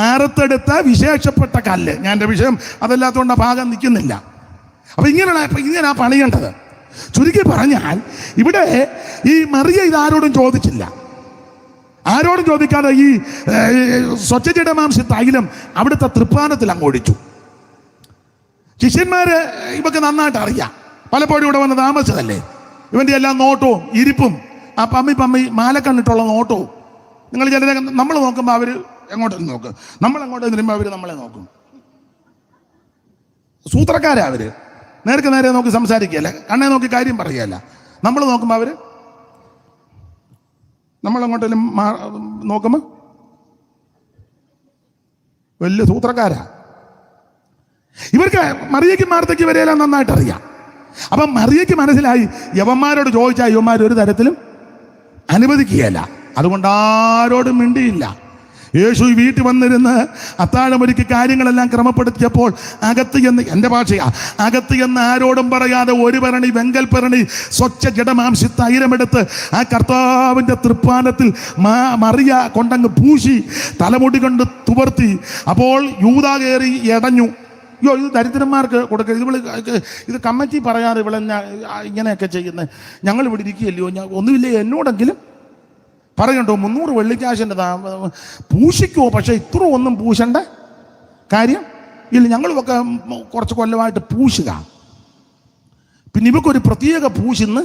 അറുത്തെടുത്ത വിശേഷപ്പെട്ട കല്ല്. ഞാൻ എൻ്റെ വിഷയം അതല്ലാത്തതുകൊണ്ട് ആ ഭാഗം നിൽക്കുന്നില്ല. അപ്പൊ ഇങ്ങനെ പണിയേണ്ടത്. ചുരുക്കി പറഞ്ഞാൽ ഇവിടെ ഈ മറിയ ഇതാരോടും ചോദിച്ചില്ല. ആരോടും ചോദിക്കാതെ ഈ സ്വച്ഛജഡമാംസ തൈലം അവിടുത്തെ തൃപ്പാനത്തിൽ അങ്ങ് ഒഴിച്ചു. ശിഷ്യന്മാര് ഇവക്ക് നന്നായിട്ട് അറിയാം, പലപ്പോഴും ഇവിടെ വന്ന് താമസിച്ചതല്ലേ. ഇവന്റെ എല്ലാം നോട്ടവും ഇരിപ്പും ആ പമ്മി മാലക്കണ്ണിട്ടുള്ള നോട്ടവും. നിങ്ങൾ ചിലരെ നമ്മൾ നോക്കുമ്പോൾ അവർ എങ്ങോട്ടും നോക്കും, നമ്മൾ അങ്ങോട്ട് തിരുമ്പോൾ അവർ നമ്മളെ നോക്കും. സൂത്രക്കാരാ അവര്. നേരെ നോക്കി സംസാരിക്കുകയല്ല, കണ്ണെ നോക്കി കാര്യം പറയുകയല്ല. നമ്മൾ നോക്കുമ്പോൾ അവര് നമ്മളെങ്ങോട്ടും നോക്കുമ്പോൾ വലിയ സൂത്രക്കാരാ. ഇവർക്ക് മറിയയ്ക്കും മാർത്തയ്ക്കും വരെയെല്ലാം നന്നായിട്ട് അറിയാം. അപ്പം മറിയയ്ക്ക് മനസ്സിലായി, യവന്മാരോട് ചോദിച്ചാൽ യവന്മാർ ഒരു തരത്തിലും അനുവദിക്കുകയല്ല. അതുകൊണ്ട് ആരോടും മിണ്ടിയില്ല. യേശു വീട്ടിൽ വന്നിരുന്ന് അത്താഴമൊരുക്കി കാര്യങ്ങളെല്ലാം ക്രമപ്പെടുത്തിയപ്പോൾ അകത്ത് എന്ന്, എൻ്റെ ഭാഷയാ, അകത്ത് എന്ന് ആരോടും പറയാതെ ഒരു ഭരണി വെങ്കൽ ഭരണി സ്വച്ഛ ജഡമാംസി തൈലമെടുത്ത് ആ കർത്താവിൻ്റെ തൃപ്പാനത്തിൽ മറിയ കൊണ്ടങ്ങ് പൂശി തലമുടി കൊണ്ട് തുവർത്തി. അപ്പോൾ യൂദാ കയറി എടഞ്ഞു. അയ്യോ, ഇത് ദരിദ്രന്മാർക്ക് കൊടുക്കരുത്, ഇത് കമ്മിറ്റി പറയാതെ ഇവിടെ ഇങ്ങനെയൊക്കെ ചെയ്യുന്നത്, ഞങ്ങൾ ഇവിടെ ഇരിക്കുകയല്ലയോ, ഒന്നുമില്ലേ എന്നോടെങ്കിലും പറയണ്ടോ, 300 വെള്ളിക്കാശിൻ്റെ പൂശിക്കുമോ? പക്ഷെ ഇത്ര ഒന്നും പൂശണ്ട കാര്യം ഇല്ല. ഞങ്ങളുമൊക്കെ കുറച്ച് കൊല്ലമായിട്ട് പൂശുക. പിന്നെ ഇവക്കൊരു പ്രത്യേക പൂശിന്ന്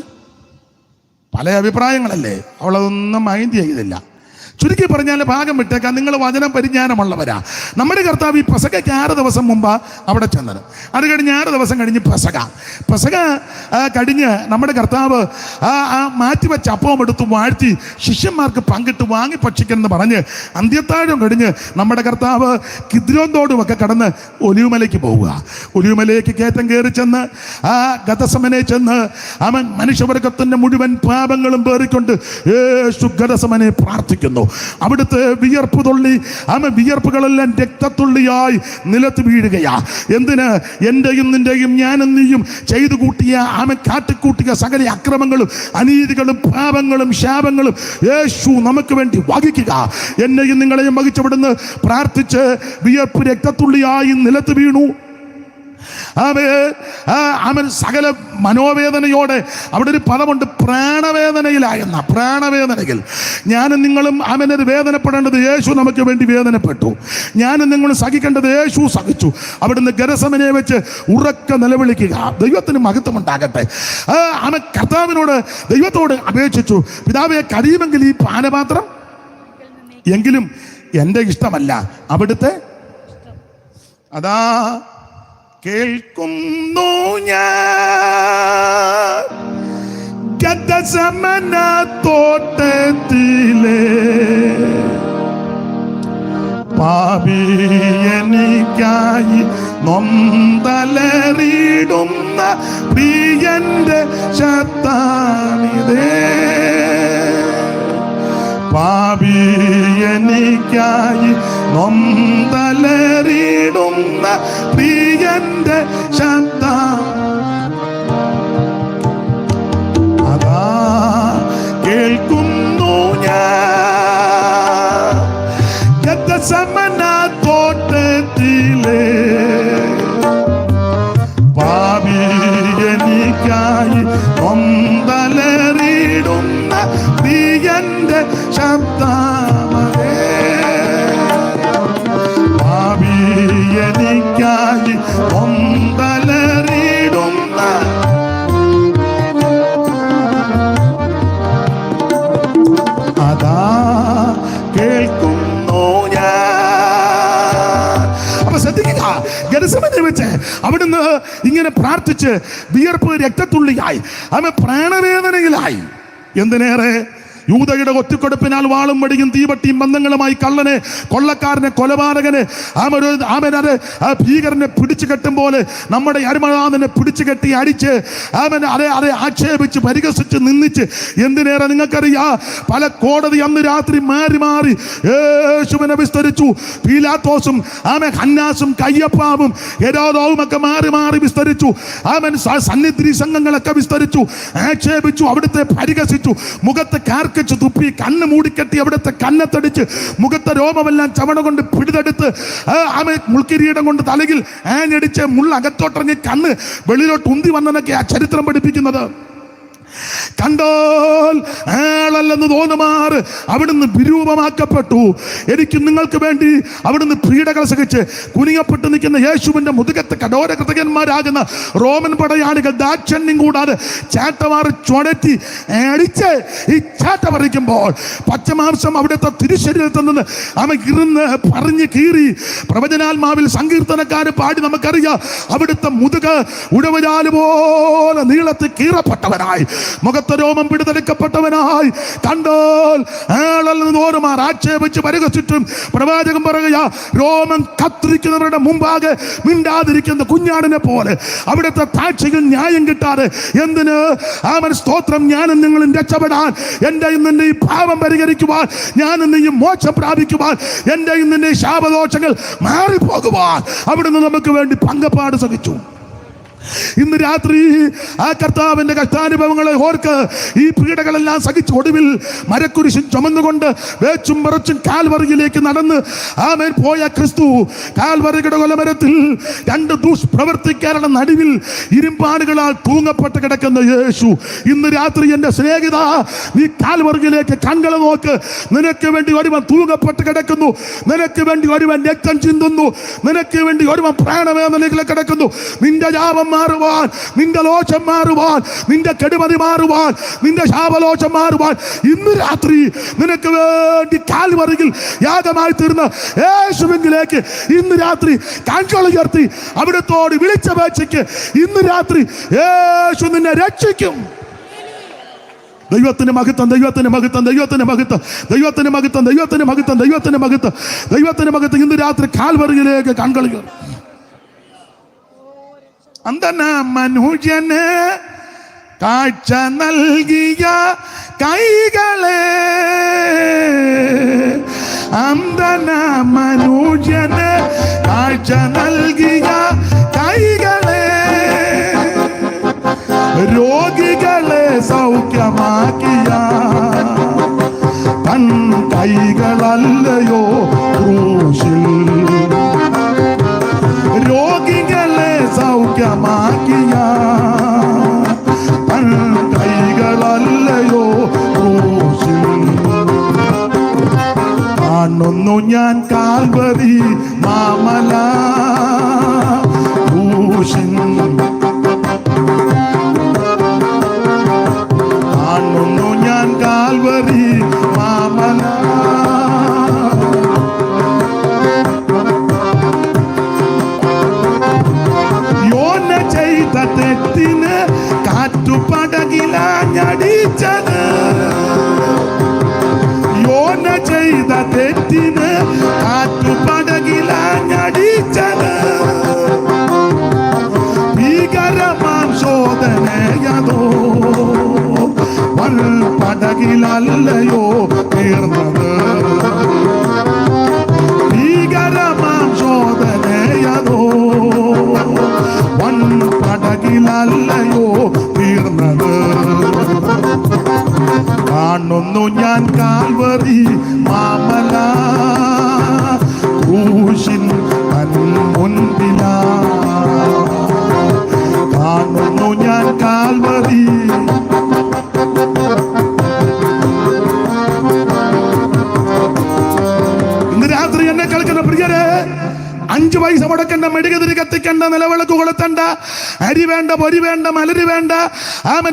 പല അഭിപ്രായങ്ങളല്ലേ. അവളതൊന്നും മൈൻഡ് ചെയ്തില്ല. ചുരുക്കി പറഞ്ഞാൽ ഭാഗം വിട്ടേക്കാൻ, നിങ്ങൾ വചനം പരിജ്ഞാനമുള്ളവരാ. നമ്മുടെ കർത്താവ് ഈ പെസഹയ്ക്ക് 6 ദിവസം മുമ്പാ അവിടെ ചെന്നത്. അത് കഴിഞ്ഞ് 6 ദിവസം കഴിഞ്ഞ് പെസഹ കഴിഞ്ഞ് നമ്മുടെ കർത്താവ് മാറ്റിവെച്ച അപ്പവും എടുത്ത് വാഴ്ത്തി ശിഷ്യന്മാർക്ക് പങ്കിട്ട് വാങ്ങി ഭക്ഷിക്കണമെന്ന് പറഞ്ഞ് അന്ത്യത്താഴം കഴിഞ്ഞ് നമ്മുടെ കർത്താവ് കിദ്രോൻ തോടുമൊക്കെ കടന്ന് ഒലിവുമലയ്ക്ക് പോവുക. ഒലിവുമലയ്ക്ക് കയറ്റം കയറി ചെന്ന് ഗതസമനെ ചെന്ന് അവൻ മനുഷ്യവർഗത്തിൻ്റെ മുഴുവൻ പാപങ്ങളും പേറിക്കൊണ്ട് യേശു ഗതസമനെ പ്രാർത്ഥിക്കുന്നു. അവിടുത്തെ വിയർപ്പ് തുള്ളി വിയർപ്പുകളെല്ലാം രക്തത്തുള്ളിയായി നിലത്ത് വീഴുകയാ. എന്തിന്? എന്റെയും നിന്റെയും ഞാനും നീയും ചെയ്തു കൂട്ടിയ കാട്ടിക്കൂട്ടിയ സകല അക്രമങ്ങളും അനീതികളും പാപങ്ങളും ശാപങ്ങളും യേശു നമുക്ക് വേണ്ടി വഹിക്കുക. എന്നെയും നിങ്ങളെയും വഹിച്ചവിടുന്ന് പ്രാർത്ഥിച്ച് വിയർപ്പ് രക്തത്തുള്ളിയായി നിലത്ത് വീണു. അവൻ സകല മനോവേദനയോടെ, അവിടെ ഒരു പദമുണ്ട്, പ്രാണവേദനയിലായെന്ന. പ്രാണവേദനയിൽ ഞാനും നിങ്ങളും അവനത് വേദനപ്പെടേണ്ടത് യേശു നമുക്ക് വേണ്ടി വേദനപ്പെട്ടു. ഞാനും നിങ്ങളും സഹിക്കേണ്ടത് യേശു സഹിച്ചു. അവിടുന്ന് ഗരസമനെ വെച്ച് ഉറക്ക നിലവിളിക്കുക. ദൈവത്തിന് മഹത്വം ഉണ്ടാകട്ടെ. അവൻ കർത്താവിനോട് ദൈവത്തോട് അപേക്ഷിച്ചു, പിതാവേ കഴിയുമെങ്കിൽ ഈ പാനപാത്രം എങ്കിലും എൻ്റെ ഇഷ്ടമല്ല അവിടുത്തെ. അതാ കേൾക്കുന്നു ഞാൻ ഗതസമന തോട്ടത്തിലെ പാപി എനിക്കായി നൊന്തലറിടുന്ന പ്രിയന്റെ ശത്താനിതേ. എനിക്കായി നൊന്തലറിടുന്ന പ്രിയന്റെ ശബ്ദം അതാ കേൾക്കുന്നു ഞാൻ. ഗെത്സമന തോട്ടത്തിലെ പാപി എനിക്കായി നൊന്തലറിടുന്ന പ്രിയന്റെ ശബ്ദമേ. പാപി എനിക്കായി നൊന്തലറിടുന്ന അതാ കേൾക്കുന്നു ഞാൻ. അപ്പൊ ശ്രദ്ധിക്കുക, ഗെത്സമനെ വെച്ച് അവിടുന്ന് ഇങ്ങനെ പ്രാർത്ഥിച്ച് വിയർപ്പ് രക്തത്തുള്ളിയായി, അവൻ പ്രാണവേദനയിലായി. എന്തിനേറെ, യൂദയുടെ ഒത്തുകൊടുപ്പിനാൽ വാളും വടിയും തീവട്ടിയും ബന്ധങ്ങളുമായി കള്ളനെ, കൊള്ളക്കാരനെ, കൊലപാതകനെ, അവനത് ആ ഭീകരനെ പിടിച്ചു കെട്ടുമ്പോൾ നമ്മുടെ അരുമനാഥനെ പിടിച്ചു കെട്ടി അടിച്ച് അവൻ അതെ ആക്ഷേപിച്ച് പരിഹസിച്ച് നിന്ദിച്ച്. എന്തിനേറെ നിങ്ങൾക്കറിയാം, പല കോടതി അന്ന് രാത്രി മാറി മാറി യേശുവിനെ വിസ്തരിച്ചു. പീലാത്തോസും ഹന്നാസും കയ്യപ്പാവും ഹെരോദാവും ഒക്കെ മാറി മാറി വിസ്തരിച്ചു. അവൻ സന്നിധി സംഘങ്ങളൊക്കെ വിസ്തരിച്ചു, ആക്ഷേപിച്ചു, അവിടുത്തെ പരിഹസിച്ചു, മുഖത്ത് കാർക്കിച്ചു തുപ്പി, കണ്ണ് മൂടിക്കെട്ടി, അവിടുത്തെ കന്നത്തടിച്ച്, മുഖത്തെ രോമമെല്ലാം ചവണ കൊണ്ട് പിടിതെടുത്ത്, മുൾക്കിരീടം കൊണ്ട് തലയിൽ ആഞ്ഞടിച്ച്, മുള്ളകത്തോട്ടിറങ്ങി കണ്ണ് വെളിയിലോട്ട് ഉന്തി വന്നതൊക്കെ ആ ചരിത്രം പഠിപ്പിക്കുന്നത്. കണ്ടാൽ ആളല്ലെന്ന് തോന്നുമാറ് അവിടുന്ന് വിരൂപമാക്കപ്പെട്ടു. എനിക്ക് നിങ്ങൾക്ക് വേണ്ടി അവിടുന്ന് പീഡകൾ സഹിച്ച് കുനിയപ്പെട്ട് നിൽക്കുന്ന യേശുവിന്റെ മുതുകത്ത് കഠോര കൃതകന്മാരാകുന്ന റോമൻ പടയാളികൾ ദാക്ഷണ്യം കൂടാതെ ചാട്ടവാറ് ചുഴറ്റി അടിച്ച് ഈ ചാട്ട പറിക്കുമ്പോൾ പച്ചമാംസം അവിടുത്തെ തിരുശരീരത്തിൽ നിന്ന് അവൻ ഇരുന്ന് പറഞ്ഞ് കീറി. പ്രവചനാത്മാവിൽ സങ്കീർത്തനക്കാര് പാടി നമുക്കറിയാം, അവിടുത്തെ മുതുക ഉഴവരാല് പോലെ നീളത്തിൽ കീറപ്പെട്ടവനായി, മുഖത്തെ രോമം പിടിതെടുക്കപ്പെട്ടവനായി. കണ്ടാൽ ആളല്ലെന്ന് ഓർമാർ ആക്ഷേപിച്ച് പരിഹസിച്ചും പ്രവാചകൻ പറയുക, രോമം കത്തിരിക്കുന്നവരുടെ മുമ്പാകെ മിണ്ടാതിരിക്കുന്ന കുഞ്ഞാടിനെ പോലെ അവിടുത്തെ താഴ്ചയിൽ ന്യായം കിട്ടാതെ. എന്തിന്? അവൻ സ്തോത്രം, ഞാനും നിങ്ങളും രക്ഷപ്പെടാൻ, എൻ്റെ നിന്റെ ഈ പാപം പരിഹരിക്കുവാൻ, ഞാനും നീയും മോക്ഷം പ്രാപിക്കുവാൻ, എൻ്റെ നിന്റെ ശാപദോഷങ്ങൾ മാറിപ്പോകുവാൻ അവിടുന്ന് നമുക്ക് വേണ്ടി പങ്കപ്പാട് സഹിച്ചു. ഇന്ന് രാത്രി ആ കർത്താവിന്റെ കഷ്ടാനുഭവങ്ങളെ ഓർക്ക് ഈ പീഡകളെല്ലാം സഹിച്ച് ഒടുവിൽ മരക്കുരിശും ചുമന്നുകൊണ്ട് വേച്ചും മറച്ചും കാൽവറിയിലേക്ക് നടന്ന് ആമേൻ പോയ ക്രിസ്തു കാൽവറിയുടെ കൊലമരത്തിൽ രണ്ട് ദുഷ്പ്രവർത്തിക്കാരുടെ നടുവിൽ ഇരുമ്പാടുകളാൽ തൂങ്ങപ്പെട്ട് കിടക്കുന്ന യേശു. ഇന്ന് രാത്രി എൻ്റെ സ്നേഹിത, നീ കാൽവറിയിലേക്ക് കണ്ണുകൾ നോക്ക്. നിനക്ക് വേണ്ടി ഒരുവൻ തൂങ്ങപ്പെട്ട് കിടക്കുന്നു, നിനക്ക് വേണ്ടി ഒരുവൻ രക്തം ചിന്തുന്നു, നിനക്ക് വേണ്ടി ഒരുവൻ പ്രാണവേദനയിൽ കിടക്കുന്നു. നിന്റെ ജാപം മാറുവാൻ, നിന്റെ ലോചം മാറുവാൻ, നിന്റെ കെടുമതി മാറുവാൻ, നിന്റെ ശാപലോചം മാറുവാൻ ഇന്ന് രാത്രി നിനക്ക് വേണ്ടി കാൽവറിയിൽ യാഗമായി തീർന്ന യേശുവിലേക്ക് ഇന്ന് രാത്രി കണ്ണുകളുയർത്തി അവിടത്തോട് വിളിച്ചപേക്ഷയ്ക്ക് ഇന്ന് രാത്രി യേശു നിന്നെ രക്ഷിക്കും. ദൈവത്തിന് മഹത്വം, ദൈവത്തിന് മഹത്വം, ദൈവത്തിന് മഹത്വം, ദൈവത്തിന് മഹത്വം, ദൈവത്തിന് മഹത്വം, ദൈവത്തിന് മഹത്വം, ദൈവത്തിന് മഹത്വം. ഇന്ന് രാത്രി കാൽവറിയിലേക്ക് കണ്ണുകളുയർത്തി അന്തന മനുഷ്യന് കാഴ്ച നൽകിയ കൈകളെ, അന്തന മനുഷ്യന് കാഴ്ച നൽകിയ കൈകളെ, രോഗികളെ സൗഖ്യമാക്കിയ തൻ കൈകളല്ലയോ ക്രൂശിൽ, രോഗികളെ സൗഖ്യമാക്കിയ തൻ കൈകളല്ലയോ ക്രൂശിൽ. കാണുന്നു ഞാൻ കാൽവരി മാമല ക്രൂശിൻ, കാണുന്നു ഞാൻ കാൽവരി മാമല. യോന ചെയ്ത തെറ്റിന് കാറ്റുപടകിലാഞ്ഞടിച്ചത്, യോന ചെയ്ത തെറ്റിന് കാറ്റുപടകിലാഞ്ഞടിച്ചത്, ഭീകരമാം ശോധന 5 പൈസ മുടക്കണ്ട, മെഴുകുതിരി കത്തിക്കണ്ട, നിലവിളക്ക് കൊളുത്തണ്ട, അരി വേണ്ട, പൊരി വേണ്ട, മലരി വേണ്ട,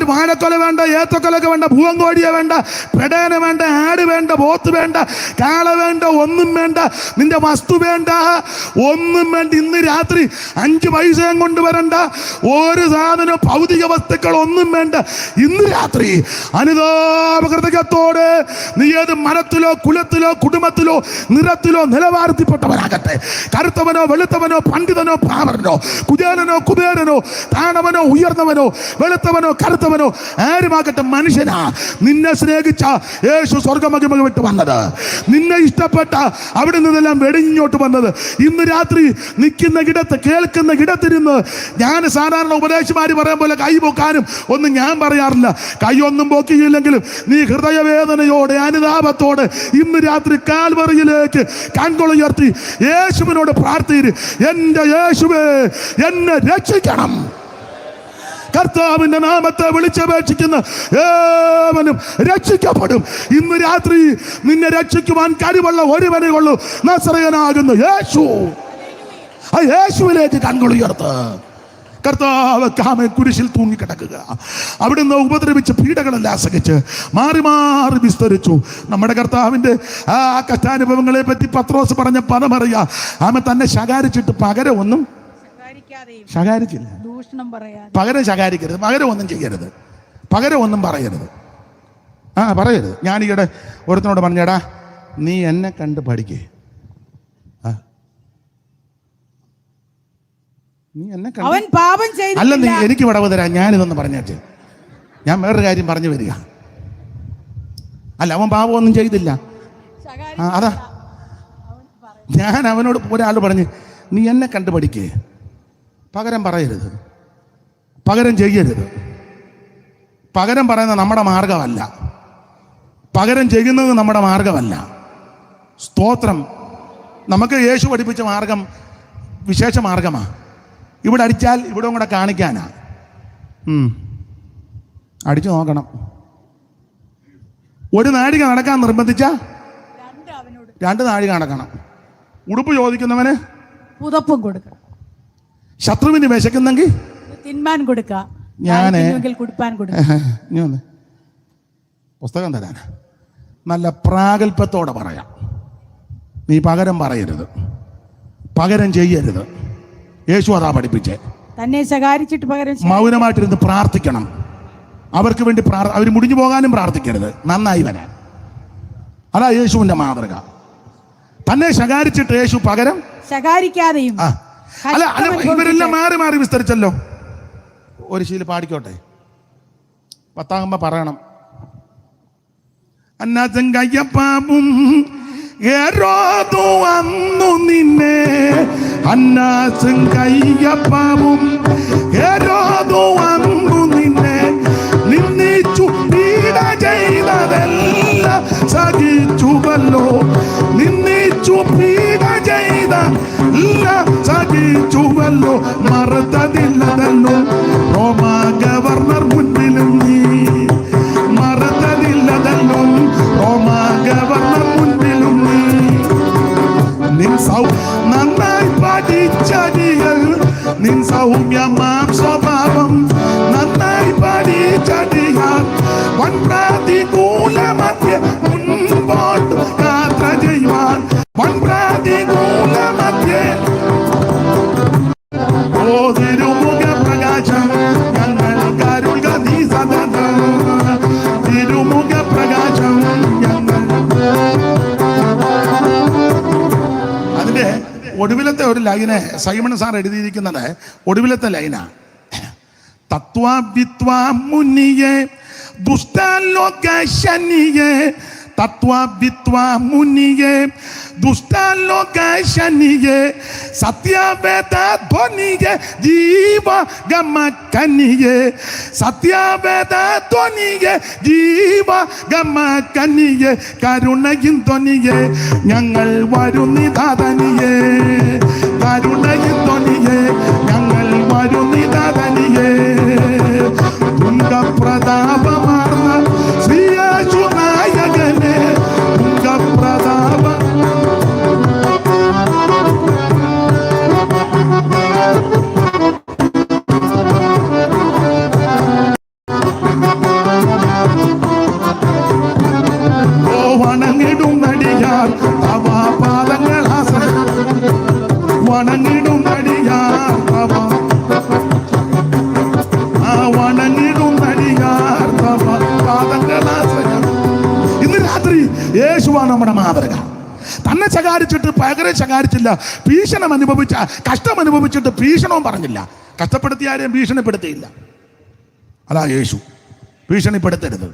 വാഴക്കൊല വേണ്ട, ഏത്തക്കൊലൊക്കെ വേണ്ട, പൂവങ്കോടിയ വേണ്ട, പെടേന വേണ്ട, ആട് വേണ്ട, പോത്ത് വേണ്ട, കാള വേണ്ട, ഒന്നും വേണ്ട, നിന്റെ വസ്തു വേണ്ട, ഒന്നും വേണ്ട. ഇന്ന് രാത്രി 5 പൈസയും കൊണ്ടുവരണ്ട, ഒരു സാധനം ഭൗതിക വസ്തുക്കൾ ഒന്നും വേണ്ട. ഇന്ന് രാത്രി അനുതാപകൃതത്തോടെ നീ ഏത് മരത്തിലോ കുലത്തിലോ കുടുംബത്തിലോ നിറത്തിലോ നിലവാരത്തിൽപ്പെട്ടവരാകട്ടെ, കറുത്തവനോ വെളുത്തവനോ പണ്ഡിതനോ പാമരനോ കുചേലനോ കുബേരനോ താണവനോ ഉയർന്നവനോ വെളുത്തവനോ കറുത്തവനോ ആരുമാകട്ടെ, മനുഷ്യനാ നിന്നെ സ്നേഹിച്ച യേശു സ്വർഗമഹിമ വിട്ട് വന്നത്, നിന്നെ ഇഷ്ടപ്പെട്ട അവിടെ നിന്നെല്ലാം വെടിഞ്ഞോട്ട് വന്നത്. ഇന്ന് രാത്രി നിൽക്കുന്ന ഇടത്ത് കേൾക്കുന്ന ഇടത്തിരുന്ന് ഞാൻ സാധാരണ ഉപദേശമാര് പറയാൻ പോലെ കൈ പൊക്കാനും ഒന്നും ഞാൻ പറയാറില്ല. കൈയൊന്നും പൊക്കിയില്ലെങ്കിലും നീ ഹൃദയവേദനയോടെ അനുതാപത്തോടെ ഇന്ന് രാത്രി കാൽവറിയിലേക്ക് കൺകൊളുയർത്തി യേശുവിനോട് പ്രാർത്ഥിര്, എന്റെ യേശുവേ എന്നെ രക്ഷിക്കണം. കർത്താവിന്റെ നാമത്തെ വിളിച്ചപേക്ഷിക്കുന്ന ഏവനും രക്ഷിക്കപ്പെടും. ഇന്ന് രാത്രി നിന്നെ രക്ഷിക്കുവാൻ കഴിവുള്ള ഒരുവനേ ഉള്ളൂ, നസറയനാകുന്ന യേശു. ആ യേശുവിലേക്ക് കൺകൊളുയർത്ത്. കർത്താവ് കാമൻ കുരിശിൽ തൂങ്ങിക്കിടക്കുക, അവിടുന്ന് ഉപദ്രവിച്ച് പീഡകളെല്ലാം സഹിച്ച് മാറി മാറി വിസ്തരിച്ചു. നമ്മുടെ കർത്താവിൻ്റെ ആ കഷ്ടാനുഭവങ്ങളെ പറ്റി പത്രോസ് പറഞ്ഞ പദമറിയാ, ആമ തന്നെ ശകാരിച്ചിട്ട് പകരം ഒന്നും ശകാരിച്ചില്ല. പകരം ശകാരിക്കരുത്, പകരം ഒന്നും ചെയ്യരുത്, പകരം ഒന്നും പറയരുത്. പറയരുത്. ഞാൻ ഈയിടെ ഒരുത്തനോട് പറഞ്ഞേടാ, നീ എന്നെ കണ്ട് പഠിക്കേ, നീ എന്നെ അല്ല, നീ എനിക്ക് വിടവ് തരാം, ഞാനിതൊന്ന് പറഞ്ഞേച്ച്. ഞാൻ വേറൊരു കാര്യം പറഞ്ഞു വരിക. അല്ല, അവൻ പാപമൊന്നും ചെയ്തില്ല. അതാ ഞാൻ അവനോട് ഒരാൾ പറഞ്ഞ്, നീ എന്നെ കണ്ട് പഠിക്കേ, പകരം പറയരുത്, പകരം ചെയ്യരുത്. പകരം പറയുന്നത് നമ്മുടെ മാർഗമല്ല, പകരം ചെയ്യുന്നത് നമ്മുടെ മാർഗമല്ല. സ്തോത്രം. നമുക്ക് യേശു പഠിപ്പിച്ച മാർഗം വിശേഷ മാർഗമാണ്. ഇവിടെ അടിച്ചാൽ ഇവിടെ കൂടെ കാണിക്കാനാ. അടിച്ചു നോക്കണം. ഒരു നാഴിക നടക്കാൻ നിർബന്ധിച്ച 2 നാഴിക നടക്കണം. ഉടുപ്പ് ചോദിക്കുന്നവന് പുതപ്പും കൊടുക്കണം. ശത്രുവിന് വിശക്കുന്നെങ്കിൽ തിന്മാൻ കൊടുക്കുക. പുസ്തകം തരാൻ നല്ല പ്രാഗൽഭ്യത്തോടെ പറയാം. നീ പകരം പറയരുത്, പകരം ചെയ്യരുത്. യേശു അതാ പഠിപ്പിച്ചേ. തന്നെ ശകാരിച്ചിട്ട് പകരം മൗനമായിട്ടിരുന്ന് പ്രാർത്ഥിക്കണം. അവർക്ക് വേണ്ടി അവർ മുടിഞ്ഞു പോകാനും പ്രാർത്ഥിക്കരുത്, നന്നായി വരാൻ. അതാ യേശുവിന്റെ മാതൃക. തന്നെ ശകാരിച്ചിട്ട് യേശു പകരം ശകാരിക്കാതെയും. അല്ല, ഇവരെല്ലാം മാറി മാറി വിസ്തരിച്ചല്ലോ. ഒരു ശീല പാടിക്കോട്ടെ, 10 പറയണം. അന്നാച്ചൻ കയ്യപ്പാവും വന്നു നിന്നെ, അന്നാസും കയ്യപ്പാവും വന്നു നിന്നെ, നിന്നിച്ചു പീഡ ചെയ്തതെല്ലാം സഹിച്ചുവല്ലോ, നിന്നിച്ചു പീഡ ചെയ്തെല്ലാം സഹിച്ചുവല്ലോ, മറുത്തതില്ലതല്ലോ റോമാ ഗവർണർ മുന്നിലും നീ, മറുത്തതില്ലതല്ലോ റോമാ ഗവർണർ മുന്നിലും നീ. നന്നായി പഠിച്ചടികൾ നിൻ സൗമ്യമാം സ്വഭാവം, നന്നായി പഠിച്ചടികൾ വൻപ്രതികൂല മധ്യ മുൻപോട്ട് യാത്ര ചെയ്യുവാൻ, വൻപ്രതികൂല മധ്യ ഓ തിരുമുഖ പ്രകാശം ഞങ്ങൾ കരുക നീ സദാ, തിരുമുഖ പ്രകാശം ഞങ്ങൾ. അതിന്റെ ഒടുവിലത്തെ ഒരു ലൈന് സൈമൺ സാർ എഴുതിയിരിക്കുന്നത് ഒടുവിലത്തെ ലൈനാ. തത്വവിത്വാ മുനിയെ ദുഷ്ടലോക ശനിയെ, തത്വവിത്വാ മുനിയെ ദുഷ്ടലോക ശനിയെ, സത്യവേദ ധ്വനിയെ ജീവഗമ കനിയെ, സത്യവേദ ധ്വനിയെ ജീവഗമ കനിയെ, കരുണയും ധ്വനിയെ ഞങ്ങൾ വരുന്നിതാതനിയെ, കരുണയും ധ്വനിയെ ഞങ്ങൾ വരുന്നിതാതനിയെ, തുംഗപ്രതാപമാർന്ന ശ്രീയേശു നായകനെ, തുംഗപ്രതാപ വണങ്ങിടും നടിയാർത്തവ, ആ വണങ്ങിടും നടിയാർത്തവ പാദങ്ങളാശ്രയം. ഇന്ന് രാത്രി യേശുവാണ് നമ്മുടെ മാതൃക. തന്നെ ശകാരിച്ചിട്ട് പകരം ശകാരിച്ചില്ല, ഭീഷണം അനുഭവിച്ച കഷ്ടം അനുഭവിച്ചിട്ട് ഭീഷണവും പറഞ്ഞില്ല, കഷ്ടപ്പെടുത്തിയ ആരെയും ഭീഷണിപ്പെടുത്തിയില്ല. അതാ യേശു. ഭീഷണിപ്പെടുത്തരുത്,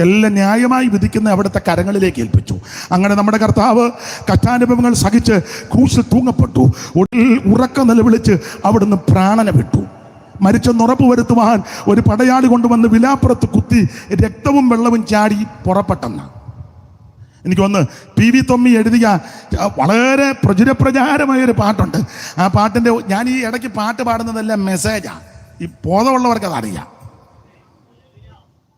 എല്ലാം ന്യായമായി വിധിക്കുന്ന അവിടുത്തെ കരങ്ങളിലേക്ക് ഏൽപ്പിച്ചു. അങ്ങനെ നമ്മുടെ കർത്താവ് കഷ്ടാനുഭവങ്ങൾ സഹിച്ച് ക്രൂശിൽ തൂങ്ങപ്പെട്ടു. ഉറക്ക നിലവിളിച്ച് അവിടുന്ന് പ്രാണനെ വിട്ടു. മരിച്ചെന്നുറപ്പ് വരുത്തുവാൻ ഒരു പടയാളി കൊണ്ടുവന്ന് വിലാപ്പുറത്ത് കുത്തി രക്തവും വെള്ളവും ചാടി പുറപ്പെട്ടെന്ന് എനിക്കൊന്ന് PV തൊമ്മി എഴുതിയ വളരെ പ്രചാരമായൊരു പാട്ടുണ്ട്. ആ പാട്ടിൻ്റെ ഞാൻ ഈ ഇടയ്ക്ക് പാട്ട് പാടുന്നതെല്ലാം മെസ്സേജാണ്. ഈ ബോധമുള്ളവർക്ക് അതറിയാം.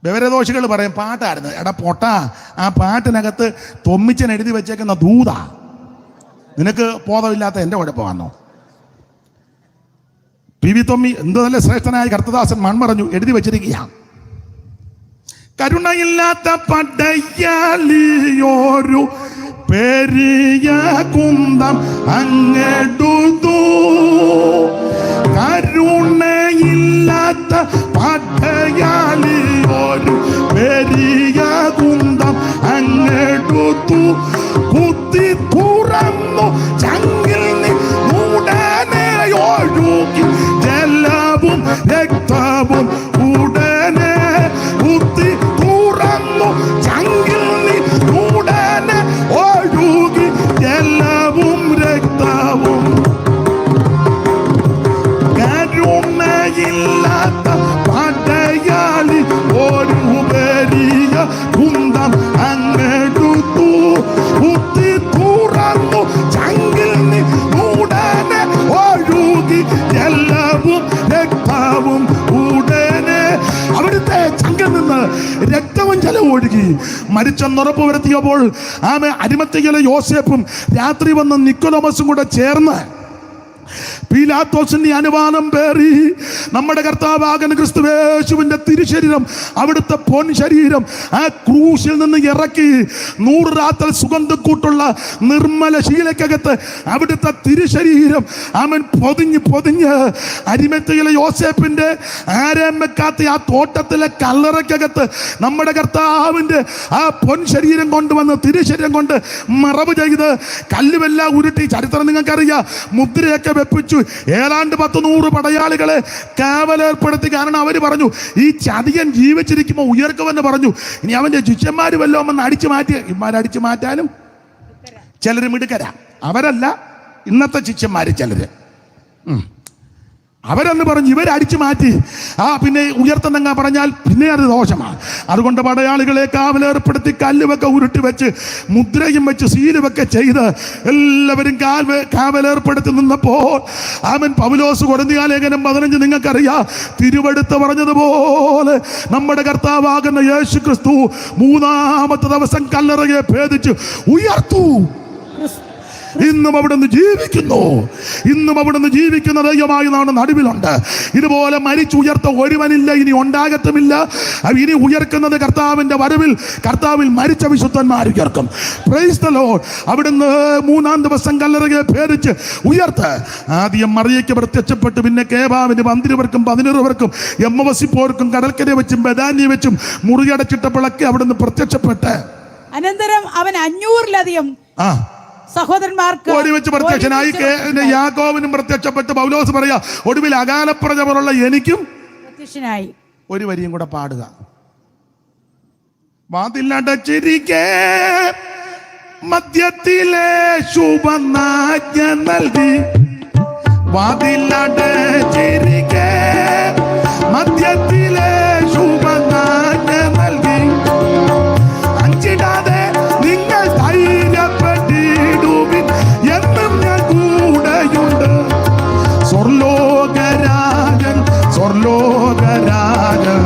വിവരദോഷികൾ പറയും പാട്ടായിരുന്നു. എടാ പൊട്ടാ, ആ പാട്ടിനകത്ത് തൊമ്മിച്ചൻ എഴുതി വെച്ചേക്കുന്ന ദൂത. നിനക്ക് ബോധമില്ലാത്ത എൻ്റെ കുഴപ്പമാണോ? PV തൊമ്മി എന്തോ നല്ല ശ്രേഷ്ഠനായ കർത്തദാസൻ മൺമറഞ്ഞു എഴുതി വെച്ചിരിക്കുക. കരുണയില്ലാത്ത പടയാളിയൊരു പെരിയ കുന്തം അങ്ങെടുത്തു, കരുണയില്ലാത്ത പടയാളിയൊരു പെരിയ കുന്തം അങ്ങെടുത്തു, കുത്തി തുറന്നു ചങ്കിൽ ഉടനെ ഒഴുകി ജലവും രക്തവും ഉടനെ കുത്തി തുറന്നു ചങ്കിൽ ഉടനെ ഒഴുകി ജലവും രക്തവും. കരുണയില്ലാത്ത പടയാളി ഒരു പെരിയ കുന്തം അങ്ങെടുത്തു, കുത്തി തുറന്നു ചങ്കിൽ ഉടനെ ഒഴുകി ജലവും രക്തവും ഉടനെ. അവിടുത്തെ ചങ്കിൽ നിന്ന് രക്തവും ജലവും ഒഴുകി. മരിച്ചെന്നുറപ്പ് വരുത്തിയപ്പോൾ ആമേ അരിമത്തയിലെ യോസേപ്പും രാത്രി വന്ന് നിക്കോദോമസും കൂടെ ചേർന്ന് പീലാത്തോസിന്റെ അനുമാനം പേറി നമ്മുടെ കർത്താവാകുന്ന ക്രിസ്തുയേശുവിന്റെ തിരുശരീരം, അവിടുത്തെ പൊൻ ശരീരം ആ ക്രൂശിൽ നിന്ന് ഇറക്കി 100 രാത്രി സുഗന്ധക്കൂട്ടുള്ള നിർമ്മല ശീലക്കകത്ത് അവിടുത്തെ തിരുശരീരം അവൻ പൊതിഞ്ഞ് അരിമത്തയിലെ യോസേപ്പിന്റെ ആരാം വെക്കാത്ത ആ തോട്ടത്തിലെ കല്ലറയ്ക്കകത്ത് നമ്മുടെ കർത്താവിന്റെ ആ പൊൻ ശരീരം കൊണ്ടുവന്ന് തിരുശരീരം കൊണ്ട് മറവ് ചെയ്ത് കല്ലുമെല്ലാം ഉരുട്ടി. ചരിത്രം നിങ്ങൾക്കറിയാം. മുദ്രയൊക്കെ വെപ്പിച്ചു. ഏതാണ്ട് 100 പടയാളികളെ കാവലേർപ്പെടുത്തി. കാരണം അവർ പറഞ്ഞു ഈ ചതിയൻ ജീവിച്ചിരിക്കുമ്പോൾ ഉയർക്കുമെന്ന് പറഞ്ഞു. ഇനി അവന്റെ ശിഷ്യന്മാർ വല്ലതും ഒന്ന് അടിച്ചു മാറ്റി. ഇവന്മാരടിച്ചു മാറ്റാനും ചിലർ മിടുക്കരാ. അവരല്ല ഇന്നത്തെ ശിഷ്യന്മാർ ചിലര്. അവരെന്ന് പറഞ്ഞു ഇവരടിച്ചു മാറ്റി. പിന്നെ ഉയർത്തുന്നെങ്ങ പറഞ്ഞാൽ പിന്നെ അത് ദോഷമാണ്. അതുകൊണ്ട് പടയാളികളെ കാവലേർപ്പെടുത്തി കല്ലുവൊക്കെ ഉരുട്ടി വെച്ച് മുദ്രയും വെച്ച് സീലുവൊക്കെ ചെയ്ത് എല്ലാവരും കാവലേർപ്പെടുത്തി നിന്നപ്പോൾ അവൻ പൗലോസ് കൊരിന്ത്യർ ലേഖനം 15 നിങ്ങൾക്കറിയാം. തിരുവെടുത്ത് പറഞ്ഞതുപോലെ നമ്മുടെ കർത്താവാകുന്ന യേശു ക്രിസ്തു 3-ാമത്തെ ദിവസം കല്ലറയെ ഭേദിച്ച് ഉയർത്തു. ഇന്നും അവിടുന്ന് ജീവിക്കുന്നു. ഇന്നും അവിടുന്ന് ജീവിക്കുന്ന ദൈവമായി നാം നടുവിലുണ്ട്. ഇതുപോലെ മരിച്ചുയർത്ത ഒരുവനില്ല, ഇനി ഉണ്ടാകത്തുമില്ല. ഇനി ഉയർക്കുന്നത് കർത്താവിന്റെ വരവിൽ കർത്താവിൽ മരിച്ച വിശുദ്ധന്മാർ ഉയർക്കും. Praise the Lord. അവിടുന്ന് 3-ാം ദിവസം കല്ലറയെ ഭേദിച്ച് ഉയർത്ത്. ആദ്യം മറിയയ്ക്ക് പ്രത്യക്ഷപ്പെട്ടു, പിന്നെ കേബാവിന് 12 പേർക്കും എമ്മവസിപ്പോർക്കും കടൽക്കര വെച്ചും ബദാന്യ വെച്ചും മുറിയടച്ചിട്ടപ്പോഴൊക്കെ അവിടുന്ന് പ്രത്യക്ഷപ്പെട്ട് അനന്തരം അവൻ 500-ലധികം സഹോദരന്മാർക്ക് ഒരുമിച്ച് പ്രത്യക്ഷനായി. യാക്കോബിനും പ്രത്യക്ഷപ്പെട്ട് പൗലോസ് പറയാ ഒടുവിൽ അകാലപ്രജമുള്ള എനിക്കും പ്രത്യക്ഷനായി. ഒരു വരിയും കൂടെ പാടുക. വാതിലടച്ചിരിക്കെ മധ്യത്തിലെ ശുഭനാജ്ഞ നൽകി. വാതിലടച്ചിരിക്കെ മധ്യത്തിലെ ശുഭനാജ്ഞ നൽകി. അഞ്ചിടാതെ നിങ്ങൾ ധൈര്യപ്പെട്ടിടുവിൻ, എന്നും ഞാൻ കൂടെയുണ്ട്. സ്വർലോകരാജൻ സ്വർലോകരാജൻ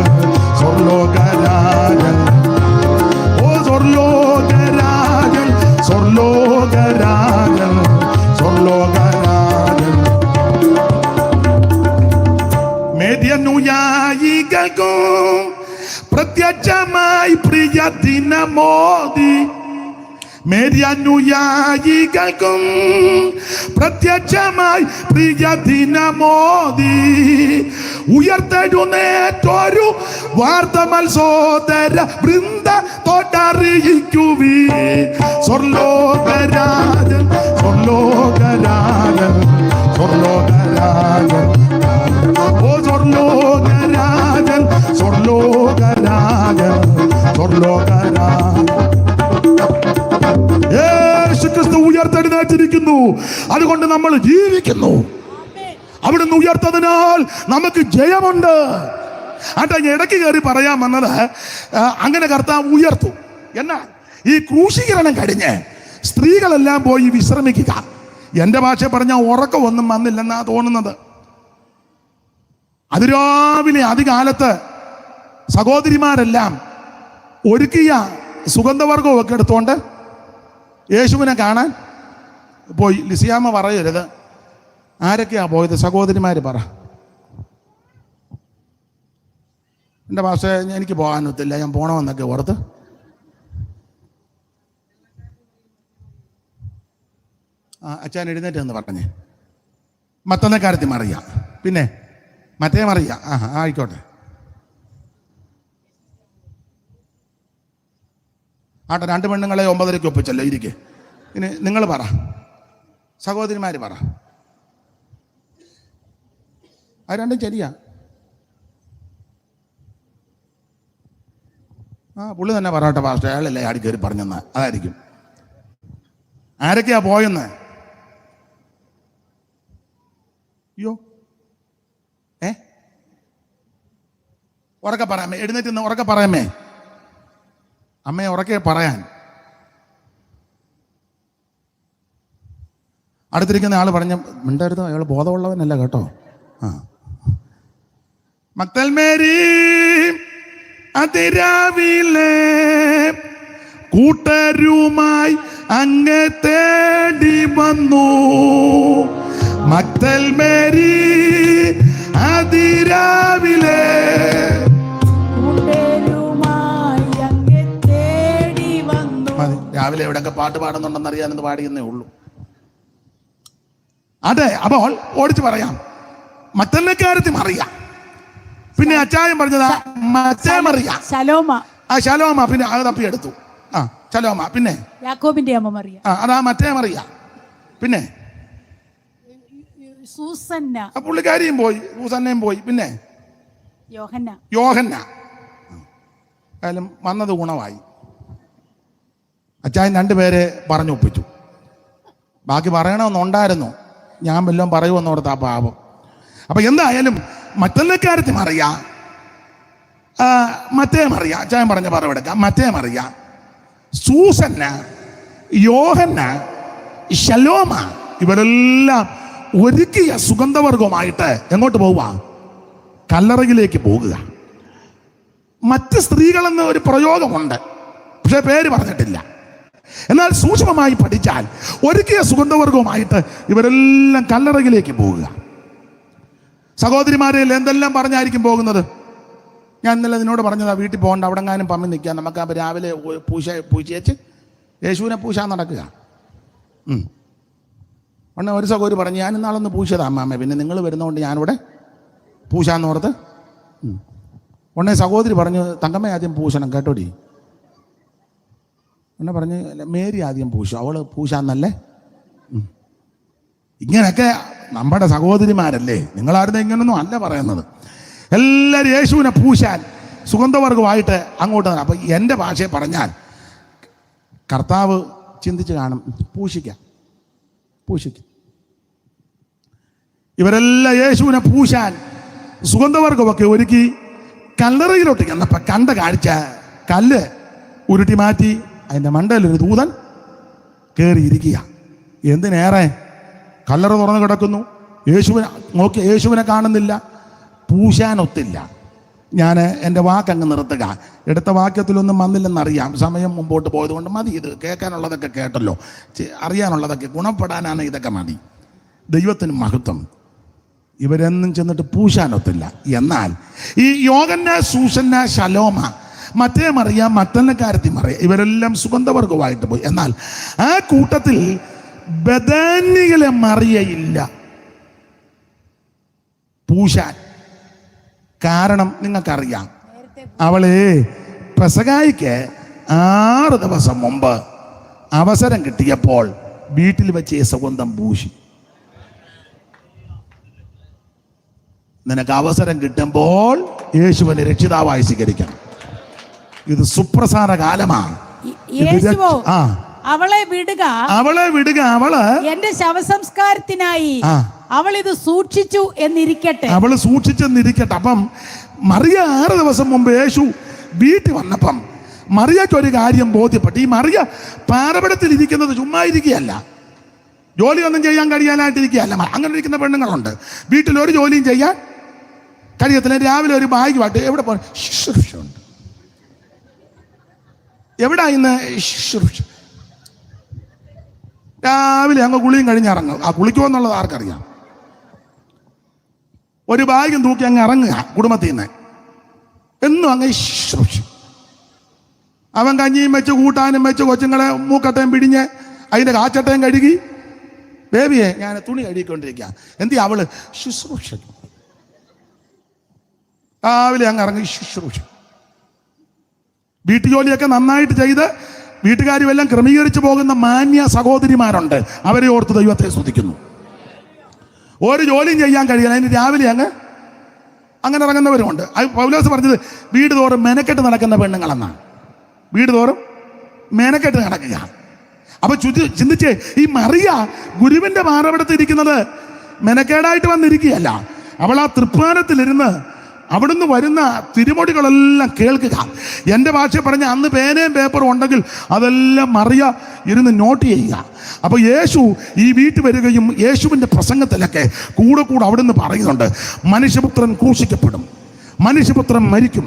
സ്വർലോകരാജൻ ഓ സ്വർലോകരാജൻ സ്വർലോകരാജൻ സ്വർലോകരാജൻ. മേദ്യനുയായികൾക്കും പ്രത്യക്ഷമായി പ്രിയ ദിനമോദി മേരിയനുയായികൾക്കും പ്രത്യക്ഷമായി പ്രിയ ദിനമോദി ഉയർത്തെഴുന്നേറ്റൊരു വാർത്ത മത്സോദര വൃന്ദ തൊട്ടറിയിക്കുവീ. സ്വർലോകരാജൻ സ്വർലോകരാജൻ സ്വർലോകരാജൻ ഓ സ്വർലോകരാജൻ സ്വർലോകരാജൻ സ്വർലോകരാജൻ യേശുക്രിസ്തു ഉയർത്തെഴുന്നേറ്റിരിക്കുന്നു. അതുകൊണ്ട് നമ്മൾ ജീവിക്കുന്നു. അവിടുന്ന് ഉയർത്തതിനാൽ നമുക്ക് ജയമുണ്ട്. ആട്ടെ, ഇടയ്ക്ക് കയറി പറയാൻ വന്നത് അങ്ങനെ കർത്താവ് ഉയർത്തു. എന്നാൽ ഈ ക്രൂശീകരണം കഴിഞ്ഞ് സ്ത്രീകളെല്ലാം പോയി വിശ്രമിക്കുക. എൻ്റെ ഭാഷ പറഞ്ഞാൽ ഉറക്കമൊന്നും വന്നില്ലെന്നാ തോന്നുന്നത്. അതിരാവിലെ അതികാലത്ത് സഹോദരിമാരെല്ലാം ഒരുക്കിയ സുഗന്ധവർഗമൊക്കെ എടുത്തുകൊണ്ട് യേശുവിനെ കാണാൻ പോയി. ലിസിയാമ്മ പറയരുത് ആരൊക്കെയാ പോയത്, സഹോദരിമാർ പറ. എൻ്റെ ഭാഷ എനിക്ക് പോകാനൊത്തില്ല, ഞാൻ പോണമെന്നൊക്കെ ഓർത്ത്. അച്ഛൻ എഴുന്നേറ്റ് എന്ന് പറഞ്ഞേ. മറ്റൊന്ന കാര്യത്തിൽ മറിയാം, പിന്നെ മറ്റേ മറിയാം. ആയിക്കോട്ടെ. ആട്ടെ, 2 പെണ്ണുങ്ങളെ 9:30 ഒപ്പിച്ചല്ലോ. ഇരിക്കെ. ഇനി നിങ്ങൾ പറ, സഹോദരിമാർ പറ. അത് രണ്ടും ശരിയാ. പുള്ളി തന്നെ പറയട്ടെ പാസ്റ്റർ, അയാളല്ലേ ആടി കയറി പറഞ്ഞെന്ന്. അതായിരിക്കും. ആരൊക്കെയാ പോയെന്ന്? അയ്യോ, ഉറക്കെ പറയാമേ, എഴുന്നേറ്റ് നിന്ന് ഉറക്കെ പറയാമേ. അമ്മയെ ഉറക്കെ പറയാൻ. അടുത്തിരിക്കുന്ന ആൾ പറഞ്ഞ മിണ്ടരുത്, അയാൾ ബോധമുള്ളവനല്ല കേട്ടോ. മക്തൽ മേരി അതിരാവിലെ കൂട്ടരുമായി അങ്ങ് തേടി വന്നു. മക്തൽ മേരി അതിരാവിലെ രാവിലെ എവിടെയൊക്കെ പാട്ട് പാടുന്നുണ്ടെന്ന് അറിയാനെന്ന് പാടിയെന്നേ ഉള്ളൂ. അതെ, അപ്പോൾ ഓടിച്ചു പറയാം. മറ്റല്ലക്കാരത്തി മറിയാം. പിന്നെ അച്ചായം പറഞ്ഞതാ മറ്റേ മറിയാം, ശലോമ. പിന്നെ അത് തപ്പിയെടുത്തു. ശലോമ. പിന്നെ യാക്കോബിന്റെ അമ്മ മറിയ. അതാ മറ്റേ മറിയ. പിന്നെ സൂസന്ന, പുള്ളിക്കാരിയും പോയി, സൂസന്നയും പോയി. പിന്നെ യോഹന്ന. ആയാലും വന്നത് ഗുണമായി. അച്ചായൻ 2 പേരെ പറഞ്ഞു ഒപ്പിച്ചു. ബാക്കി പറയണമെന്നുണ്ടായിരുന്നു, ഞാൻ വല്ലതും പറയുമെന്നോർത്താ പാപം. അപ്പൊ എന്തായാലും മറ്റല്ലക്കാരത്തി മറിയ, മറ്റേ മറിയ, അച്ചായൻ പറഞ്ഞ പറവെടുക്കാം. മറ്റേ മറിയ, സൂസന്ന, യോഹന്ന, ശലോമ, ഇവരെല്ലാം ഒരുക്കിയ സുഗന്ധവർഗമായിട്ട് എങ്ങോട്ട് പോവുക? കല്ലറയിലേക്ക് പോകുക. മറ്റ് സ്ത്രീകളെന്ന് ഒരു പ്രയോഗമുണ്ട്, പക്ഷെ പേര് പറഞ്ഞിട്ടില്ല. എന്നാൽ സൂക്ഷ്മമായി പഠിച്ചാൽ ഒരുക്കിയ സുഗന്ധവർഗവുമായിട്ട് ഇവരെല്ലാം കല്ലറയിലേക്ക് പോകുക. സഹോദരിമാരെ എന്തെല്ലാം പറഞ്ഞായിരിക്കും പോകുന്നത്? ഞാൻ ഇന്നലെ നിന്നോട് പറഞ്ഞതാ, വീട്ടിൽ പോകണ്ട, അവിടെങ്ങാനും പമ്മി നിൽക്കുക. നമുക്ക് അപ്പോൾ രാവിലെ പൂശിയേച്ച് യേശുവിനെ പൂശാൻ നടക്കുക. ഉടനെ ഒരു സഹോദരി പറഞ്ഞു, ഞാൻ ഇന്നാളൊന്ന് പൂശിയതാ അമ്മാമ്മ, പിന്നെ നിങ്ങൾ വരുന്നതുകൊണ്ട് ഞാനിവിടെ പൂശാന്നോർത്ത്. ഉടനെ സഹോദരി പറഞ്ഞു, തങ്കമ്മ ആദ്യം പൂശണം കേട്ടോടി. എന്നെ പറഞ്ഞ് മേരി ആദ്യം പൂശു, അവള് പൂശാന്നല്ലേ. ഇങ്ങനെയൊക്കെ നമ്മുടെ സഹോദരിമാരല്ലേ. നിങ്ങളാരുടെ ഇങ്ങനൊന്നും അല്ല പറയുന്നത്. എല്ലാവരും യേശുവിനെ പൂശാൻ സുഗന്ധവർഗമായിട്ട് അങ്ങോട്ട്. അപ്പം എൻ്റെ ഭാഷയെ പറഞ്ഞാൽ കർത്താവ് ചിന്തിച്ച് കാണും, പൂശിക്കാം. ഇവരെല്ലാം യേശുവിനെ പൂശാൻ സുഗന്ധവർഗമൊക്കെ ഒരുക്കി കല്ലറയിലോട്ട് ചെന്നപ്പോൾ കണ്ട കാഴ്ച, കല്ല് ഉരുട്ടി മാറ്റി അതിൻ്റെ മണ്ടയിലൊരു ദൂതൻ കയറിയിരിക്കുക. എന്തിനേറെ, കല്ലറ തുറന്ന് കിടക്കുന്നു. യേശുവിനെ നോക്കി, യേശുവിനെ കാണുന്നില്ല, പൂശാനൊത്തില്ല. ഞാൻ എൻ്റെ വാക്കങ്ങ് നിർത്തുക. എടുത്ത വാക്യത്തിലൊന്നും വന്നില്ലെന്നറിയാം, സമയം മുമ്പോട്ട് പോയതുകൊണ്ട് മതി. ഇത് കേൾക്കാനുള്ളതൊക്കെ കേട്ടല്ലോ, അറിയാനുള്ളതൊക്കെ, ഗുണപ്പെടാനാണ് ഇതൊക്കെ മതി. ദൈവത്തിന് മഹത്വം. ഇവരെന്നും ചെന്നിട്ട് പൂശാനൊത്തില്ല. എന്നാൽ ഈ യോഹന്ന, സൂസന്ന, ശലോമ മറ്റേ മറിയ മറ്റന്നക്കാരത്തി മറിയ ഇവരെല്ലാം സുഗന്ധവർഗമായിട്ട് പോയി. എന്നാൽ ആ കൂട്ടത്തിൽ ബഥാന്യയിലെ മറിയയില്ല പൂശാൻ. കാരണം നിങ്ങൾക്കറിയാം, അവള് പെസഹായ്ക്ക് 6 ദിവസം മുമ്പ് അവസരം കിട്ടിയപ്പോൾ വീട്ടിൽ വെച്ച് സുഗന്ധം പൂശി. നിനക്ക് അവസരം കിട്ടുമ്പോൾ യേശുവിനെ രക്ഷിതാവായി സ്വീകരിക്കണം. ഇത് സുപ്രസാര കാലമാണ്. യേശുവോ അവളെ വിടുക, അവള് എന്റെ ശവസംസ്കാരത്തിനായി അവൾ ഇത് സൂക്ഷിച്ചു എന്നിരിക്കട്ടെ. അവള് സൂക്ഷിച്ചെന്നിരിക്കട്ടെ. അപ്പം മറിയ 6 ദിവസം മുമ്പ് യേശു വീട്ടിൽ വന്നപ്പം മറിയയ്ക്ക് ഒരു കാര്യം ബോധ്യപ്പെട്ടു. ഈ മറിയ പാറപടത്തിൽ ഇരിക്കുന്നത് ചുമ്മാ ഇരിക്കുകയല്ല, ജോലിയൊന്നും ചെയ്യാൻ കഴിയാനായിട്ടിരിക്കുകയല്ല. അങ്ങനെ ഇരിക്കുന്ന പെണ്ണുങ്ങളുണ്ട്. വീട്ടിൽ ഒരു ജോലിയും ചെയ്യാൻ കഴിയത്തില്ല. രാവിലെ ഒരു ബാഗുമായിട്ട് എവിടെ പോകണം, ശുശ്രൂഷയുണ്ട്. എവിടാ ഇന്ന് ശുശ്രൂഷ? രാവിലെ അങ്ങ് കുളിയും കഴിഞ്ഞിറങ്ങും. ആ കുളിക്കുമെന്നുള്ളത് ആർക്കറിയാം? ഒരു ബാഗും തൂക്കി അങ്ങ് ഇറങ്ങുക കുടുംബത്തിൽ നിന്ന്. എന്നും അങ്ങ് ശുശ്രൂഷ. അവൻ കഞ്ഞിയും വെച്ച് കൂട്ടാനും വെച്ച് കൊച്ചുങ്ങളെ മൂക്കട്ടയും പിടിഞ്ഞ് അതിൻ്റെ കാച്ചട്ടയും കഴുകി. ബേബിയെ ഞാൻ തുണി കഴുകിക്കൊണ്ടിരിക്കുക. എന്തി അവള് ശുശ്രൂഷ. രാവിലെ അങ്ങ് ഇറങ്ങി ശുശ്രൂഷ. വീട്ടുജോലിയൊക്കെ നന്നായിട്ട് ചെയ്ത് വീട്ടുകാരുമെല്ലാം ക്രമീകരിച്ചു പോകുന്ന മാന്യ സഹോദരിമാരുണ്ട്. അവരെ ഓർത്ത് ദൈവത്തെ സ്തുതിക്കുന്നു. ഒരു ജോലിയും ചെയ്യാൻ കഴിയില്ല, അതിന് രാവിലെ അങ്ങനെ ഇറങ്ങുന്നവരുമുണ്ട്. പൗലോസ് പറഞ്ഞത് വീട് തോറും മെനക്കെട്ട് നടക്കുന്ന പെണ്ണുങ്ങളെന്നാണ്. വീട് തോറും മെനക്കെട്ട് നടക്കുക. അപ്പൊ ചിന്തിച്ചേ, ഈ മറിയ ഗുരുവിന്റെ മാറവിടത്ത് ഇരിക്കുന്നത് മെനക്കേടായിട്ട് വന്നിരിക്കുകയല്ല. അവൾ ആ തൃപ്പാനത്തിലിരുന്ന് അവിടുന്ന് വരുന്ന തിരുമൊഴികളെല്ലാം കേൾക്കുക. എൻ്റെ ഭാഷ പറഞ്ഞ അന്ന് പേനയും പേപ്പറും ഉണ്ടെങ്കിൽ അതെല്ലാം മറിയ ഇരുന്ന് നോട്ട് ചെയ്യുക. അപ്പൊ യേശു ഈ വീട്ടിൽ വരികയും യേശുവിൻ്റെ പ്രസംഗത്തിലൊക്കെ കൂടെ അവിടുന്ന് പറയുന്നുണ്ട്, മനുഷ്യപുത്രൻ ക്രൂശിക്കപ്പെടും, മനുഷ്യപുത്രൻ മരിക്കും,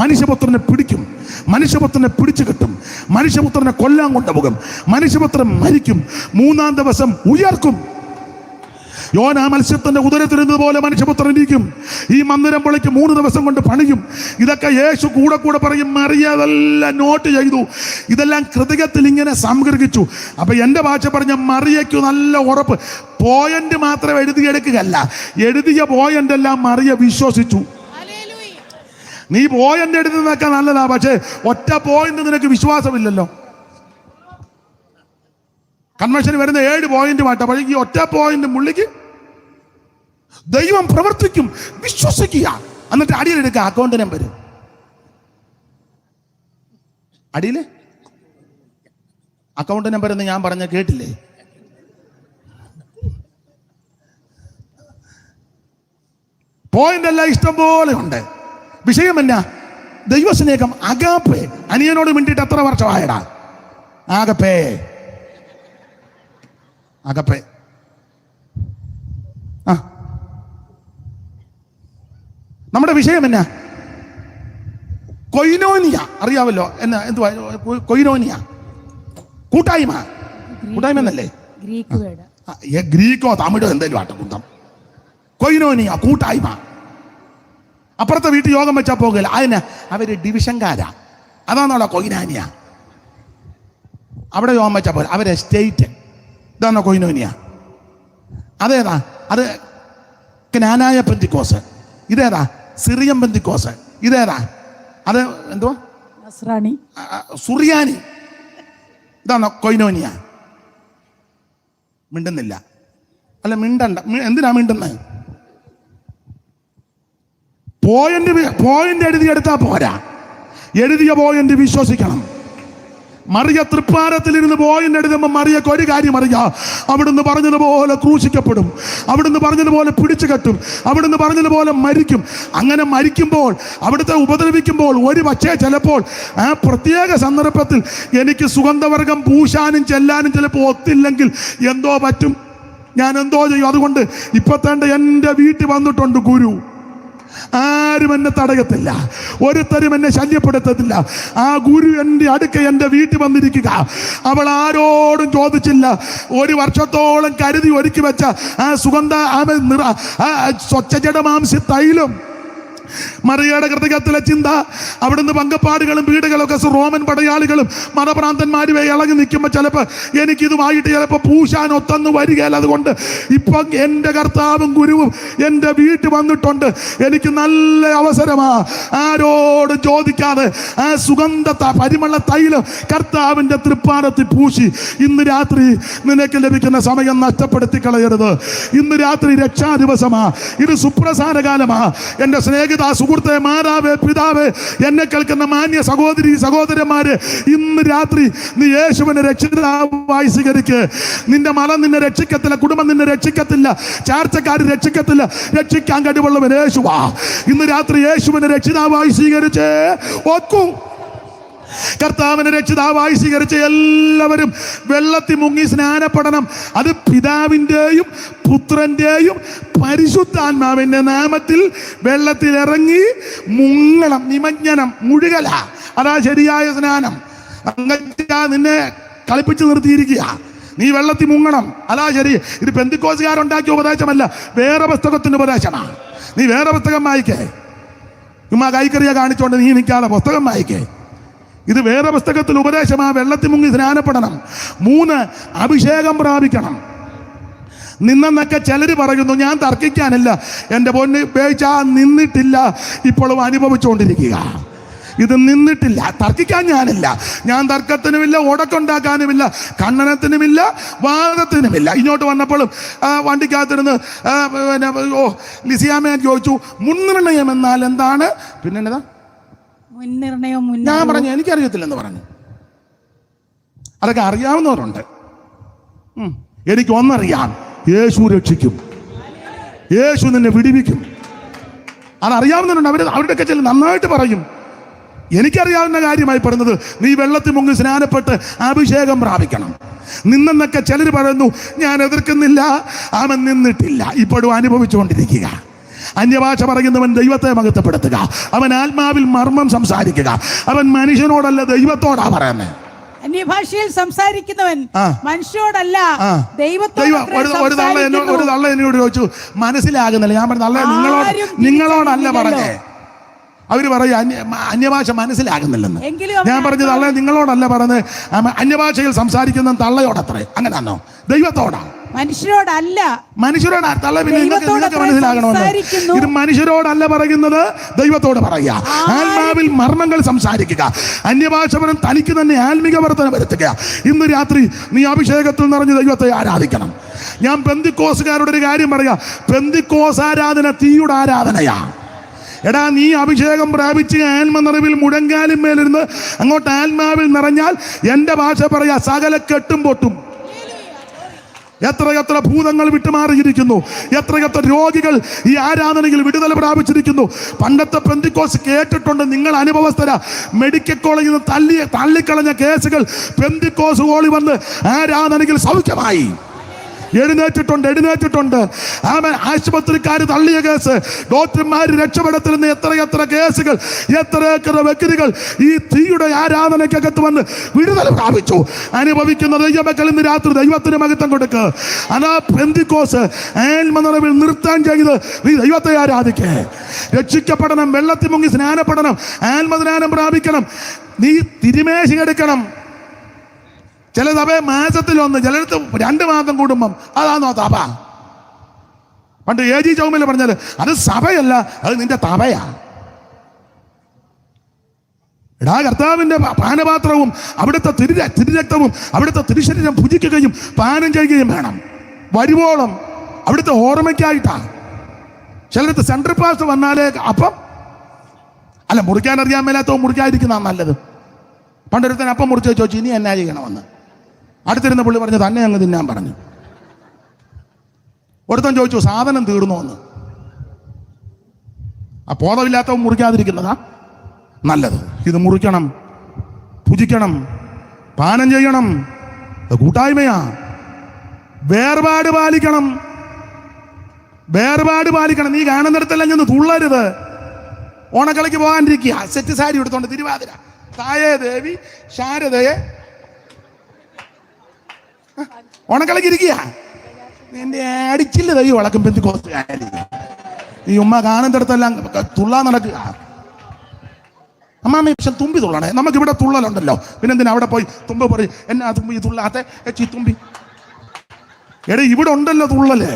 മനുഷ്യപുത്രനെ പിടിക്കും, മനുഷ്യപുത്രനെ പിടിച്ചു കിട്ടും, മനുഷ്യപുത്രനെ കൊല്ലാൻ കൊണ്ടുപോകും, മനുഷ്യപുത്രൻ മരിക്കും, 3-ാം ദിവസം ഉയർക്കും. യോനാ മത്സ്യത്തിന്റെ ഉദരത്തിരുന്നത് പോലെ മനുഷ്യപുത്രൻ ഇരിക്കും, ഈ മന്ദിരം പൊളിക്ക് 3 ദിവസം കൊണ്ട് പണിയും. ഇതൊക്കെ യേശു കൂടെ പറയും. മറിയ അതെല്ലാം നോട്ട് ചെയ്തു, ഇതെല്ലാം ഹൃദയത്തിൽ ഇങ്ങനെ സംഗ്രഹിച്ചു. അപ്പൊ എൻ്റെ ഭാഷ പറഞ്ഞ മറിയയ്ക്ക് നല്ല ഉറപ്പ്. പോയിന്റ് മാത്രം എഴുതിയെടുക്കുകയല്ല, എഴുതിയ പോയിന്റ് എല്ലാം മറിയ വിശ്വസിച്ചു. നീ പോയിന്റ് എഴുതുന്നതൊക്കെ നല്ലതാ, പക്ഷേ ഒറ്റ പോയിന്റ് നിനക്ക് വിശ്വാസമില്ലല്ലോ. കൺവെൻഷന് വരുന്ന 7 പോയിന്റ് മാറ്റാം. പക്ഷേ ഈ ഒറ്റ പോയിന്റ് മുള്ളിക്ക് ദൈവം പ്രവർത്തിക്കും, വിശ്വസിക്കുക. എന്നിട്ട് അടിയിലെടുക്കുക അക്കൗണ്ട് നമ്പർ. അടിയിൽ അക്കൗണ്ട് നമ്പർ എന്ന് ഞാൻ പറഞ്ഞ കേട്ടില്ലേ? പോയിന്റ് എല്ലാം ഇഷ്ടം പോലെ ഉണ്ട്. വിഷയം എന്നാ? ദൈവസ്നേഹം, അഗാപ്പേ. അനിയനോട് മിണ്ടിയിട്ട് എത്ര വർഷമായടാ? ആകപ്പേ അകപ്പേ. നമ്മുടെ വിഷയം എന്നാ? കൊയിനോനിയ. അറിയാമല്ലോ എന്നാ? എന്തുവാ കൊയിനോനിയ? കൂട്ടായ്മ. കൂട്ടായ്മ എന്നല്ലേ? ഗ്രീക്കോ തമിഴോ എന്തെങ്കിലും ആട്ടെ, കുന്തം. കൊയിനോനിയ, കൂട്ടായ്മ. അപ്പുറത്തെ വീട്ടിൽ യോഗം വെച്ചാൽ പോകില്ല. അതിന് അവര് ഡിവിഷൻകാരാ. അതാണല്ലോ കൊയിനാനിയ. അവിടെ യോഗം വെച്ചാൽ പോലെ അവരെ സ്റ്റേറ്റ്. ഇതാണോ കൊയിനോനിയ? അതേതാ? അത് ക്നാനായ പെന്തിക്കോസ്. ഇതേതാ? സിറിയൻ പെന്തിക്കോസ്. ഇതേതാ? അത് എന്തുവാ? സുറിയാനി. ഇതാണോ കൊയിനോനിയ? മിണ്ടുന്നില്ല. അല്ല മിണ്ടണ്ട. എന്തിനാ മിണ്ടുന്നത്? പോയിന്റ് എഴുതിയെടുത്താ പോരാ, എഴുതിയ പോയിന്റ് വിശ്വസിക്കണം. മറിയ തൃപ്പാരത്തിലിരുന്ന് പോയിന്റ് എഴുതുമ്പോൾ മറിയക്ക് ഒരു കാര്യം അറിയാം, അവിടുന്ന് പറഞ്ഞതുപോലെ ക്രൂശിക്കപ്പെടും, അവിടുന്ന് പറഞ്ഞതുപോലെ പിടിച്ചു കെട്ടും, അവിടുന്ന് പറഞ്ഞതുപോലെ മരിക്കും. അങ്ങനെ മരിക്കുമ്പോൾ, അവിടുത്തെ ഉപദ്രവിക്കുമ്പോൾ, ഒരു പക്ഷേ ചിലപ്പോൾ ആ പ്രത്യേക സന്ദർഭത്തിൽ എനിക്ക് സുഗന്ധവർഗം പൂശാനും ചെല്ലാനും ചിലപ്പോൾ ഒത്തില്ലെങ്കിൽ എന്തോ പറ്റും, ഞാൻ എന്തോ ചെയ്യും. അതുകൊണ്ട് ഇപ്പൊ തന്നെ എൻ്റെ വീട്ടിൽ വന്നിട്ടുണ്ട് ഗുരു. ആരും എന്നെ തടയത്തില്ല, ഒരുത്തരും എന്നെ ശല്യപ്പെടുത്തത്തില്ല. ആ ഗുരു എൻ്റെ അടുക്ക എൻ്റെ വീട്ടിൽ വന്നിരിക്കുക. അവൾ ആരോടും ചോദിച്ചില്ല. 1 വർഷത്തോളം കരുതി ഒരുക്കി വെച്ച ആ സുഗന്ധ സ്വച്ഛജടമാംസി തൈലം മറിയയുടെ ഹൃദയത്തിലെ ചിന്ത, അവിടുന്ന് പങ്കപ്പാടുകളും വീടുകളൊക്കെ റോമൻ പടയാളികളും മതഭ്രാന്തന്മാരുമേ ഇളകി നിൽക്കുമ്പോൾ ചിലപ്പോൾ എനിക്കിതുമായിട്ട് ചിലപ്പോൾ പൂശാൻ ഒത്തൊന്നു വരികയില്ല. അതുകൊണ്ട് ഇപ്പം എൻ്റെ കർത്താവും ഗുരുവും എൻ്റെ വീട്ടിൽ വന്നിട്ടുണ്ട്, എനിക്ക് നല്ല അവസരമാ. ആരോടും ചോദിക്കാതെ ആ സുഗന്ധ പരിമള തൈലം കർത്താവിൻ്റെ തൃപ്പാദത്തിൽ പൂശി ഇന്ന് രാത്രി നിനക്ക് ലഭിക്കുന്ന സമയം നഷ്ടപ്പെടുത്തി കളയരുത്. ഇന്ന് രാത്രി രക്ഷാ ദിവസമാ, ഇത് സുപ്രസാര കാലമാ. എൻ്റെ സ്നേഹിത, സുഹൃത്തെ, മാതാവേ, പിതാവേ, എന്നെ കേൾക്കുന്ന മാന്യ സഹോദരി സഹോദരന്മാര്, ഇന്ന് രാത്രി നീ യേശുവിനെ രക്ഷിതാവായി സ്വീകരിക്ക്. നിന്റെ മതം നിന്നെ രക്ഷിക്കത്തില്ല, കുടുംബം നിന്നെ രക്ഷിക്കത്തില്ല, ചാർച്ചക്കാർ രക്ഷിക്കത്തില്ല. രക്ഷിക്കാൻ കഴിവുള്ളവൻ യേശുവാ. ഇന്ന് രാത്രി യേശുവിനെ രക്ഷിതാവായി സ്വീകരിച്ച് ഒക്കും. കർത്താവിനെ രക്ഷിതാവായി സ്വീകരിച്ച എല്ലാവരും വെള്ളത്തിൽ മുങ്ങി സ്നാനപ്പെടണം. അത് പിതാവിൻ്റെയും പുത്രൻ്റെയും പരിശുദ്ധാത്മാവിൻ്റെ നാമത്തിൽ വെള്ളത്തിൽ ഇറങ്ങി മുങ്ങണം. നിമജ്ജനം, മുഴുകല, അതാ ശരിയായ സ്നാനം. നിന്നെ കളിപ്പിച്ച് നിർത്തിയിരിക്കുക, നീ വെള്ളത്തിൽ മുങ്ങണം, അതാ ശരി. ഇത് പെന്തിക്കോസുകാരുണ്ടാക്കിയ ഉപദേശമല്ല, വേറെ പുസ്തകത്തിൻ്റെ ഉപദേശമാണ്. നീ വേറെ പുസ്തകം വായിക്കേ. ചുമ്മാ കൈക്കറിയ കാണിച്ചോണ്ട് നീ നിൽക്കാതെ പുസ്തകം വായിക്കേ. ഇത് വേറെ പുസ്തകത്തിൽ ഉപദേശമാ. വെള്ളത്തിൽ മുങ്ങി സ്നാനപ്പെടണം. 3, അഭിഷേകം പ്രാപിക്കണം. നിന്നെന്നൊക്കെ ചിലർ പറയുന്നു. ഞാൻ തർക്കിക്കാനില്ല, എൻ്റെ പൊന്ന് പേച്ചാ, നിന്നിട്ടില്ല, ഇപ്പോഴും അനുഭവിച്ചുകൊണ്ടിരിക്കുക. ഇത് നിന്നിട്ടില്ല, തർക്കിക്കാൻ ഞാനില്ല. ഞാൻ തർക്കത്തിനുമില്ല, ഉടക്കുണ്ടാക്കാനുമില്ല, ഖണ്ഡനത്തിനുമില്ല, വാദത്തിനുമില്ല. ഇങ്ങോട്ട് വന്നപ്പോഴും വണ്ടിക്കകത്തിരുന്ന് ലിസിയാമ്മ ചോദിച്ചു, മുൻനിർണയം എന്നാൽ എന്താണ്? പിന്നെ എന്നതാ മുൻനിർണയം? ഞാൻ പറഞ്ഞു എനിക്കറിയത്തില്ലെന്ന് പറഞ്ഞു. അതൊക്കെ അറിയാവുന്നവരുണ്ട്. എനിക്ക് ഒന്നറിയാം, യേശു രക്ഷിക്കും, യേശു നിന്നെ വിടിവിക്കും. അതറിയാവുന്നവരുണ്ട്. അവരുടെയൊക്കെ ചില നന്നായിട്ട് പറയും. എനിക്കറിയാവുന്ന കാര്യമായി പറയുന്നത്, നീ വെള്ളത്തിൽ മുങ്ങി സ്നാനപ്പെട്ട് അഭിഷേകം പ്രാപിക്കണം. നിന്നെന്നൊക്കെ ചിലർ പറയുന്നു. ഞാൻ എതിർക്കുന്നില്ല, അവൻ നിന്നിട്ടില്ല, ഇപ്പോഴും അനുഭവിച്ചുകൊണ്ടിരിക്കുക. അന്യഭാഷ പറയുന്നവൻ ദൈവത്തെ മഹത്വപ്പെടുത്തുക. അവൻ ആത്മാവിൽ മർമ്മം സംസാരിക്കുക. അവൻ മനുഷ്യനോടല്ല ദൈവത്തോടാ പറയുന്നത്. അന്യഭാഷയിൽ സംസാരിക്കുന്നവൻ മനുഷ്യരോടല്ല ഒരു തള്ള എന്നോട് ചോദിച്ചു, മനസ്സിലാകുന്നില്ല. ഞാൻ പറഞ്ഞു, നിങ്ങളോടല്ല പറഞ്ഞേ. അവര് പറയും അന്യഭാഷ മനസ്സിലാകുന്നില്ലെന്ന്. ഞാൻ പറഞ്ഞത് തള്ള നിങ്ങളോടല്ല പറഞ്ഞത്, അന്യഭാഷയിൽ സംസാരിക്കുന്ന തള്ളയോടത്രേ. അങ്ങനെയാണോ? ദൈവത്തോടാ, മനുഷ്യരോടല്ല. മനുഷ്യരോടാ തള്ള. പിന്നെ നിങ്ങൾക്ക് മനസ്സിലാകണമെന്ന്. ഇത് മനുഷ്യരോടല്ല പറയുന്നത്, ദൈവത്തോട് പറയുക. ആത്മാവിൽ മർമ്മങ്ങൾ സംസാരിക്കുക. അന്യഭാഷപരം തനിക്ക് തന്നെ ആത്മിക വർധന വരുത്തുക. ഇന്ന് രാത്രി നീ അഭിഷേകത്തിൽ നിറഞ്ഞ് ദൈവത്തെ ആരാധിക്കണം. ഞാൻ പെന്തിക്കോസുകാരുടെ ഒരു കാര്യം പറയാം. പെന്തിക്കോസ് ആരാധന തീയുടെ ആരാധനയാ. എടാ, നീ അഭിഷേകം പ്രാപിച്ച് ആത്മ നിറവിൽ മുഴങ്കാലും മേലിരുന്ന് അങ്ങോട്ട് ആത്മാവിൽ നിറഞ്ഞാൽ, എൻ്റെ ഭാഷ പറയാ, സകല കെട്ടും പൊട്ടും. എത്ര ഭൂതങ്ങൾ വിട്ടുമാറിയിരിക്കുന്നു, എത്ര രോഗികൾ ഈ ആരാധനയിൽ വിടുതൽ പ്രാപിച്ചിരിക്കുന്നു. പണ്ടത്തെ പെന്തിക്കോസ് കേട്ടിട്ടുണ്ട്, നിങ്ങൾ അനുഭവസ്ഥര. മെഡിക്കൽ കോളേജിൽ നിന്ന് തള്ളിക്കളഞ്ഞ കേസുകൾ പെന്തിക്കോസ് ഹോളി വന്ന് ആരാധനയിൽ സൗഖ്യമായി. എഴുന്നേറ്റിട്ടുണ്ട്. ആശുപത്രിക്കാർ തള്ളിയ കേസ്, ഡോക്ടർമാർ രക്ഷപ്പെടത്തിരുന്ന എത്ര കേസുകൾ, എത്ര വ്യക്തികൾ ഈ തീയുടെ ആരാധനയ്ക്കകത്ത് വന്ന് വിടുതൽ പ്രാപിച്ചു. അനുഭവിക്കുന്ന ദൈവമക്കൾ ഇന്ന് രാത്രി ദൈവത്തിന് മഹത്വം കൊടുക്കുക. അതാ പെന്തിക്കോസ് ആത്മനിറവിൽ നിർത്താൻ ചെയ്ത് നീ ദൈവത്തെ ആരാധിക്കേ. രക്ഷിക്കപ്പെടണം, വെള്ളത്തിൽ മുങ്ങി സ്നാനപ്പെടണം, ആത്മസ്നാനം പ്രാപിക്കണം. നീ തിരുമേശി എടുക്കണം. ചില സഭ മാസത്തിലൊന്ന്, ചിലടത്ത് 2 മാസം കൂടുമ്പം. അതാണോ തപ? പണ്ട് AG ചൗമിൽ പറഞ്ഞാൽ അത് സഭയല്ല, അത് നിന്റെ തപയാ. എടാ, കർത്താവിൻ്റെ പാനപാത്രവും അവിടുത്തെ തിരുരക്തവും അവിടുത്തെ തിരുശരീരം ഭുജിക്കുകയും പാനം ചെയ്യുകയും വേണം. വരുവോളം അവിടുത്തെ ഓർമ്മയ്ക്കായിട്ടാ. ചിലടത്ത് സെൻട്രൽ പാസ് വന്നാലേ അപ്പം അല്ല, മുറിക്കാൻ അറിയാൻ മേലാത്തോ മുറിക്കാതിരിക്കുന്നതാണ് നല്ലത്. പണ്ടൊരുത്തൻ അപ്പം മുറിച്ച് ചോദിച്ചു, ഇനി എന്നാ ചെയ്യണമെന്ന്. അടുത്തിരുന്ന പുള്ളി പറഞ്ഞു, തന്നെ അങ്ങ് തിന്നാൻ പറഞ്ഞു. ഒരുത്തൻ ചോദിച്ചു, സാധനം തീർന്നോ എന്ന്. ആ ബോധമില്ലാത്തവൻ മുറിക്കാതിരിക്കുന്നതാ നല്ലത്. ഇത് മുറിക്കണം, ഭുജിക്കണം, പാനം ചെയ്യണം. കൂട്ടായ്മയാ. വേർപാട് പാലിക്കണം. നീ കാണുന്നിടത്തെല്ലാം ചെന്ന് തുള്ളരുത്. ഓണക്കളിക്ക് പോകാണ്ടിരിക്കുക. സെറ്റ് സാരി എടുത്തോണ്ട് തിരുവാതിര, തായേ ദേവി, ശാരദയെ ഓണക്കളിക്ക് ഇരിക്കുക. നിന്റെ അടിച്ചില്ല ദൈവം വളക്കും പെന്തിക്കോസ്തുകാരിക്കുക. ഈ ഉമ്മ കാണുന്നിടത്തെല്ലാം തുള്ളാൻ നടക്കുക. അമ്മാമ്മ പക്ഷെ തുമ്പി തുള്ളണേ, നമുക്കിവിടെ തുള്ളലുണ്ടല്ലോ, പിന്നെന്തിനാ അവിടെ പോയി തുമ്പ് പറയും എന്നാ തുമ്പി തുള്ളാത്തെ ചീ തുമ്പി. എടേ ഇവിടെ ഉണ്ടല്ലോ തുള്ളല്.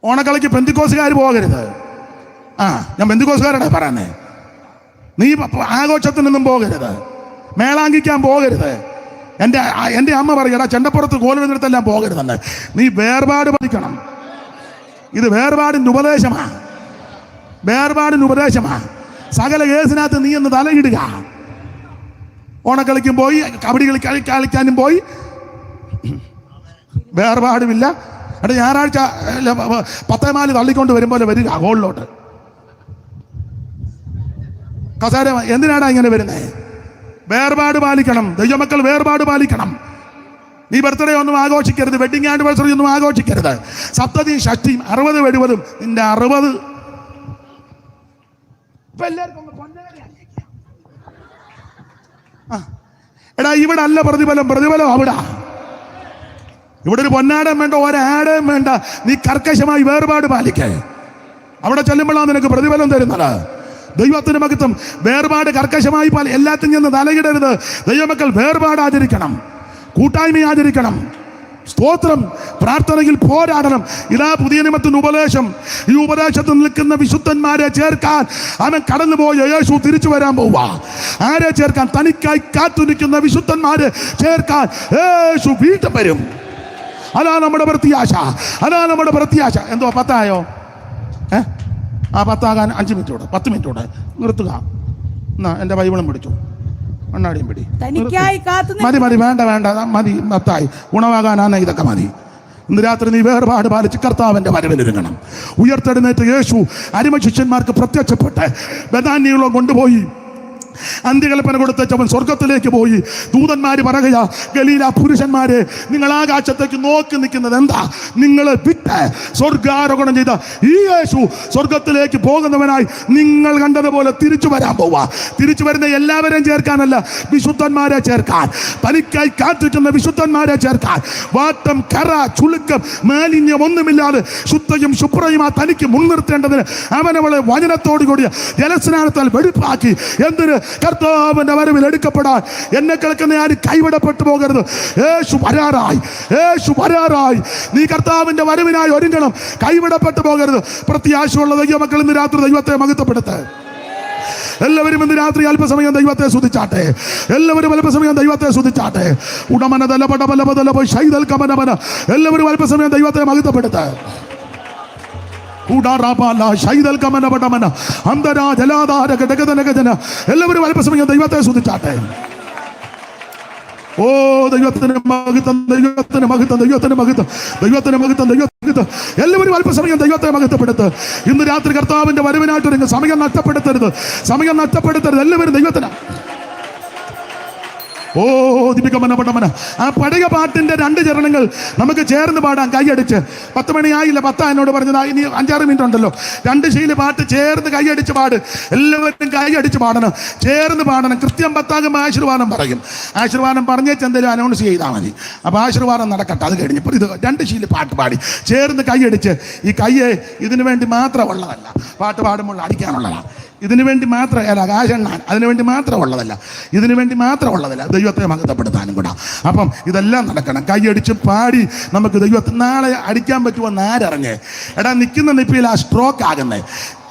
ഓണക്കളിക്ക് പെന്തിക്കോസുകാർ പോകരുത്. ഞാൻ പെന്തിക്കോസുകാരുടെ പറയുന്നേ. നീ ആഘോഷത്തിനൊന്നും പോകരുത്, മേളാങ്കിക്കാൻ പോകരുത്. എൻ്റെ അമ്മ പറയടാ ചെണ്ടപ്പുറത്ത് കോലുവെടുത്തെല്ലാം പോകരുതെന്ന്. നീ വേർപാട് പഠിക്കണം. ഇത് വേർപാടിൻ്റെ ഉപദേശമാണ്, വേർപാടിൻ്റെ ഉപദേശമാണ്. സകല കേസിനകത്ത് നീ ഒന്ന് തലയിടുക. ഓണക്കളിക്കും പോയി, കബഡി കളിക്കാനും പോയി, വേർപാടുമില്ല. എന്നിട്ട് ഞായറാഴ്ച 10 മാല് തള്ളിക്കൊണ്ട് വരുമ്പോൾ വരിക ഹോളിലോട്ട്. കസാര എന്തിനാടാ ഇങ്ങനെ വരുന്നത്? വേർപാട് പാലിക്കണം. ദൈവമക്കൾ വേർപാട് പാലിക്കണം. നീ ബർത്ത്ഡേ ഒന്നും ആഘോഷിക്കരുത്, വെഡിങ് ആനിവേഴ്സറി ഒന്നും ആഘോഷിക്കരുത്. സപ്തതിയും ഷഷ്ടിയും 60 വെടിവതും നിന്റെ 60. എടാ ഇവിടെ അല്ല പ്രതിഫലം, പ്രതിഫലം അവിടെ. ഇവിടെ ഒരു പൊന്നാടം വേണ്ട, ഒരാടം വേണ്ട. നീ കർക്കശമായി വേർപാട് പാലിക്കേ. അവിടെ ചെല്ലുമ്പോഴാണ് നിനക്ക് പ്രതിഫലം തരുന്നത്. ദൈവത്തിന് മഹത്വം. വേർപാട് കർക്കശമായി എല്ലാത്തിൽ നിന്ന് തലയിടരുത്. ദൈവമക്കൾ വേർപാട് ആചരിക്കണം, കൂട്ടായ്മ ആചരിക്കണം. സ്തോത്രം. പ്രാർത്ഥനയിൽ പോരാടണം. ഇതാ പുതിയ നിയമത്തിന്റെ ഉപദേശം. ഈ ഉപദേശത്തിൽ നിൽക്കുന്ന വിശുദ്ധന്മാരെ ചേർക്കാൻ അവൻ കടന്നുപോയ യേശു തിരിച്ചു വരാൻ പോവാ. ആരെ ചേർക്കാൻ? തനിക്കായി കാത്തുനിൽക്കുന്ന വിശുദ്ധന്മാരെ ചേർക്കാൻ യേശു വീണ്ടും വരും. അതാ നമ്മുടെ പ്രത്യാശ, അതാ നമ്മുടെ പ്രത്യാശ. എന്തോ 10 ആയോ? 10 ആകാൻ 5 മിനിറ്റ് കൂടെ, 10 മിനിറ്റ് കൂടെ നിർത്തുക. എന്നാ എൻ്റെ ബൈബിളും പിടിച്ചു, കണ്ണാടിയും പിടി. മതി മതി, വേണ്ട വേണ്ട, മതി. 10 ആയി. ഗുണമാകാനാണ് ഇതൊക്കെ മതി. ഇന്ന് രാത്രി നീ വേർപാട് പാലിച്ച് കർത്താവിൻ്റെ വരവിനൊരുങ്ങണം. ഉയർത്തെഴുന്നേറ്റ് യേശു അരിമ ശിഷ്യന്മാർക്ക് പ്രത്യക്ഷപ്പെട്ട് ബഥാന്യയിലോ കൊണ്ടുപോയി അന്ത്യകൽപ്പന കൊടുത്തവൻ സ്വർഗത്തിലേക്ക് പോയി. ദൂതന്മാര് പറയുക, ഗലീല പുരുഷന്മാരെ, നിങ്ങൾ ആകാശത്തേക്ക് നോക്കി നിൽക്കുന്നത് എന്താ? നിങ്ങൾ വിട്ട് സ്വർഗാരോഹണം ചെയ്ത ഈ യേശു സ്വർഗത്തിലേക്ക് പോകുന്നവനായി നിങ്ങൾ കണ്ടതുപോലെ തിരിച്ചു വരാൻ പോവാ. തിരിച്ചു വരുന്ന എല്ലാവരെയും ചേർക്കാനല്ല, വിശുദ്ധന്മാരെ ചേർക്കാൻ. തനിക്കായി കാത്തിരിക്കുന്ന വിശുദ്ധന്മാരെ ചേർക്കാൻ. വാട്ടം, കറ, ചുളുക്കം, മാലിന്യം ഒന്നുമില്ലാതെ ശുദ്ധയും ശുഭ്രയുമാ തനിക്ക് മുൻനിർത്തേണ്ടതിന് അവനവളെ വചനത്തോടു കൂടിയ ജലസ്നാനത്താൽ വെടിപ്പാക്കി. എന്തിന്? കർത്താവിന്റെ വരവിൽ എടുക്കപ്പെടാൻ. എന്നെ കേൾക്കുന്ന ഞാൻ കൈവിടപ്പെട്ടു പോകരുത്. യേശു വരാറായി, യേശു വരാറായി. നീ കർത്താവിന്റെ വരവിനായി ഒരുങ്ങണം, കൈവിടപ്പെട്ടു പോകരുത്. പ്രത്യാശയുള്ള ദൈവമക്കൾ ഇന്ന് രാത്രി ദൈവത്തെ മഹത്വപ്പെടുത്ത്. എല്ലാവരും ഇന്ന് രാത്രി അല്പസമയം ദൈവത്തെ സ്തുതിച്ചാട്ടെ. എല്ലാവരും അല്പസമയം ദൈവത്തെ സ്തുതിച്ചാട്ടെ. ഉടമന തലപട ബലബദല ശൈതൽ കമനമന. എല്ലാവരും അല്പസമയം ദൈവത്തെ മഹത്വപ്പെടുത്ത്. എല്ലാവരും അല്പസമയം ദൈവത്തെ സ്തുതിച്ചാട്ടെ. ഓ ദൈവത്തിന് മഹത്വം, ദൈവത്തിന് മഹത്വം, ദൈവത്തിന് മഹത്വം, ദൈവത്തിന് മഹത്വം, ദൈവത്തിന്. എല്ലാവരും അല്പസമയം ദൈവത്തെ മഹത്വപ്പെടുത്ത്. ഇന്ന് രാത്രി കർത്താവിന്റെ വരവിനായിട്ട് സമയം നഷ്ടപ്പെടുത്തരുത്, സമയം നഷ്ടപ്പെടുത്തരുത്. എല്ലാവരും ദൈവത്തിന്. ഓ ദിപികമനപടമന. ആ പഴയ പാട്ടിന്റെ 2 ചരണങ്ങൾ നമുക്ക് ചേർന്ന് പാടാം, കൈയടിച്ച്. 10 മണിയായില്ല, 10 എന്നോട് പറഞ്ഞത്. ഇനി 5-6 മിനിറ്റ് ഉണ്ടല്ലോ. 2 ശൈലി പാട്ട് ചേർന്ന് കൈയടിച്ച് പാട്. എല്ലാവരും കൈയടിച്ച് പാടണം, ചേർന്ന് പാടണം. കൃത്യം 10 ആകുമ്പോൾ ആശീർവാദം പറയും. ആശീർവാദം പറഞ്ഞേച്ച് എന്തെങ്കിലും അനൗൺസ് ചെയ്താൽ മതി. അപ്പോൾ ആശീർവാദം നടക്കട്ടെ. അത് കഴിഞ്ഞപ്പോൾ ഇത് 2 ശൈലി പാട്ട് പാടി ചേർന്ന് കൈയടിച്ച്. ഈ കയ്യെ ഇതിനു വേണ്ടി മാത്രമുള്ളതല്ല, പാട്ട് പാടുമ്പോൾ അടിക്കാനുള്ളതാണ്. ഇതിനു വേണ്ടി മാത്രമല്ല, കാശെണ്ണാൻ അതിനു വേണ്ടി മാത്രമുള്ളതല്ല, ഇതിനു വേണ്ടി മാത്രമുള്ളതല്ല, ദൈവത്തെ മഹത്വപ്പെടുത്താനും കൂടാ. അപ്പം ഇതെല്ലാം നടക്കണം. കൈയടിച്ച് പാടി നമുക്ക് ദൈവത്തെ നാളെ അടിക്കാൻ പറ്റുമെന്ന് ആരറിഞ്ഞേ? എടാ നിൽക്കുന്ന നിപ്പിയിൽ ആ സ്ട്രോക്ക് ആകുന്നേ.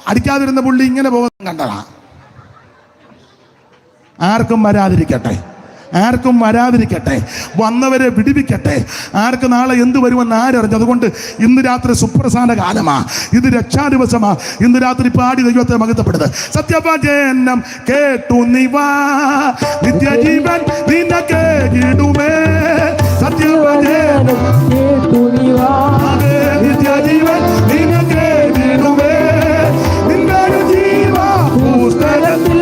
അടിക്കാതിരുന്ന പുള്ളി ഇങ്ങനെ പോകുന്ന കണ്ടതാ. ആർക്കും വരാതിരിക്കട്ടെ, ആർക്കും വരാതിരിക്കട്ടെ. വന്നവരെ വിടിവിക്കട്ടെ. ആർക്ക് നാളെ എന്ത് വരുമെന്ന് ആരറിഞ്ഞു? അതുകൊണ്ട് ഇന്ന് രാത്രി സുപ്രധാന കാലമാ, ഇത് രക്ഷാദിവസമാ. ഇന്ന് രാത്രി പാടി ദൈവത്തെ മഹത്വപ്പെടുത്ത്. സത്യവചനം കേട്ടു നിവാ, നിത്യജീവൻ നിനക്ക് കിടുമേ. സത്യവചനം കേട്ടു നിവാ, നിത്യജീവൻ നിനക്ക് കിടുമേ. നിന്റെ ജീവ പുസ്തകത്തിൽ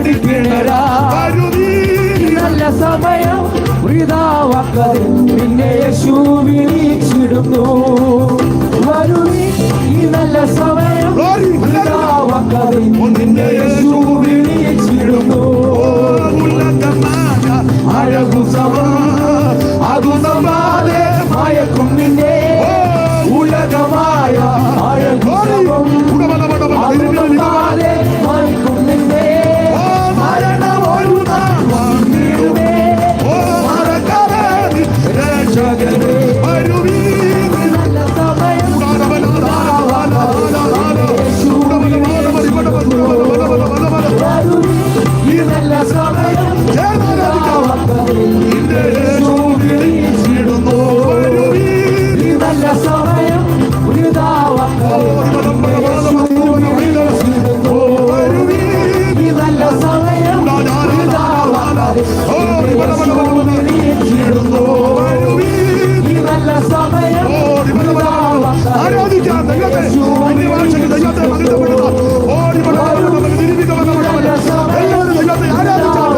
അടിപ്പിണരാ നല്ല സമയം വൃഥാവാക്കാതെ നിന്നെ യേശു വിളിച്ചിടുന്നു. വരുവീൻ ഈ നല്ല സമയം വൃഥാവാക്കാതെ നിന്നെ യേശു വിളിച്ചിടുന്നു. അകുസമാതെ മയക്കും നിന്നെ ഉലകമായ അകുസമാതെ മയക്കും നിന്നെ മരണമൊരു നാൾ വന്നിടുമേ. രക്ഷകനെ നല്ല സമയം ഈ നല്ല സമയം ഈ നല്ല സമയം ഈ നല്ല സമയം ഈ നല്ല സമയം ആരാധിക്കാം ദൈവത്തെ അന്യഭാഷയ്ക്ക് ദൈവത്തെ മഹത്വപ്പെടുക. എല്ലാവരും ദൈവത്തെ ആരാധിക്കാം.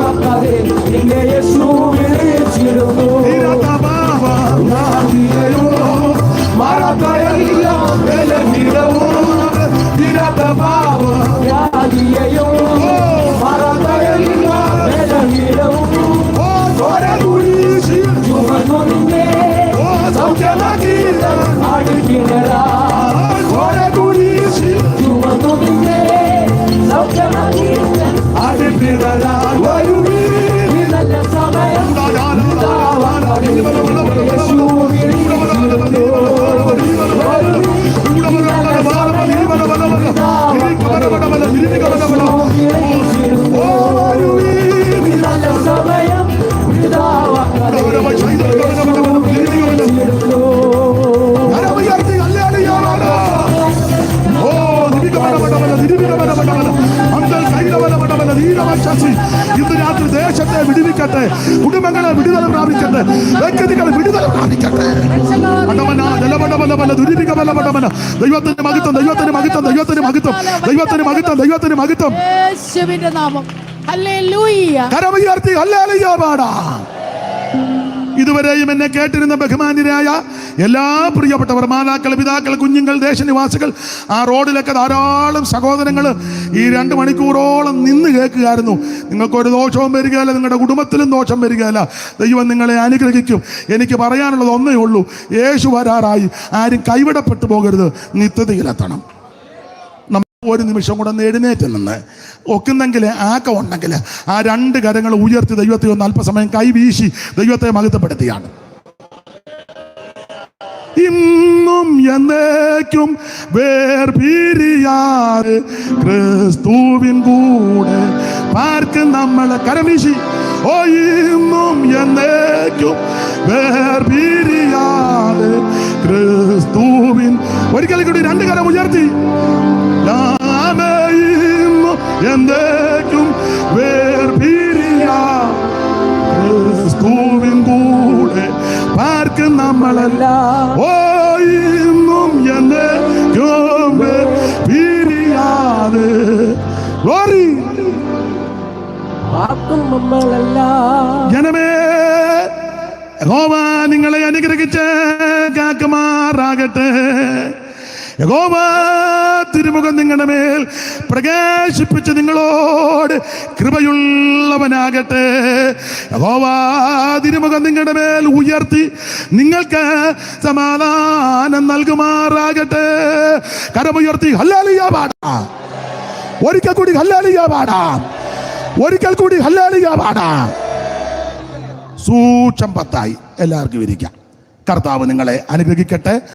ഇന്ന് രാത്രി ദേശത്തെ വിടുവിക്കട്ടെ, കുടുംബങ്ങളെ വിടുതല പ്രാപിക്കട്ടെ, വ്യക്തികളെ വിടുതല പ്രാപിക്കട്ടെ. ദൈവത്തിന്റെ മഹത്വം, ദൈവത്തിന്റെ മഹത്വം, ദൈവത്തിന്റെ മഹത്വം, ദൈവത്തിന്റെ മഹത്വം, ദൈവത്തിന്റെ മഹത്വം. യേശുവിന്റെ നാമം. ഹല്ലേലൂയ. കരമുയർത്തി ഹല്ലേലൂയ പാടാം. ഇതുവരെയും എന്നെ കേട്ടിരുന്ന ബഹുമാന്യരായ എല്ലാ പ്രിയപ്പെട്ടവർ, മാതാക്കൾ, പിതാക്കൾ, കുഞ്ഞുങ്ങൾ, ദേശനിവാസികൾ, ആ റോഡിലൊക്കെ ധാരാളം സഹോദരങ്ങൾ ഈ 2 മണിക്കൂറോളം നിന്ന് കേൾക്കുകയായിരുന്നു. നിങ്ങൾക്കൊരു ദോഷവും വരികയില്ല, നിങ്ങളുടെ കുടുംബത്തിലും ദോഷം വരികയില്ല. ദൈവം നിങ്ങളെ അനുഗ്രഹിക്കും. എനിക്ക് പറയാനുള്ളത് ഒന്നേ ഉള്ളൂ, യേശു വരാറായി. ആരും കൈവിടപ്പെട്ടു പോകരുത്, നിത്യതയിലെത്തണം. ഒരു നിമിഷം കൂടെ എഴുന്നേറ്റ് നിന്ന് ഒക്കുന്നെങ്കിൽ ആക്കമുണ്ടെങ്കിൽ ആ 2 കരങ്ങൾ ഉയർത്തി ദൈവത്തെ ഒന്ന് അല്പസമയം കൈവീശി ദൈവത്തെ മഹത്വപ്പെടുത്തിയാണ്. ഇന്നും എന്നേക്കും വേർപിരിയാതെ ക്രിസ്തുവിൻ കൂടെ പാർക്കും നമ്മളെ കരമീശി. ഓ ഇന്നും എന്നേക്കും വേർപിരിയാതെ ക്രിസ്തുവിൻ. ഒരിക്കൽ കൂടി 2 കരം ഉയർത്തി. എന്നേക്കും വേർപിരിയാ ക്രിസ്തുവിൻ കൂടെ പാർക്കും നമ്മളെല്ലാം. ഓ ഇന്നും എന്നേക്കും വേർപിരിയാതെ ജനമേ, യഹോവ നിങ്ങളെ അനുഗ്രഹിച്ച് കാക്കുമാറാകട്ടെ. യഹോവ തിരുമുഖം നിങ്ങളുടെ മേൽ പ്രകാശിപ്പിച്ച് നിങ്ങളോട് കൃപയുള്ളവനാകട്ടെ. യഹോവ തിരുമുഖം നിങ്ങളുടെ മേൽ ഉയർത്തി നിങ്ങൾക്ക് സമാധാനം നൽകുമാറാകട്ടെ. കരമുയർത്തി ഹല്ലേലൂയ പാടാം. ഒരിക്കൽ കൂടി ഹല്ലേലൂയ പാടാം. ഒരിക്കൽ കൂടി ഹല്ലേലൂയ പാടാം. സൂക്ഷം 10 എല്ലാവർക്കും ഇരിക്കാം. കർത്താവ് നിങ്ങളെ അനുഗ്രഹിക്കട്ടെ.